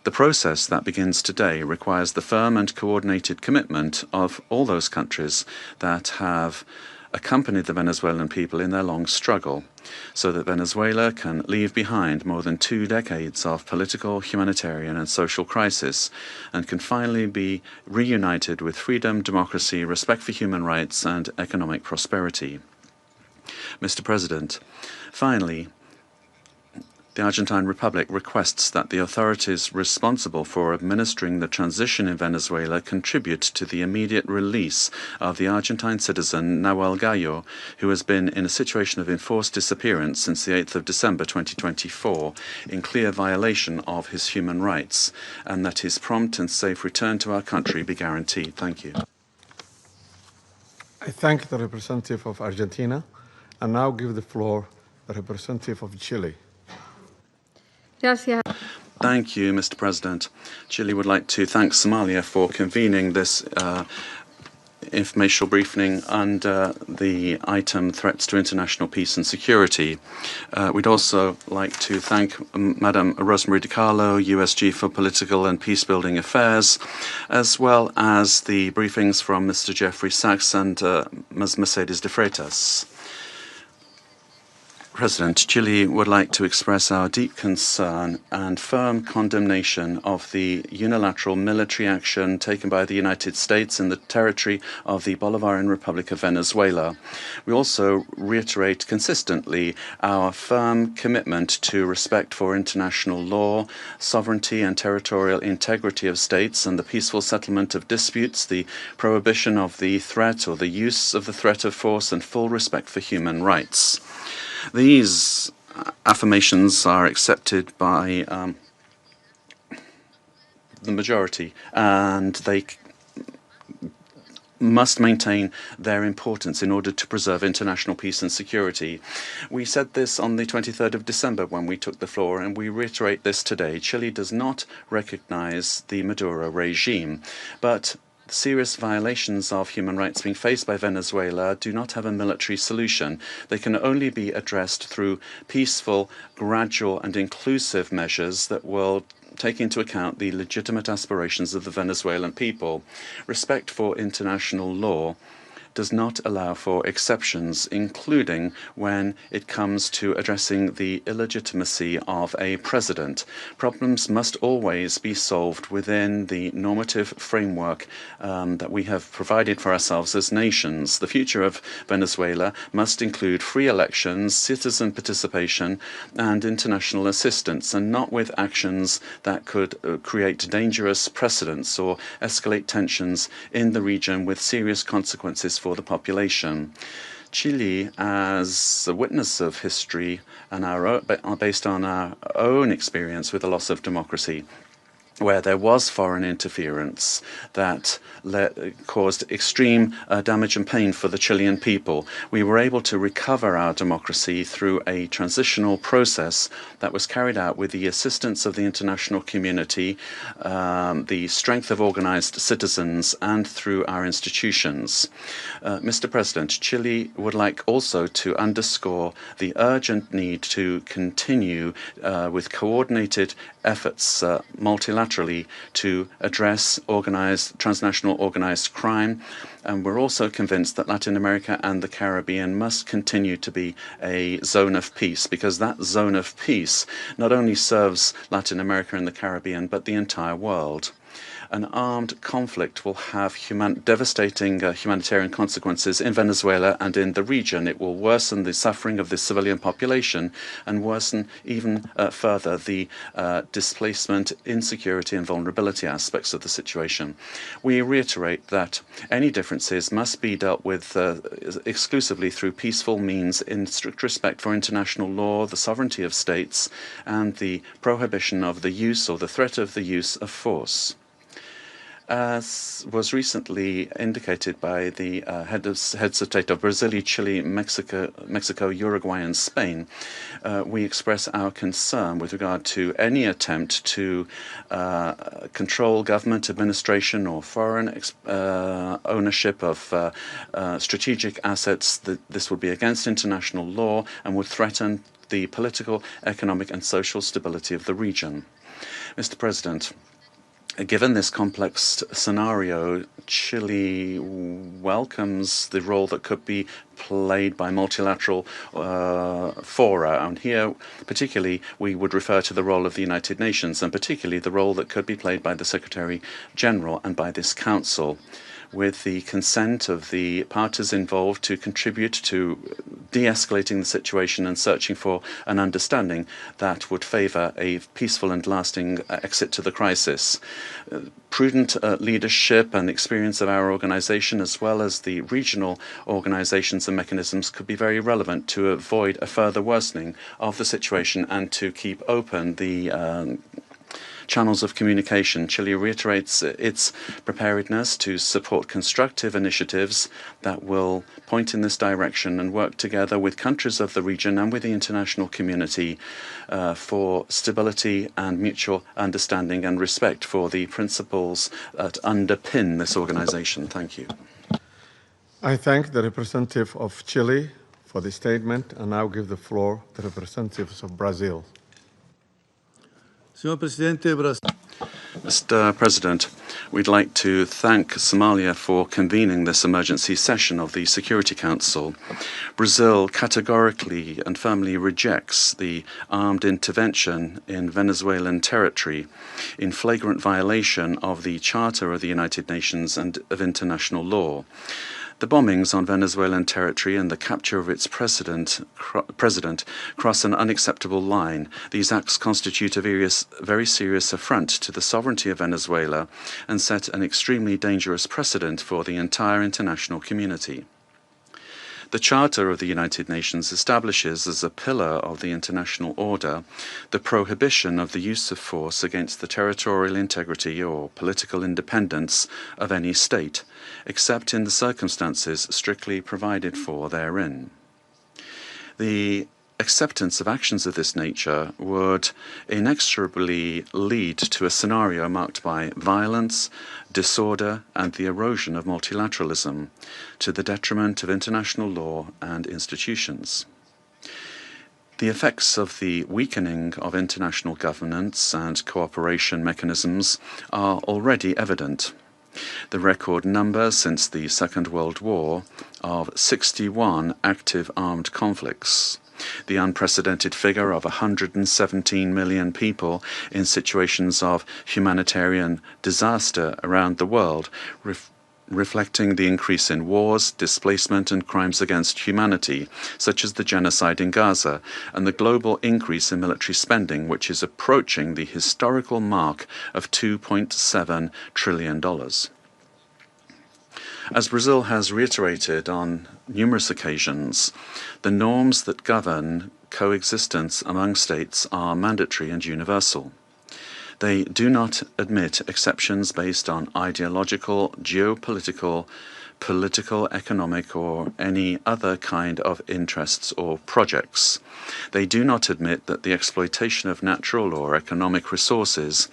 The process that begins today requires the firm and coordinated commitment of all those countries that have accompanied the Venezuelan people in their long struggle, so that Venezuela can leave behind more than 2 decades of political, humanitarian, and social crisis, and can finally be reunited with freedom, democracy, respect for human rights, and economic prosperity. Mr. President, finally, the Argentine Republic requests that the authorities responsible for administering the transition in Venezuela contribute to the immediate release of the Argentine citizen Nahuel Gallo, who has been in a situation of enforced disappearance since the 8th of December 2024, in clear violation of his human rights, and that his prompt and safe return to our country be guaranteed. Thank you. I thank the representative of Argentina and now give the floor to the representative of Chile. Thank you, Mr. President. Chile would like to thank Somalia for convening this informational briefing under the item Threats to International Peace and Security. We'd also like to thank Madam Rosemary DiCarlo, USG for Political and Peacebuilding Affairs, as well as the briefings from Mr. Jeffrey Sachs and Ms. Mercedes de Freitas. President, Chile would like to express our deep concern and firm condemnation of the unilateral military action taken by the United States in the territory of the Bolivarian Republic of Venezuela. We also reiterate consistently our firm commitment to respect for international law, sovereignty and territorial integrity of states, and the peaceful settlement of disputes, the prohibition of the threat or the use of the threat of force, and full respect for human rights. These affirmations are accepted by the majority, and they must maintain their importance in order to preserve international peace and security. We said this on the 23rd of December when we took the floor, and we reiterate this today. Chile does not recognize the Maduro regime, but serious violations of human rights being faced by Venezuela do not have a military solution. They can only be addressed through peaceful, gradual, and inclusive measures that will take into account the legitimate aspirations of the Venezuelan people. Respect for international law does not allow for exceptions, including when it comes to addressing the illegitimacy of a president. Problems must always be solved within the normative framework that we have provided for ourselves as nations. The future of Venezuela must include free elections, citizen participation, and international assistance, and not with actions that could create dangerous precedents or escalate tensions in the region with serious consequences for the population. Chile, as a witness of history and based on our own experience with the loss of democracy, where there was foreign interference that caused extreme damage and pain for the Chilean people. We were able to recover our democracy through a transitional process that was carried out with the assistance of the international community, the strength of organized citizens, and through our institutions. Mr. President, Chile would like also to underscore the urgent need to continue with coordinated efforts multilaterally to address transnational organized crime. And we're also convinced that Latin America and the Caribbean must continue to be a zone of peace, because that zone of peace not only serves Latin America and the Caribbean, but the entire world. An armed conflict will have devastating humanitarian consequences in Venezuela and in the region. It will worsen the suffering of the civilian population and worsen even further the displacement, insecurity, and vulnerability aspects of the situation. We reiterate that any differences must be dealt with exclusively through peaceful means in strict respect for international law, the sovereignty of states, and the prohibition of the use or the threat of the use of force. As was recently indicated by the heads of state of Brazil, Chile, Mexico, Uruguay, and Spain, we express our concern with regard to any attempt to control government administration or foreign ownership of strategic assets. This would be against international law and would threaten the political, economic, and social stability of the region. Mr. President, given this complex scenario, Chile welcomes the role that could be played by multilateral fora. And here, particularly, we would refer to the role of the United Nations, and particularly the role that could be played by the Secretary General and by this Council, with the consent of the parties involved to contribute to de-escalating the situation and searching for an understanding that would favor a peaceful and lasting exit to the crisis. Prudent leadership and experience of our organization, as well as the regional organizations and mechanisms, could be very relevant to avoid a further worsening of the situation and to keep open the channels of communication. Chile reiterates its preparedness to support constructive initiatives that will point in this direction and work together with countries of the region and with the international community for stability and mutual understanding and respect for the principles that underpin this organization. Thank you. I thank the representative of Chile for the statement and now give the floor to the representatives of Brazil. Mr. President, we'd like to thank Somalia for convening this emergency session of the Security Council. Brazil categorically and firmly rejects the armed intervention in Venezuelan territory in flagrant violation of the Charter of the United Nations and of international law. The bombings on Venezuelan territory and the capture of its president cross an unacceptable line. These acts constitute a very serious affront to the sovereignty of Venezuela and set an extremely dangerous precedent for the entire international community. The Charter of the United Nations establishes as a pillar of the international order the prohibition of the use of force against the territorial integrity or political independence of any state, except in the circumstances strictly provided for therein. The acceptance of actions of this nature would inexorably lead to a scenario marked by violence, disorder, and the erosion of multilateralism, to the detriment of international law and institutions. The effects of the weakening of international governance and cooperation mechanisms are already evident. The record number since the Second World War of 61 active armed conflicts, the unprecedented figure of 117 million people in situations of humanitarian disaster around the world, reflecting the increase in wars, displacement, and crimes against humanity, such as the genocide in Gaza, and the global increase in military spending, which is approaching the historical mark of $2.7 trillion. As Brazil has reiterated on numerous occasions, the norms that govern coexistence among states are mandatory and universal. They do not admit exceptions based on ideological, geopolitical, political, economic, or any other kind of interests or projects. They do not admit that the exploitation of natural or economic resources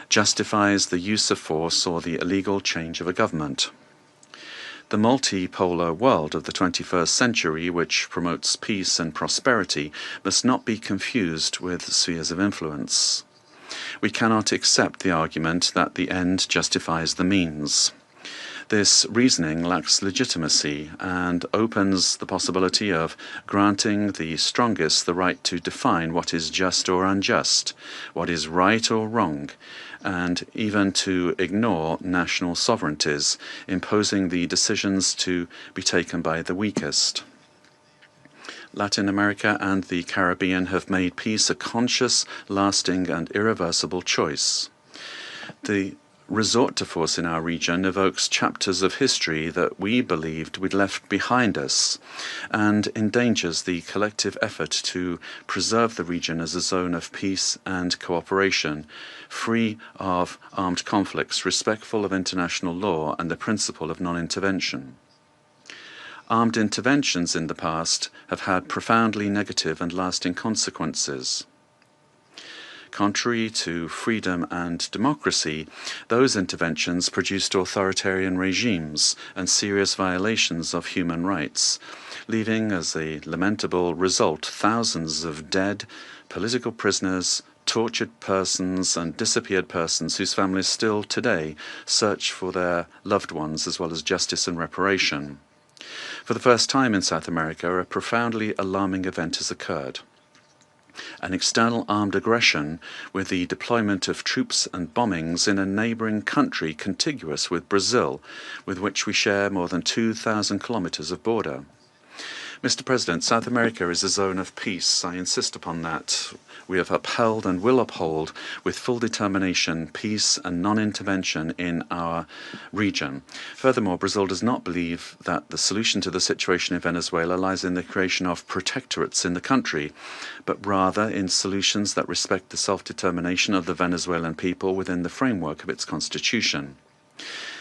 justifies the use of force or the illegal change of a government. The multipolar world of the 21st century, which promotes peace and prosperity, must not be confused with spheres of influence. We cannot accept the argument that the end justifies the means. This reasoning lacks legitimacy and opens the possibility of granting the strongest the right to define what is just or unjust, what is right or wrong, and even to ignore national sovereignties, imposing the decisions to be taken by the weakest. Latin America and the Caribbean have made peace a conscious, lasting, and irreversible choice. The resort to force in our region evokes chapters of history that we believed we'd left behind us and endangers the collective effort to preserve the region as a zone of peace and cooperation, free of armed conflicts, respectful of international law and the principle of non-intervention. Armed interventions in the past have had profoundly negative and lasting consequences. Contrary to freedom and democracy, those interventions produced authoritarian regimes and serious violations of human rights, leaving as a lamentable result thousands of dead, political prisoners, tortured persons and disappeared persons whose families still today search for their loved ones as well as justice and reparation. For the first time in South America, a profoundly alarming event has occurred. An external armed aggression with the deployment of troops and bombings in a neighboring country contiguous with Brazil, with which we share more than 2,000 kilometers of border. Mr. President, South America is a zone of peace. I insist upon that. We have upheld and will uphold with full determination peace and non-intervention in our region. Furthermore, Brazil does not believe that the solution to the situation in Venezuela lies in the creation of protectorates in the country, but rather in solutions that respect the self-determination of the Venezuelan people within the framework of its constitution.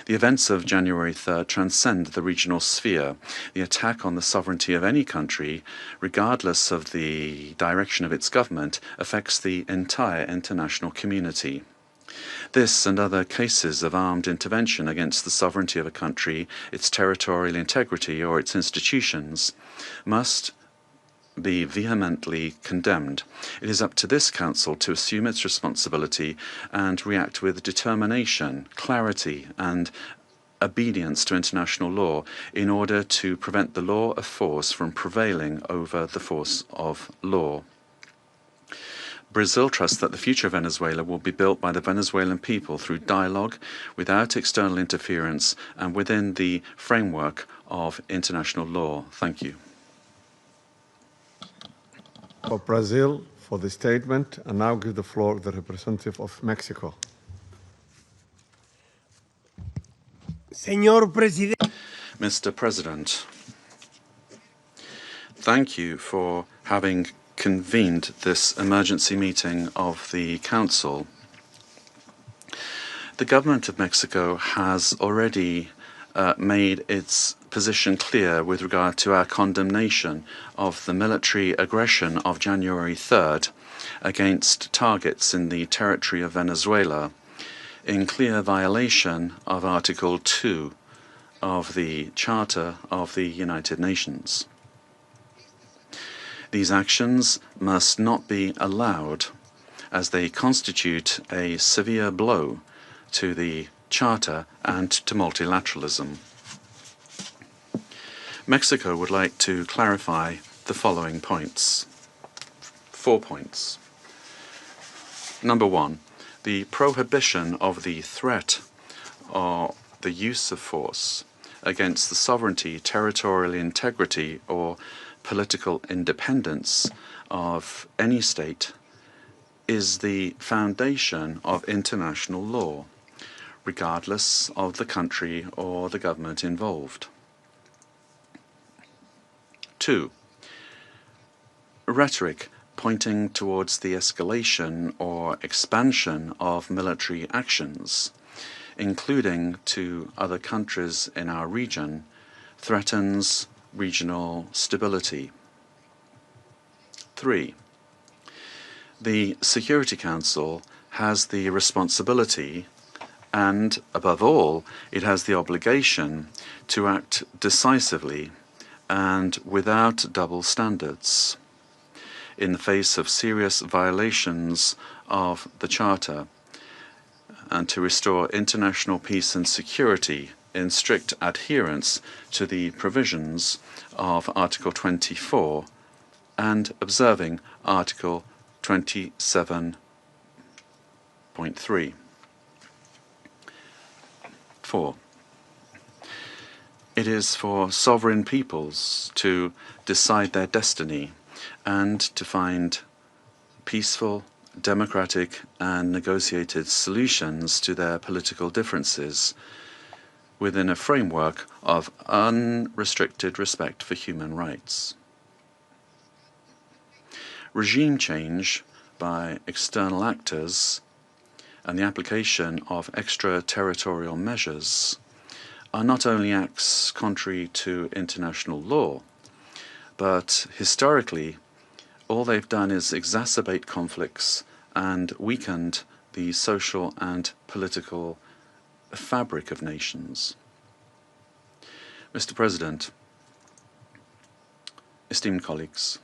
The events of January 3rd transcend the regional sphere. The attack on the sovereignty of any country, regardless of the direction of its government, affects the entire international community. This and other cases of armed intervention against the sovereignty of a country, its territorial integrity, or its institutions must be vehemently condemned. It is up to this Council to assume its responsibility and react with determination, clarity, and obedience to international law in order to prevent the law of force from prevailing over the force of law. Brazil trusts that the future of Venezuela will be built by the Venezuelan people through dialogue, without external interference, and within the framework of international law. Thank you. For Brazil, for the statement, and now give the floor to the representative of Mexico. Señor Presidente. Mr. President, thank you for having convened this emergency meeting of the Council. The government of Mexico has already made its position clear with regard to our condemnation of the military aggression of January 3rd against targets in the territory of Venezuela, in clear violation of Article 2 of the Charter of the United Nations. These actions must not be allowed, as they constitute a severe blow to the Charter and to multilateralism. Mexico would like to clarify the following points. 4 points. Number 1, the prohibition of the threat or the use of force against the sovereignty, territorial integrity, or political independence of any state is the foundation of international law, regardless of the country or the government involved. 2, rhetoric pointing towards the escalation or expansion of military actions, including to other countries in our region, threatens regional stability. 3. The Security Council has the responsibility and, above all, it has the obligation to act decisively and without double standards in the face of serious violations of the Charter and to restore international peace and security in strict adherence to the provisions of Article 24 and observing Article 27.3. 4. It is for sovereign peoples to decide their destiny and to find peaceful, democratic, and negotiated solutions to their political differences within a framework of unrestricted respect for human rights. Regime change by external actors and the application of extraterritorial measures are not only acts contrary to international law, but historically, all they've done is exacerbate conflicts and weakened the social and political fabric of nations. Mr. President, esteemed colleagues,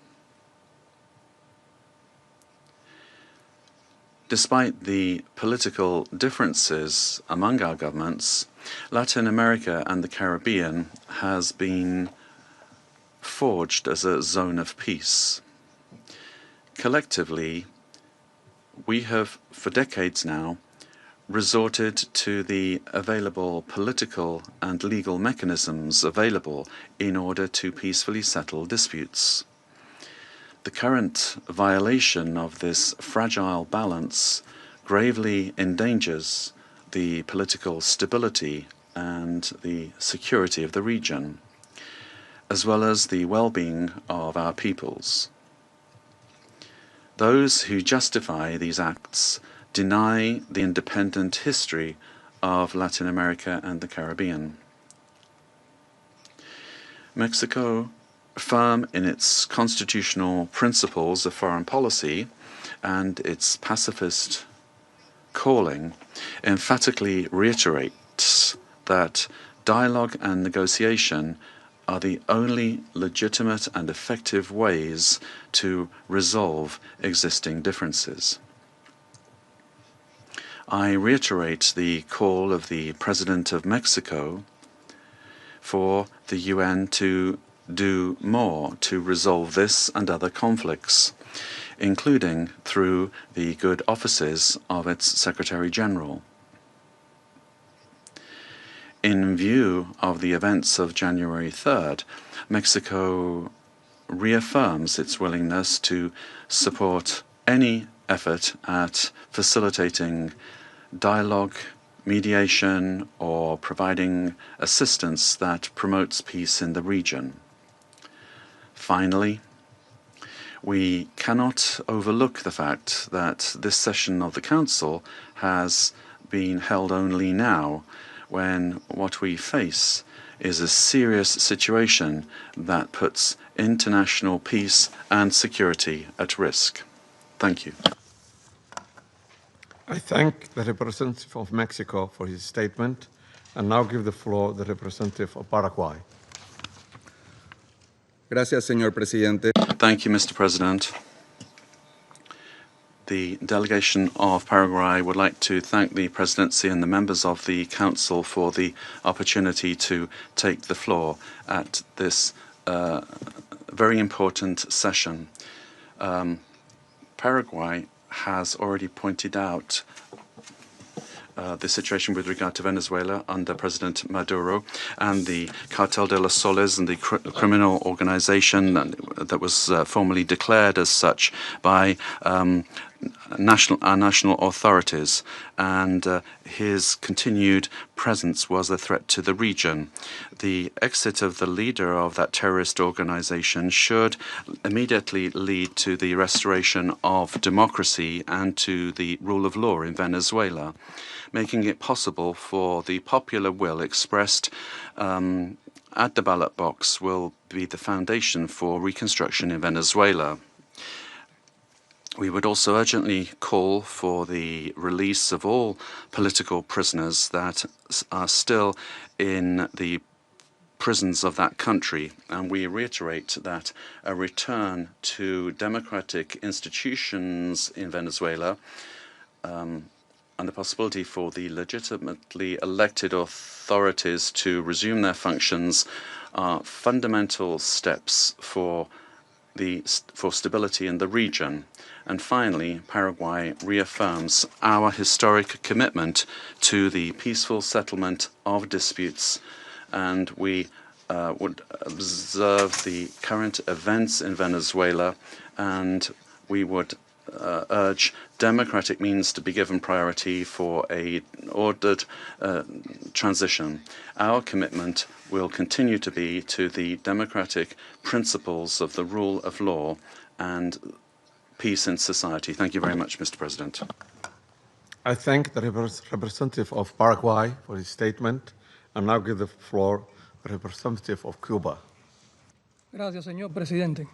despite the political differences among our governments, Latin America and the Caribbean has been forged as a zone of peace. Collectively, we have, for decades now, resorted to the available political and legal mechanisms available in order to peacefully settle disputes. The current violation of this fragile balance gravely endangers the political stability and the security of the region, as well as the well-being of our peoples. Those who justify these acts deny the independent history of Latin America and the Caribbean. Mexico, firm in its constitutional principles of foreign policy and its pacifist calling, emphatically reiterates that dialogue and negotiation are the only legitimate and effective ways to resolve existing differences. I reiterate the call of the President of Mexico for the UN to do more to resolve this and other conflicts, including through the good offices of its Secretary General. In view of the events of January 3rd, Mexico reaffirms its willingness to support any effort at facilitating dialogue, mediation, or providing assistance that promotes peace in the region. Finally, we cannot overlook the fact that this session of the Council has been held only now, when what we face is a serious situation that puts international peace and security at risk. Thank you. I thank the representative of Mexico for his statement and now give the floor to the representative of Paraguay. Gracias, señor presidente. Thank you, Mr. President. The delegation of Paraguay would like to thank the Presidency and the members of the Council for the opportunity to take the floor at this very important session. Paraguay has already pointed out the situation with regard to Venezuela under President Maduro and the Cartel de los Soles and the criminal organization that was formally declared as such by our national authorities, and his continued presence was a threat to the region. The exit of the leader of that terrorist organization should immediately lead to the restoration of democracy and to the rule of law in Venezuela, making it possible for the popular will expressed at the ballot box will be the foundation for reconstruction in Venezuela. We would also urgently call for the release of all political prisoners that are still in the prisons of that country, and we reiterate that a return to democratic institutions in Venezuela and the possibility for the legitimately elected authorities to resume their functions are fundamental steps for stability in the region. And finally, Paraguay reaffirms our historic commitment to the peaceful settlement of disputes, and we would observe the current events in Venezuela, and we would urge democratic means to be given priority for an ordered transition. Our commitment will continue to be to the democratic principles of the rule of law and peace in society. Thank you very much, Mr. President. I thank the representative of Paraguay for his statement, and now give the floor to the representative of Cuba. Gracias, señor presidente.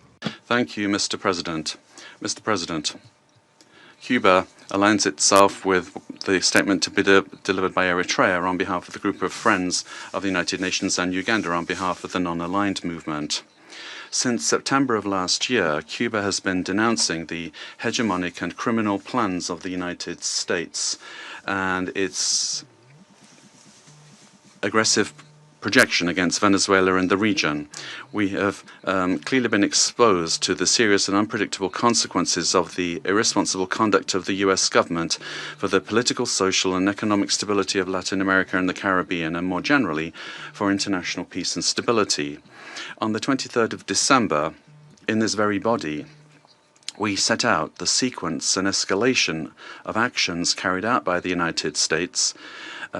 Thank you, Mr. President. Mr. President, Cuba aligns itself with the statement to be delivered by Eritrea on behalf of the group of friends of the United Nations and Uganda on behalf of the non-aligned movement. Since September of last year, Cuba has been denouncing the hegemonic and criminal plans of the United States and its aggressive projection against Venezuela and the region. We have clearly been exposed to the serious and unpredictable consequences of the irresponsible conduct of the U.S. government for the political, social, and economic stability of Latin America and the Caribbean, and more generally, for international peace and stability. On the 23rd of December, in this very body, we set out the sequence and escalation of actions carried out by the United States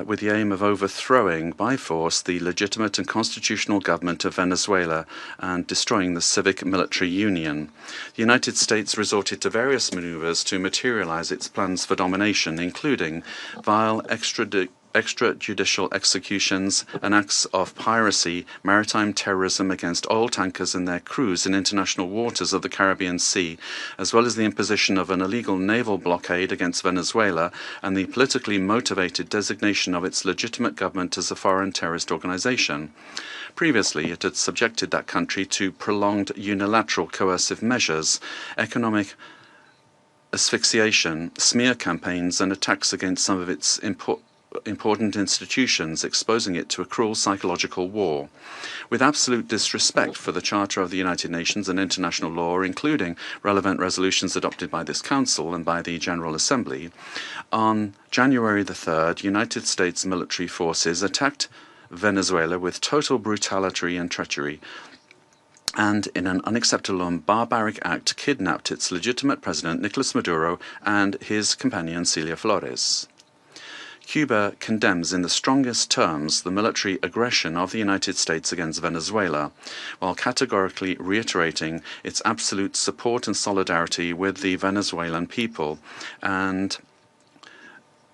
with the aim of overthrowing by force the legitimate and constitutional government of Venezuela and destroying the civic military union. The United States resorted to various maneuvers to materialize its plans for domination, including vile extrajudicial executions and acts of piracy, maritime terrorism against oil tankers and their crews in international waters of the Caribbean Sea, as well as the imposition of an illegal naval blockade against Venezuela and the politically motivated designation of its legitimate government as a foreign terrorist organization. Previously, it had subjected that country to prolonged unilateral coercive measures, economic asphyxiation, smear campaigns, and attacks against some of its important institutions, exposing it to a cruel psychological war. With absolute disrespect for the Charter of the United Nations and international law, including relevant resolutions adopted by this Council and by the General Assembly, on January the 3rd, United States military forces attacked Venezuela with total brutality and treachery, and in an unacceptable and barbaric act kidnapped its legitimate president, Nicolas Maduro, and his companion, Celia Flores. Cuba condemns in the strongest terms the military aggression of the United States against Venezuela, while categorically reiterating its absolute support and solidarity with the Venezuelan people, and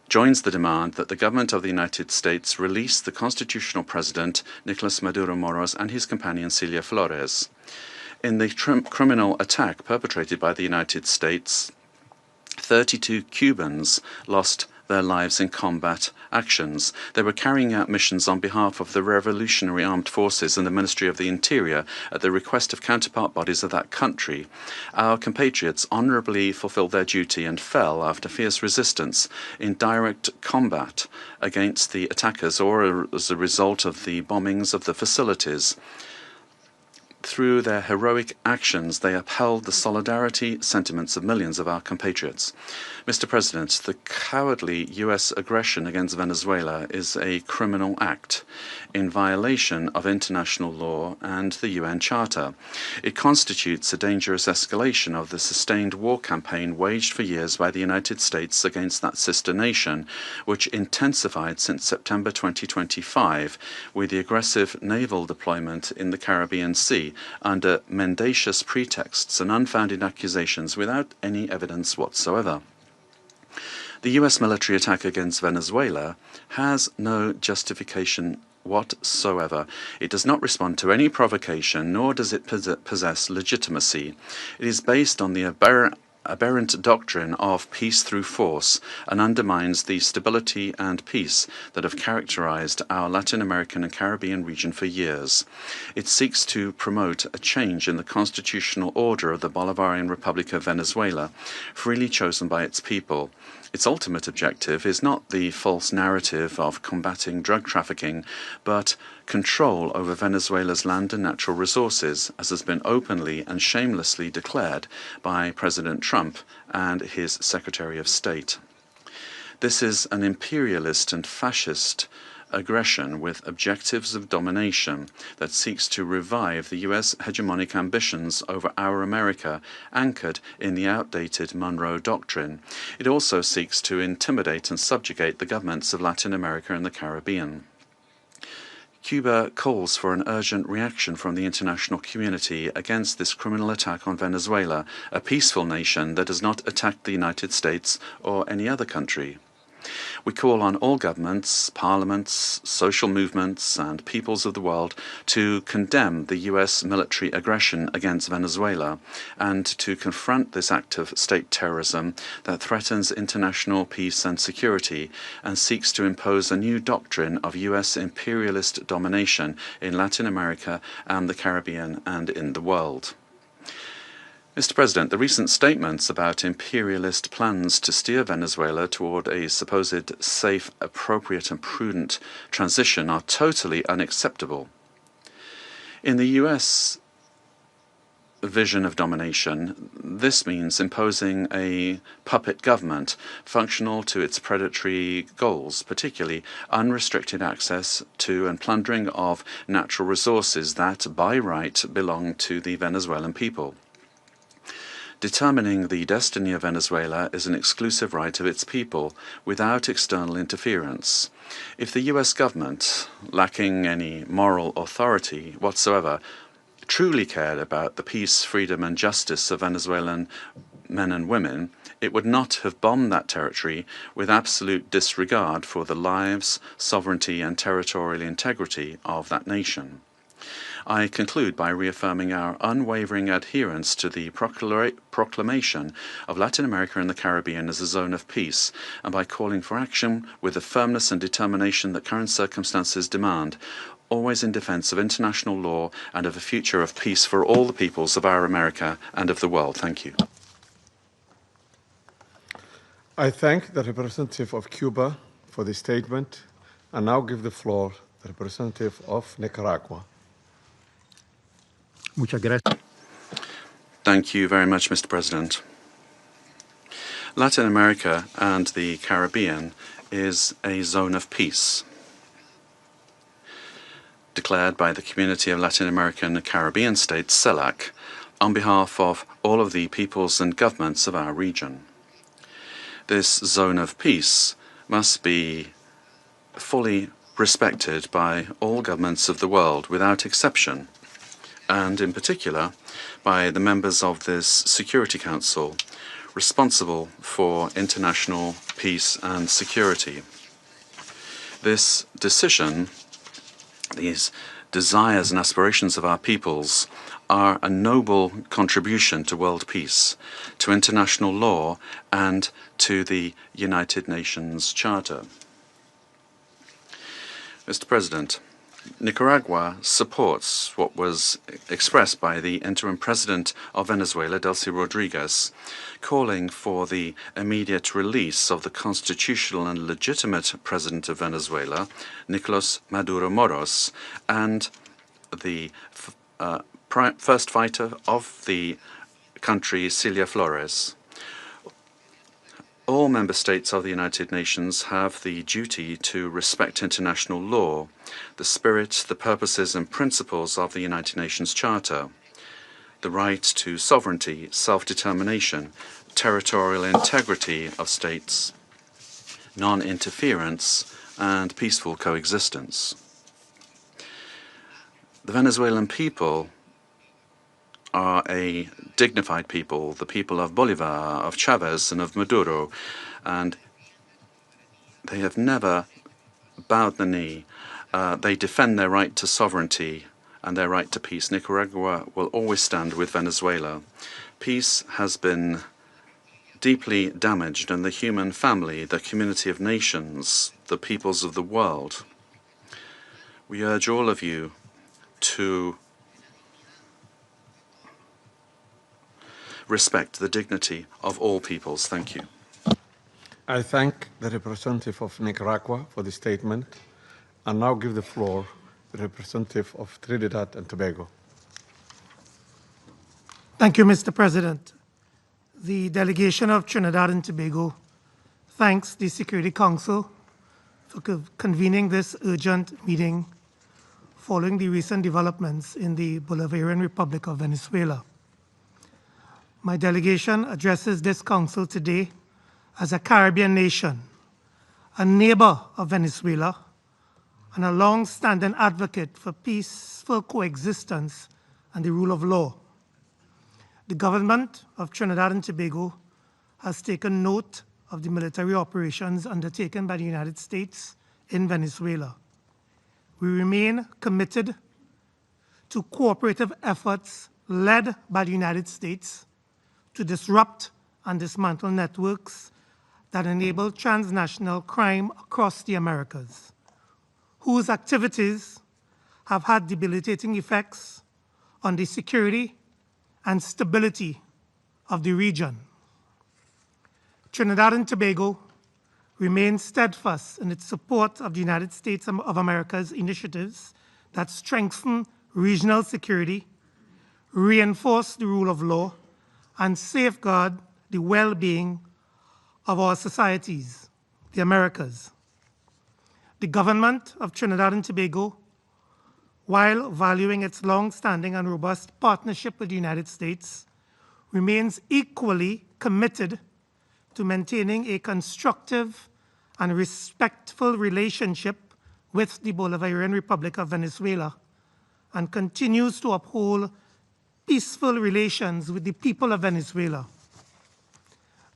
joins the demand that the government of the United States release the constitutional president, Nicolas Maduro Moros, and his companion, Celia Flores. In the criminal attack perpetrated by the United States, 32 Cubans lost their lives in combat actions. They were carrying out missions on behalf of the Revolutionary Armed Forces and the Ministry of the Interior at the request of counterpart bodies of that country. Our compatriots honorably fulfilled their duty and fell after fierce resistance in direct combat against the attackers or as a result of the bombings of the facilities. Through their heroic actions, they upheld the solidarity sentiments of millions of our compatriots. Mr. President, the cowardly U.S. aggression against Venezuela is a criminal act in violation of international law and the UN Charter. It constitutes a dangerous escalation of the sustained war campaign waged for years by the United States against that sister nation, which intensified since September 2025 with the aggressive naval deployment in the Caribbean Sea under mendacious pretexts and unfounded accusations without any evidence whatsoever. The U.S. military attack against Venezuela has no justification whatsoever. It does not respond to any provocation, nor does it possess legitimacy. It is based on the aberrant doctrine of peace through force and undermines the stability and peace that have characterized our Latin American and Caribbean region for years. It seeks to promote a change in the constitutional order of the Bolivarian Republic of Venezuela, freely chosen by its people. Its ultimate objective is not the false narrative of combating drug trafficking, but control over Venezuela's land and natural resources, as has been openly and shamelessly declared by President Trump and his Secretary of State. This is an imperialist and fascist aggression with objectives of domination that seeks to revive the U.S. hegemonic ambitions over our America, anchored in the outdated Monroe Doctrine. It also seeks to intimidate and subjugate the governments of Latin America and the Caribbean. Cuba calls for an urgent reaction from the international community against this criminal attack on Venezuela, a peaceful nation that does not attack the United States or any other country. We call on all governments, parliaments, social movements, and peoples of the world to condemn the U.S. military aggression against Venezuela and to confront this act of state terrorism that threatens international peace and security and seeks to impose a new doctrine of U.S. imperialist domination in Latin America and the Caribbean and in the world. Mr. President, the recent statements about imperialist plans to steer Venezuela toward a supposed safe, appropriate, and prudent transition are totally unacceptable. In the U.S. vision of domination, this means imposing a puppet government functional to its predatory goals, particularly unrestricted access to and plundering of natural resources that, by right, belong to the Venezuelan people. Determining the destiny of Venezuela is an exclusive right of its people, without external interference. If the U.S. government, lacking any moral authority whatsoever, truly cared about the peace, freedom, and justice of Venezuelan men and women, it would not have bombed that territory with absolute disregard for the lives, sovereignty, and territorial integrity of that nation. I conclude by reaffirming our unwavering adherence to the proclamation of Latin America and the Caribbean as a zone of peace, and by calling for action with the firmness and determination that current circumstances demand, always in defense of international law and of a future of peace for all the peoples of our America and of the world. Thank you. I thank the representative of Cuba for the statement, and now give the floor to the representative of Nicaragua. Muchas gracias. Thank you very much, Mr. President. Latin America and the Caribbean is a zone of peace, declared by the Community of Latin American and Caribbean States, CELAC, on behalf of all of the peoples and governments of our region. This zone of peace must be fully respected by all governments of the world without exception, and in particular by the members of this Security Council responsible for international peace and security. This decision, these desires and aspirations of our peoples, are a noble contribution to world peace, to international law, and to the United Nations Charter. Mr. President, Nicaragua supports what was expressed by the interim president of Venezuela, Delcy Rodriguez, calling for the immediate release of the constitutional and legitimate president of Venezuela, Nicolas Maduro Moros, and the first fighter of the country, Celia Flores. All member states of the United Nations have the duty to respect international law, the spirit, the purposes and principles of the United Nations Charter, the right to sovereignty, self-determination, territorial integrity of states, non-interference, and peaceful coexistence. The Venezuelan people are a dignified people, the people of Bolivar, of Chavez, and of Maduro, and they have never bowed the knee. They defend their right to sovereignty and their right to peace. Nicaragua will always stand with Venezuela. Peace has been deeply damaged, and the human family, the community of nations, the peoples of the world. We urge all of you to respect the dignity of all peoples. Thank you. I thank the representative of Nicaragua for the statement, and now give the floor to the representative of Trinidad and Tobago. Thank you, Mr. President. The delegation of Trinidad and Tobago thanks the Security Council for convening this urgent meeting following the recent developments in the Bolivarian Republic of Venezuela. My delegation addresses this council today as a Caribbean nation, a neighbor of Venezuela, and a long-standing advocate for peaceful coexistence and the rule of law. The government of Trinidad and Tobago has taken note of the military operations undertaken by the United States in Venezuela. We remain committed to cooperative efforts led by the United States to disrupt and dismantle networks that enable transnational crime across the Americas, whose activities have had debilitating effects on the security and stability of the region. Trinidad and Tobago remains steadfast in its support of the United States of America's initiatives that strengthen regional security, reinforce the rule of law, and safeguard the well-being of our societies, the Americas. The government of Trinidad and Tobago, while valuing its long-standing and robust partnership with the United States, remains equally committed to maintaining a constructive and respectful relationship with the Bolivarian Republic of Venezuela, and continues to uphold peaceful relations with the people of Venezuela.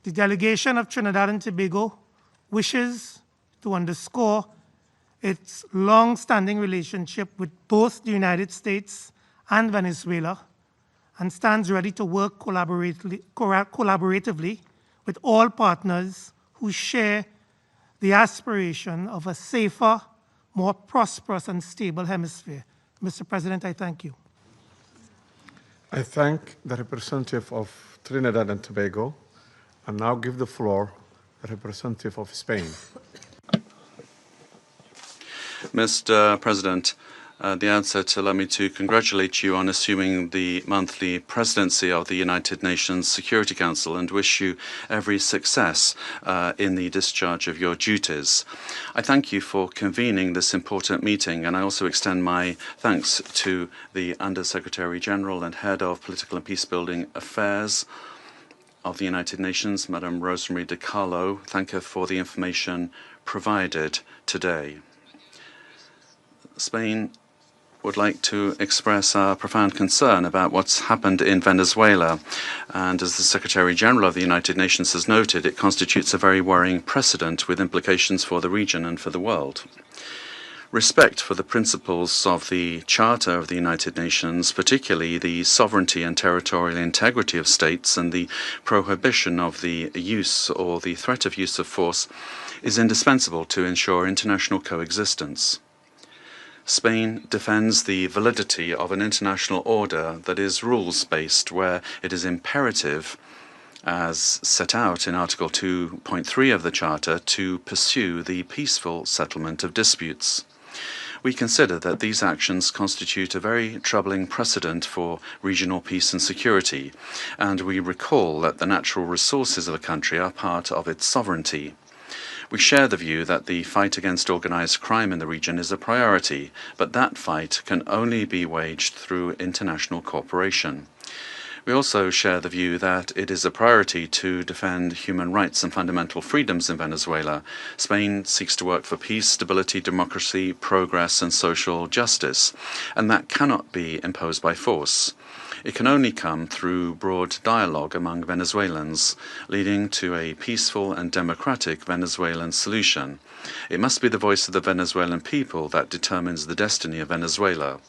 The delegation of Trinidad and Tobago wishes to underscore its long-standing relationship with both the United States and Venezuela, and stands ready to work collaboratively with all partners who share the aspiration of a safer, more prosperous and stable hemisphere. Mr. President, I thank you. I thank the representative of Trinidad and Tobago, and now give the floor to the representative of Spain. Mr. President, at the outset, allow me to congratulate you on assuming the monthly presidency of the United Nations Security Council and wish you every success in the discharge of your duties. I thank you for convening this important meeting, and I also extend my thanks to the Under-Secretary General and Head of Political and Peacebuilding Affairs of the United Nations, Madam Rosemary DiCarlo. Thank her for the information provided today. Spain would like to express our profound concern about what's happened in Venezuela. And as the Secretary General of the United Nations has noted, it constitutes a very worrying precedent with implications for the region and for the world. Respect for the principles of the Charter of the United Nations, particularly the sovereignty and territorial integrity of states and the prohibition of the use or the threat of use of force, is indispensable to ensure international coexistence. Spain defends the validity of an international order that is rules-based, where it is imperative, as set out in Article 2.3 of the Charter, to pursue the peaceful settlement of disputes. We consider that these actions constitute a very troubling precedent for regional peace and security, and we recall that the natural resources of a country are part of its sovereignty. We share the view that the fight against organized crime in the region is a priority, but that fight can only be waged through international cooperation. We also share the view that it is a priority to defend human rights and fundamental freedoms in Venezuela. Spain seeks to work for peace, stability, democracy, progress, and social justice, and that cannot be imposed by force. It can only come through broad dialogue among Venezuelans, leading to a peaceful and democratic Venezuelan solution. It must be the voice of the Venezuelan people that determines the destiny of Venezuela.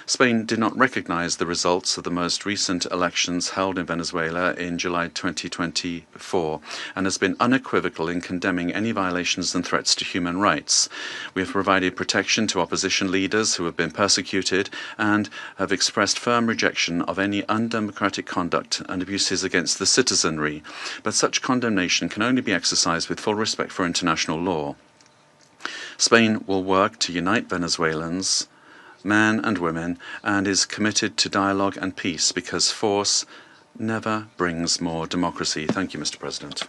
Spain did not recognize the results of the most recent elections held in Venezuela in July 2024 and has been unequivocal in condemning any violations and threats to human rights. We have provided protection to opposition leaders who have been persecuted and have expressed firm rejection of any undemocratic conduct and abuses against the citizenry, but such condemnation can only be exercised with full respect for international law. Spain will work to unite Venezuelans, men and women, and is committed to dialogue and peace because force never brings more democracy. Thank you, Mr. President.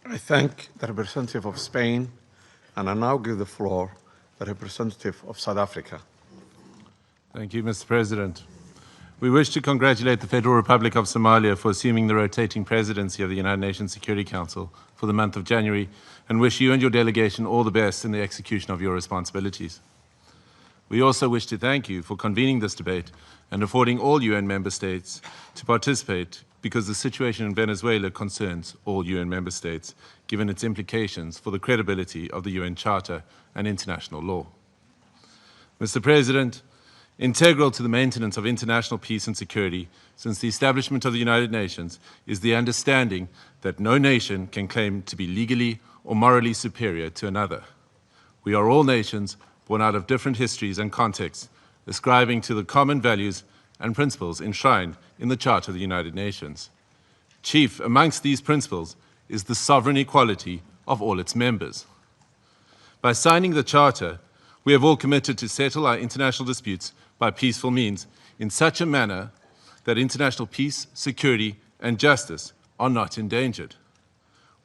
I thank the representative of Spain, and I now give the floor to the representative of South Africa. Thank you, Mr. President. We wish to congratulate the Federal Republic of Somalia for assuming the rotating presidency of the United Nations Security Council for the month of January, and wish you and your delegation all the best in the execution of your responsibilities. We also wish to thank you for convening this debate and affording all UN member states to participate because the situation in Venezuela concerns all UN member states, given its implications for the credibility of the UN Charter and international law. Mr. President, integral to the maintenance of international peace and security since the establishment of the United Nations is the understanding that no nation can claim to be legally or morally superior to another. We are all nations born out of different histories and contexts, ascribing to the common values and principles enshrined in the Charter of the United Nations. Chief amongst these principles is the sovereign equality of all its members. By signing the Charter, we have all committed to settle our international disputes by peaceful means in such a manner that international peace, security, and justice are not endangered.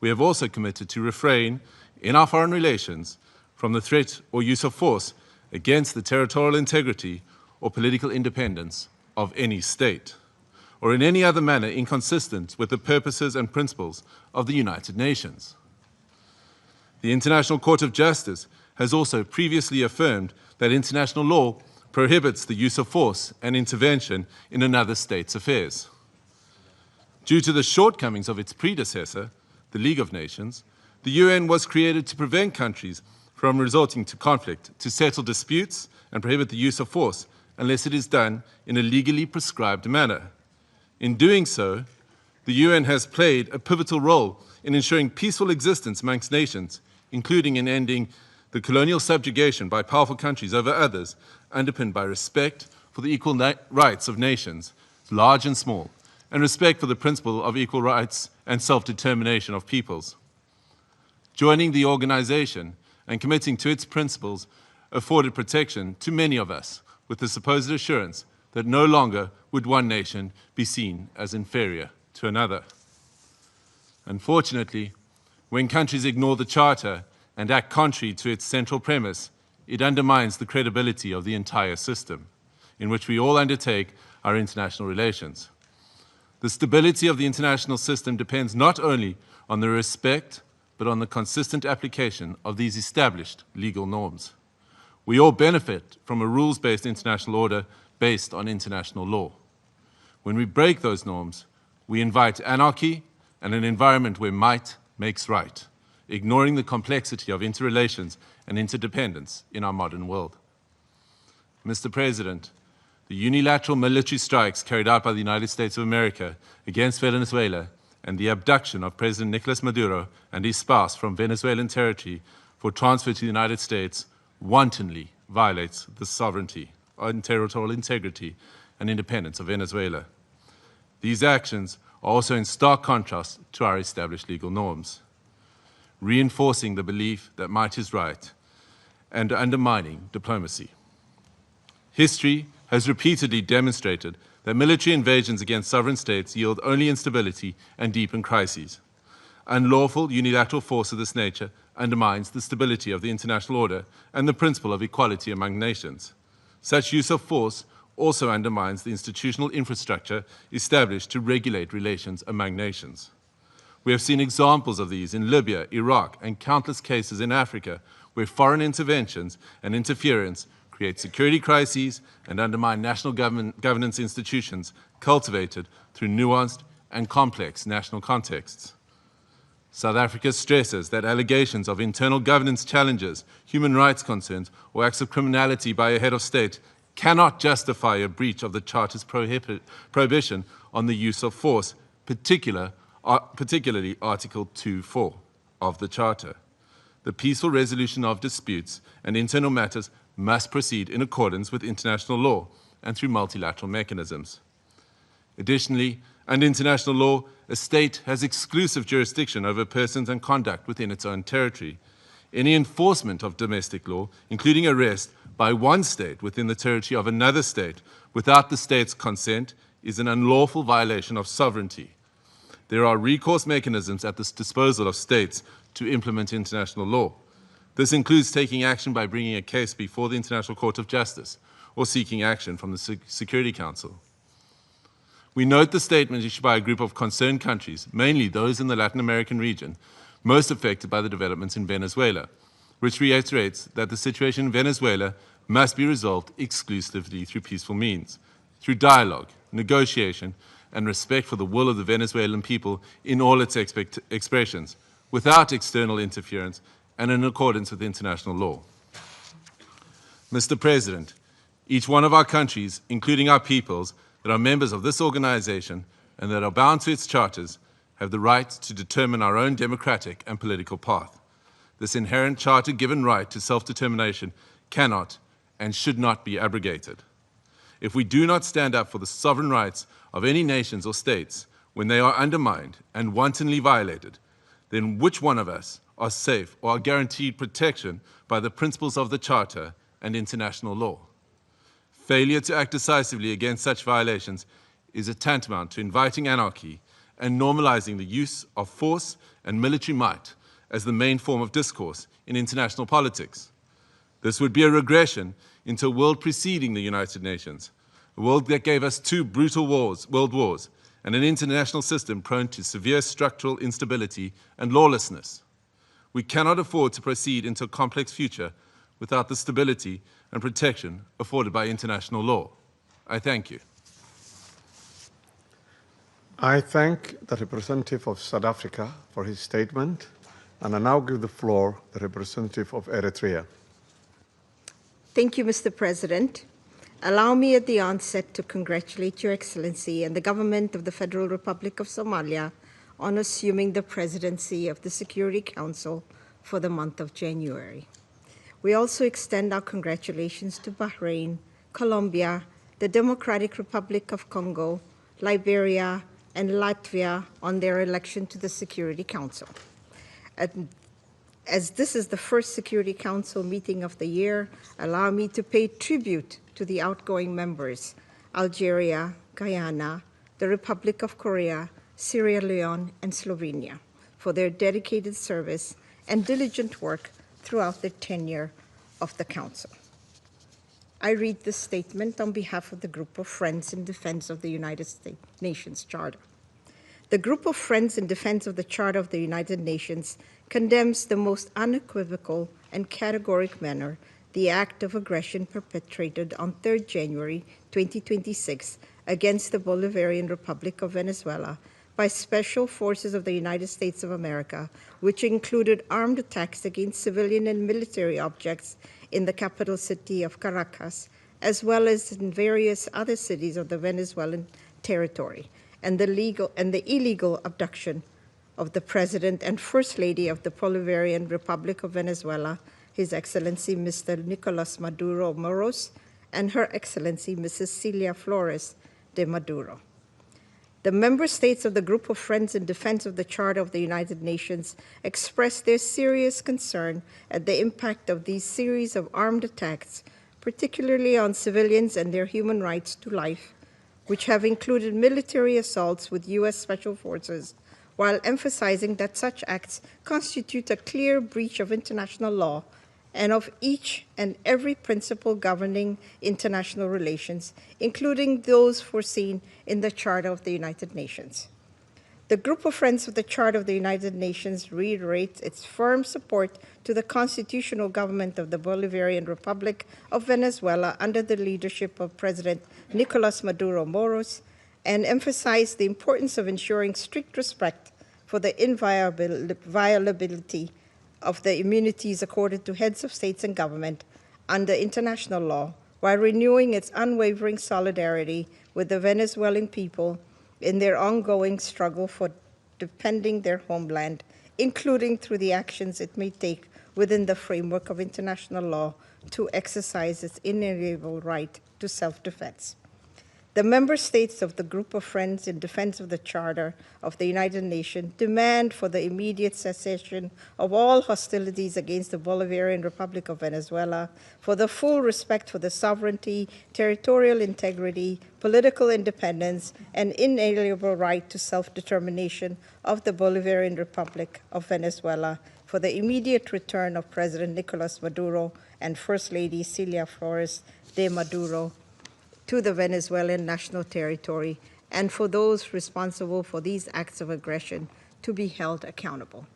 We have also committed to refrain in our foreign relations from the threat or use of force against the territorial integrity or political independence of any state, or in any other manner inconsistent with the purposes and principles of the United Nations. The International Court of Justice has also previously affirmed that international law prohibits the use of force and intervention in another state's affairs. Due to the shortcomings of its predecessor, the League of Nations, the UN was created to prevent countries from resorting to conflict, to settle disputes and prohibit the use of force unless it is done in a legally prescribed manner. In doing so, the UN has played a pivotal role in ensuring peaceful existence amongst nations, including in ending the colonial subjugation by powerful countries over others, underpinned by respect for the equal rights of nations, large and small, and respect for the principle of equal rights and self-determination of peoples. Joining the organization and committing to its principles afforded protection to many of us with the supposed assurance that no longer would one nation be seen as inferior to another. Unfortunately, when countries ignore the Charter and act contrary to its central premise, it undermines the credibility of the entire system in which we all undertake our international relations. The stability of the international system depends not only on the respect but on the consistent application of these established legal norms. We all benefit from a rules-based international order based on international law. When we break those norms, we invite anarchy and an environment where might makes right, ignoring the complexity of interrelations and interdependence in our modern world. Mr. President, the unilateral military strikes carried out by the United States of America against Venezuela and the abduction of President Nicolas Maduro and his spouse from Venezuelan territory for transfer to the United States wantonly violates the sovereignty and territorial integrity and independence of Venezuela. These actions are also in stark contrast to our established legal norms, reinforcing the belief that might is right and undermining diplomacy. History has repeatedly demonstrated that military invasions against sovereign states yield only instability and deepen crises. Unlawful unilateral force of this nature undermines the stability of the international order and the principle of equality among nations. Such use of force also undermines the institutional infrastructure established to regulate relations among nations. We have seen examples of these in Libya, Iraq, and countless cases in Africa where foreign interventions and interference create security crises and undermine national governance institutions cultivated through nuanced and complex national contexts. South Africa stresses that allegations of internal governance challenges, human rights concerns, or acts of criminality by a head of state cannot justify a breach of the Charter's prohibition on the use of force, particularly Article 2.4 of the Charter. The peaceful resolution of disputes and internal matters must proceed in accordance with international law and through multilateral mechanisms. Additionally, under international law, a state has exclusive jurisdiction over persons and conduct within its own territory. Any enforcement of domestic law, including arrest by one state within the territory of another state without the state's consent, is an unlawful violation of sovereignty. There are recourse mechanisms at the disposal of states to implement international law. This includes taking action by bringing a case before the International Court of Justice or seeking action from the Security Council. We note the statement issued by a group of concerned countries, mainly those in the Latin American region, most affected by the developments in Venezuela, which reiterates that the situation in Venezuela must be resolved exclusively through peaceful means, through dialogue, negotiation, and respect for the will of the Venezuelan people in all its expressions, without external interference and in accordance with international law. Mr. President, each one of our countries, including our peoples, that are members of this organization and that are bound to its charters, have the right to determine our own democratic and political path. This inherent charter-given right to self-determination cannot and should not be abrogated. If we do not stand up for the sovereign rights of any nations or states when they are undermined and wantonly violated, then which one of us are safe or are guaranteed protection by the principles of the Charter and international law? Failure to act decisively against such violations is a tantamount to inviting anarchy and normalizing the use of force and military might as the main form of discourse in international politics. This would be a regression into a world preceding the United Nations, a world that gave us two brutal world wars, and an international system prone to severe structural instability and lawlessness. We cannot afford to proceed into a complex future without the stability and protection afforded by international law. I thank you. I thank the representative of South Africa for his statement, and I now give the floor to the representative of Eritrea. Thank you, Mr. President. Allow me at the onset to congratulate Your Excellency and the government of the Federal Republic of Somalia on assuming the presidency of the Security Council for the month of January. We also extend our congratulations to Bahrain, Colombia, the Democratic Republic of Congo, Liberia, and Latvia on their election to the Security Council. As this is the first Security Council meeting of the year, allow me to pay tribute to the outgoing members, Algeria, Guyana, the Republic of Korea, Sierra Leone, and Slovenia, for their dedicated service and diligent work throughout their tenure of the Council. I read this statement on behalf of the Group of Friends in Defense of the United Nations Charter. The Group of Friends in Defense of the Charter of the United Nations condemns the most unequivocal and categoric manner the act of aggression perpetrated on 3rd January 2026 against the Bolivarian Republic of Venezuela by special forces of the United States of America, which included armed attacks against civilian and military objects in the capital city of Caracas, as well as in various other cities of the Venezuelan territory, and the illegal abduction of the President and First Lady of the Bolivarian Republic of Venezuela, His Excellency Mr. Nicolas Maduro Moros, and Her Excellency Mrs. Celia Flores de Maduro. The member states of the Group of Friends in Defense of the Charter of the United Nations expressed their serious concern at the impact of these series of armed attacks, particularly on civilians and their human rights to life, which have included military assaults with U.S. Special Forces, while emphasizing that such acts constitute a clear breach of international law and of each and every principle governing international relations, including those foreseen in the Charter of the United Nations. The Group of Friends of the Charter of the United Nations reiterates its firm support to the constitutional government of the Bolivarian Republic of Venezuela under the leadership of President Nicolas Maduro Moros, and emphasizes the importance of ensuring strict respect for the inviolability of the immunities accorded to heads of states and government under international law, while renewing its unwavering solidarity with the Venezuelan people in their ongoing struggle for defending their homeland, including through the actions it may take within the framework of international law to exercise its inalienable right to self-defense. The member states of the Group of Friends in Defense of the Charter of the United Nations demand for the immediate cessation of all hostilities against the Bolivarian Republic of Venezuela, for the full respect for the sovereignty, territorial integrity, political independence, and inalienable right to self-determination of the Bolivarian Republic of Venezuela, for the immediate return of President Nicolas Maduro and First Lady Celia Flores de Maduro to the Venezuelan national territory, and for those responsible for these acts of aggression to be held accountable.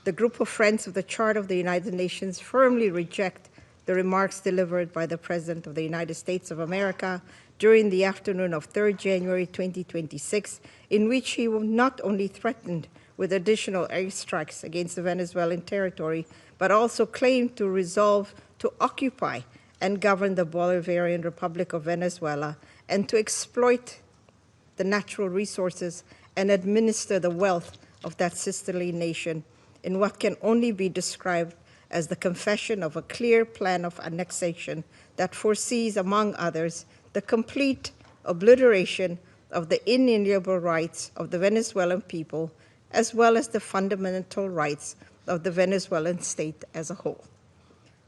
The Group of Friends of the Charter of the United Nations firmly reject the remarks delivered by the President of the United States of America during the afternoon of 3rd January 2026, in which he not only threatened with additional airstrikes against the Venezuelan territory, but also claimed to resolve to occupy and govern the Bolivarian Republic of Venezuela, and to exploit the natural resources and administer the wealth of that sisterly nation in what can only be described as the confession of a clear plan of annexation that foresees, among others, the complete obliteration of the inalienable rights of the Venezuelan people, as well as the fundamental rights of the Venezuelan state as a whole.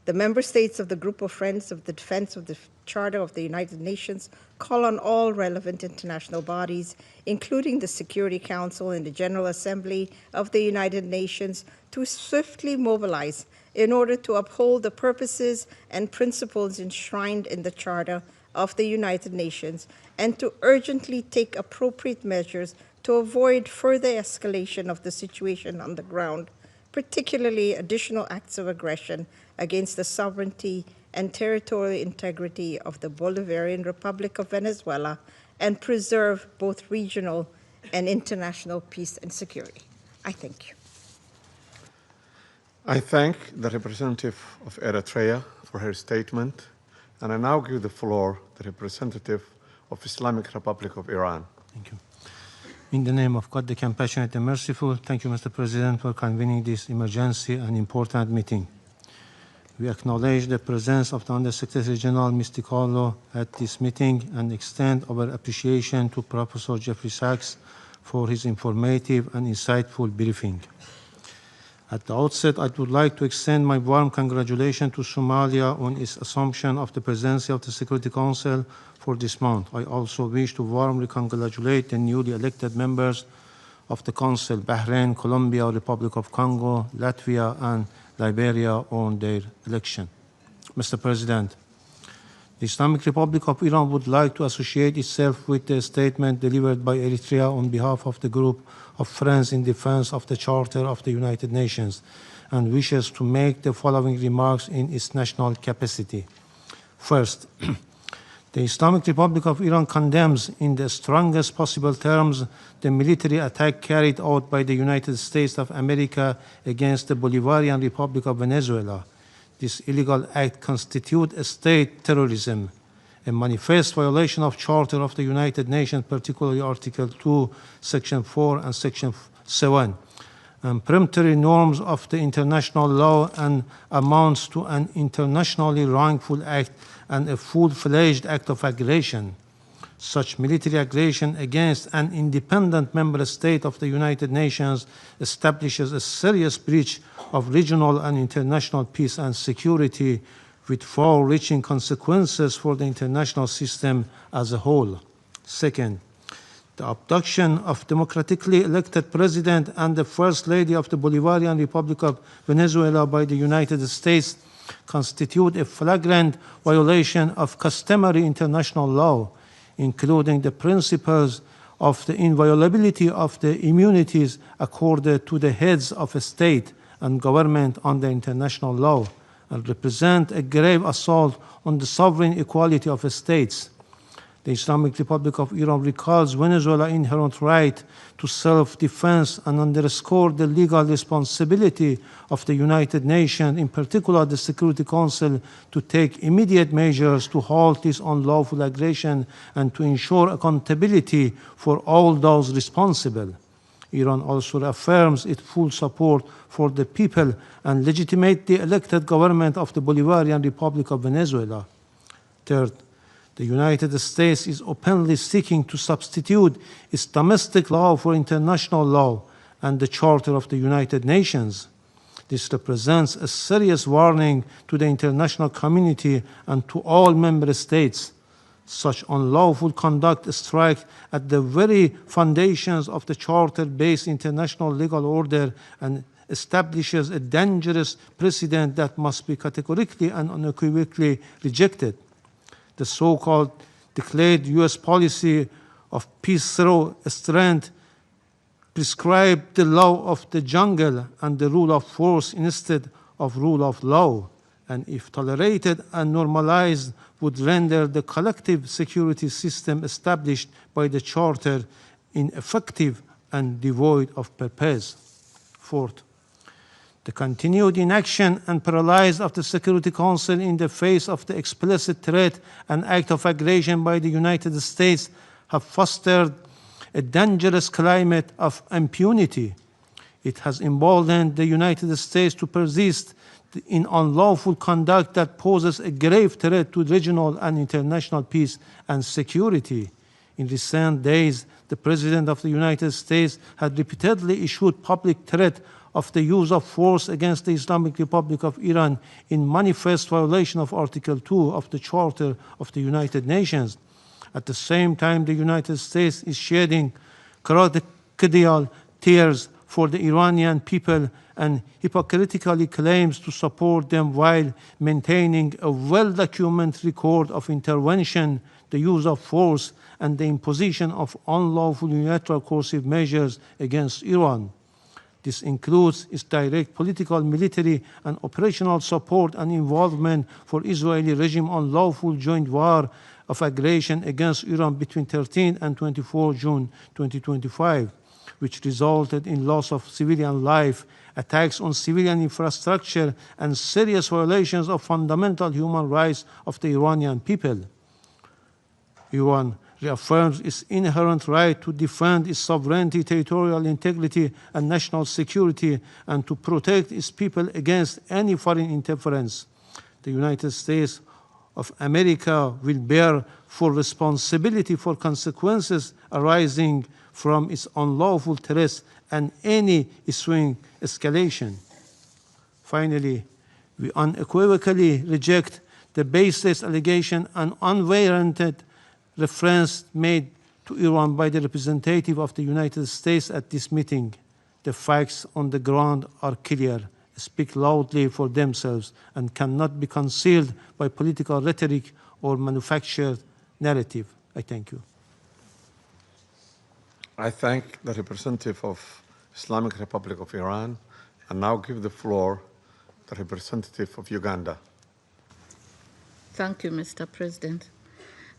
The member states of the Group of Friends of the Defense of the Charter of the United Nations call on all relevant international bodies, including the Security Council and the General Assembly of the United Nations, to swiftly mobilize in order to uphold the purposes and principles enshrined in the Charter of the United Nations, and to urgently take appropriate measures to avoid further escalation of the situation on the ground, particularly additional acts of aggression against the sovereignty and territorial integrity of the Bolivarian Republic of Venezuela, and preserve both regional and international peace and security. I thank you. I thank the representative of Eritrea for her statement, and I now give the floor to the representative of Islamic Republic of Iran. Thank you. In the name of God, the Compassionate and Merciful, thank you, Mr. President, for convening this emergency and important meeting. We acknowledge the presence of the Undersecretary General Mr. Carlo at this meeting and extend our appreciation to Professor Jeffrey Sachs for his informative and insightful briefing. At the outset, I would like to extend my warm congratulations to Somalia on its assumption of the presidency of the Security Council for this month. I also wish to warmly congratulate the newly elected members of the Council, Bahrain, Colombia, Republic of Congo, Latvia, and Liberia on their election. Mr. President, the Islamic Republic of Iran would like to associate itself with the statement delivered by Eritrea on behalf of the Group of Friends in Defense of the Charter of the United Nations, and wishes to make the following remarks in its national capacity. First, the Islamic Republic of Iran condemns in the strongest possible terms the military attack carried out by the United States of America against the Bolivarian Republic of Venezuela. This illegal act constitutes a state terrorism, a manifest violation of Charter of the United Nations, particularly Article 2, Section 4, and Section 7, and peremptory norms of the international law, and amounts to an internationally wrongful act and a full-fledged act of aggression. Such military aggression against an independent member state of the United Nations establishes a serious breach of regional and international peace and security with far-reaching consequences for the international system as a whole. Second, the abduction of democratically elected president and the First Lady of the Bolivarian Republic of Venezuela by the United States constitute a flagrant violation of customary international law, including the principles of the inviolability of the immunities accorded to the heads of a state and government under international law, and represent a grave assault on the sovereign equality of states. The Islamic Republic of Iran recalls Venezuela's inherent right to self-defense and underscores the legal responsibility of the United Nations, in particular the Security Council, to take immediate measures to halt this unlawful aggression and to ensure accountability for all those responsible. Iran also affirms its full support for the people and legitimately elected government of the Bolivarian Republic of Venezuela. Third, the United States is openly seeking to substitute its domestic law for international law and the Charter of the United Nations. This represents a serious warning to the international community and to all member states. Such unlawful conduct strikes at the very foundations of the Charter-based international legal order and establishes a dangerous precedent that must be categorically and unequivocally rejected. The so-called declared U.S. policy of peace through strength prescribed the law of the jungle and the rule of force instead of rule of law, and if tolerated and normalized, would render the collective security system established by the Charter ineffective and devoid of purpose. Fourth, the continued inaction and paralysis of the Security Council in the face of the explicit threat and act of aggression by the United States have fostered a dangerous climate of impunity. It has emboldened the United States to persist in unlawful conduct that poses a grave threat to regional and international peace and security. In recent days, the President of the United States had repeatedly issued public threat of the use of force against the Islamic Republic of Iran in manifest violation of Article 2 of the Charter of the United Nations. At the same time, the United States is shedding crocodile tears for the Iranian people and hypocritically claims to support them while maintaining a well-documented record of intervention, the use of force, and the imposition of unlawful unilateral coercive measures against Iran. This includes its direct political, military, and operational support and involvement for Israeli regime unlawful joint war of aggression against Iran between 13 and 24 June 2025, which resulted in loss of civilian life, attacks on civilian infrastructure, and serious violations of fundamental human rights of the Iranian people. Iran reaffirms its inherent right to defend its sovereignty, territorial integrity, and national security, and to protect its people against any foreign interference. The United States of America will bear full responsibility for consequences arising from its unlawful threats and any ensuing escalation. Finally, we unequivocally reject the baseless allegation and unwarranted reference made to Iran by the representative of the United States at this meeting. The facts on the ground are clear, speak loudly for themselves, and cannot be concealed by political rhetoric or manufactured narrative. I thank you. I thank the representative of Islamic Republic of Iran and now give the floor to the representative of Uganda. Thank you, Mr. President.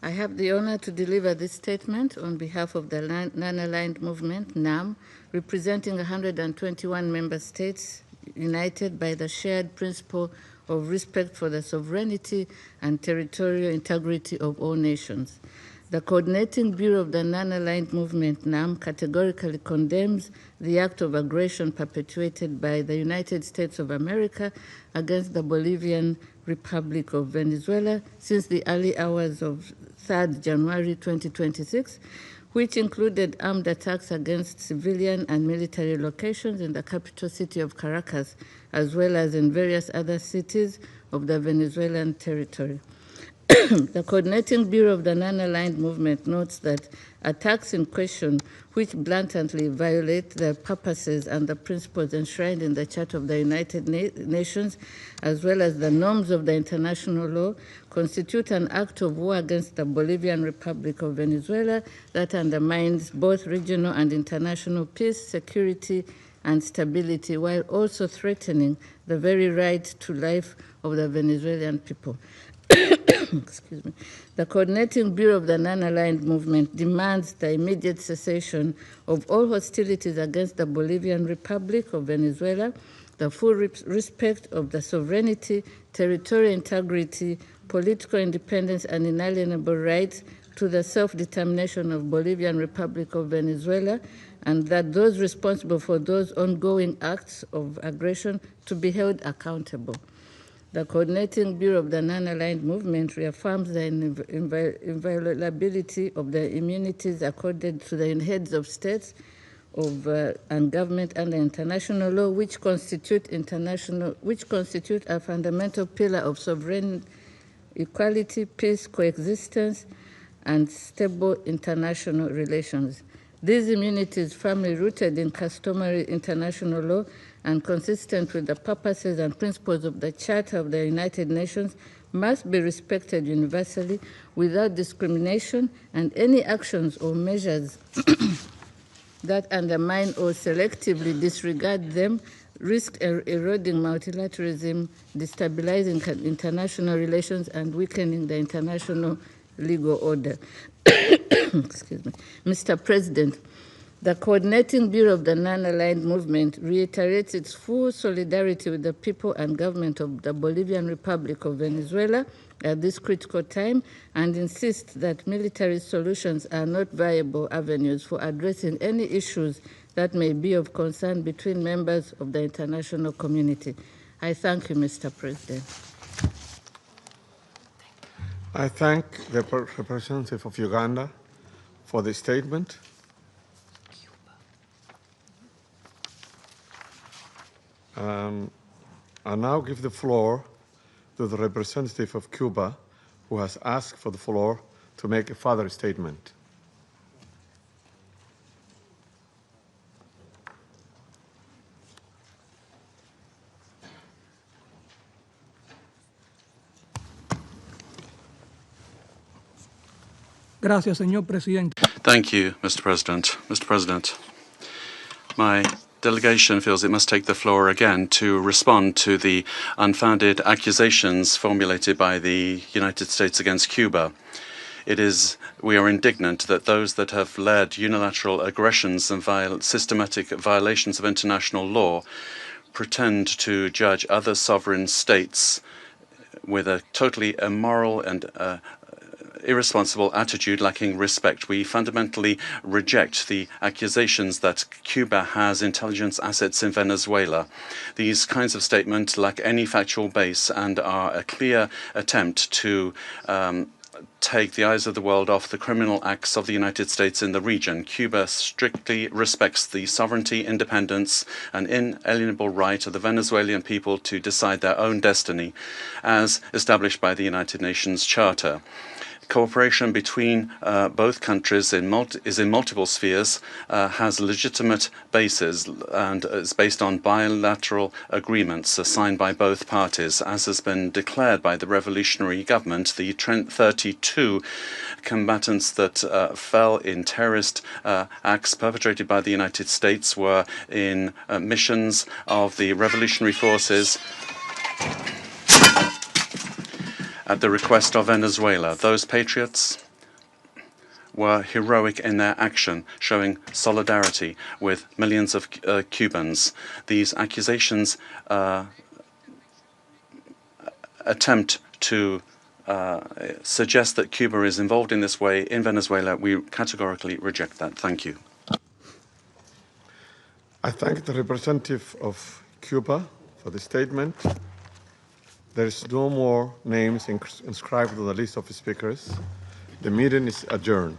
I have the honor to deliver this statement on behalf of the Non-Aligned Movement, NAM, representing 121 member states united by the shared principle of respect for the sovereignty and territorial integrity of all nations. The Coordinating Bureau of the Non-Aligned Movement, NAM, categorically condemns the act of aggression perpetuated by the United States of America against the Bolivian Republic of Venezuela since the early hours of 3rd January 2026, which included armed attacks against civilian and military locations in the capital city of Caracas, as well as in various other cities of the Venezuelan territory. The Coordinating Bureau of the Non-Aligned Movement notes that attacks in question, which blatantly violate the purposes and the principles enshrined in the Charter of the United Nations, as well as the norms of the international law, constitute an act of war against the Bolivian Republic of Venezuela that undermines both regional and international peace, security, and stability, while also threatening the very right to life of the Venezuelan people. Excuse me. The Coordinating Bureau of the Non-Aligned Movement demands the immediate cessation of all hostilities against the Bolivian Republic of Venezuela, the full respect of the sovereignty, territorial integrity, political independence, and inalienable rights to the self-determination of Bolivian Republic of Venezuela, and that those responsible for those ongoing acts of aggression to be held accountable. The Coordinating Bureau of the Non-Aligned Movement reaffirms the inviolability of the immunities accorded to the heads of states and government under international law, which constitute a fundamental pillar of sovereign equality, peace, coexistence, and stable international relations. These immunities, firmly rooted in customary international law and consistent with the purposes and principles of the Charter of the United Nations, must be respected universally without discrimination, and any actions or measures that undermine or selectively disregard them risk eroding multilateralism, destabilizing international relations, and weakening the international legal order. Excuse me. Mr. President, the Coordinating Bureau of the Non-Aligned Movement reiterates its full solidarity with the people and government of the Bolivian Republic of Venezuela at this critical time, and insists that military solutions are not viable avenues for addressing any issues that may be of concern between members of the international community. I thank you, Mr. President. I thank the representative of Uganda for the statement. I now give the floor to the representative of Cuba, who has asked for the floor to make a further statement. Gracias, señor presidente. Thank you, Mr. President. Mr. President, my delegation feels it must take the floor again to respond to the unfounded accusations formulated by the United States against Cuba. We are indignant that those that have led unilateral aggressions and systematic violations of international law pretend to judge other sovereign states with a totally immoral and irresponsible attitude lacking respect. We fundamentally reject the accusations that Cuba has intelligence assets in Venezuela. These kinds of statements lack any factual base and are a clear attempt to take the eyes of the world off the criminal acts of the United States in the region. Cuba strictly respects the sovereignty, independence, and inalienable right of the Venezuelan people to decide their own destiny, as established by the United Nations Charter. Cooperation between both countries is in multiple spheres, has legitimate bases, and is based on bilateral agreements signed by both parties. As has been declared by the revolutionary government, the 32 combatants that fell in terrorist acts perpetrated by the United States were in missions of the revolutionary forces at the request of Venezuela. Those patriots were heroic in their action, showing solidarity with millions of Cubans. These accusations attempt to suggest that Cuba is involved in this way in Venezuela. We categorically reject that. Thank you. I thank the representative of Cuba for the statement. There is no more names inscribed to the list of speakers. The meeting is adjourned.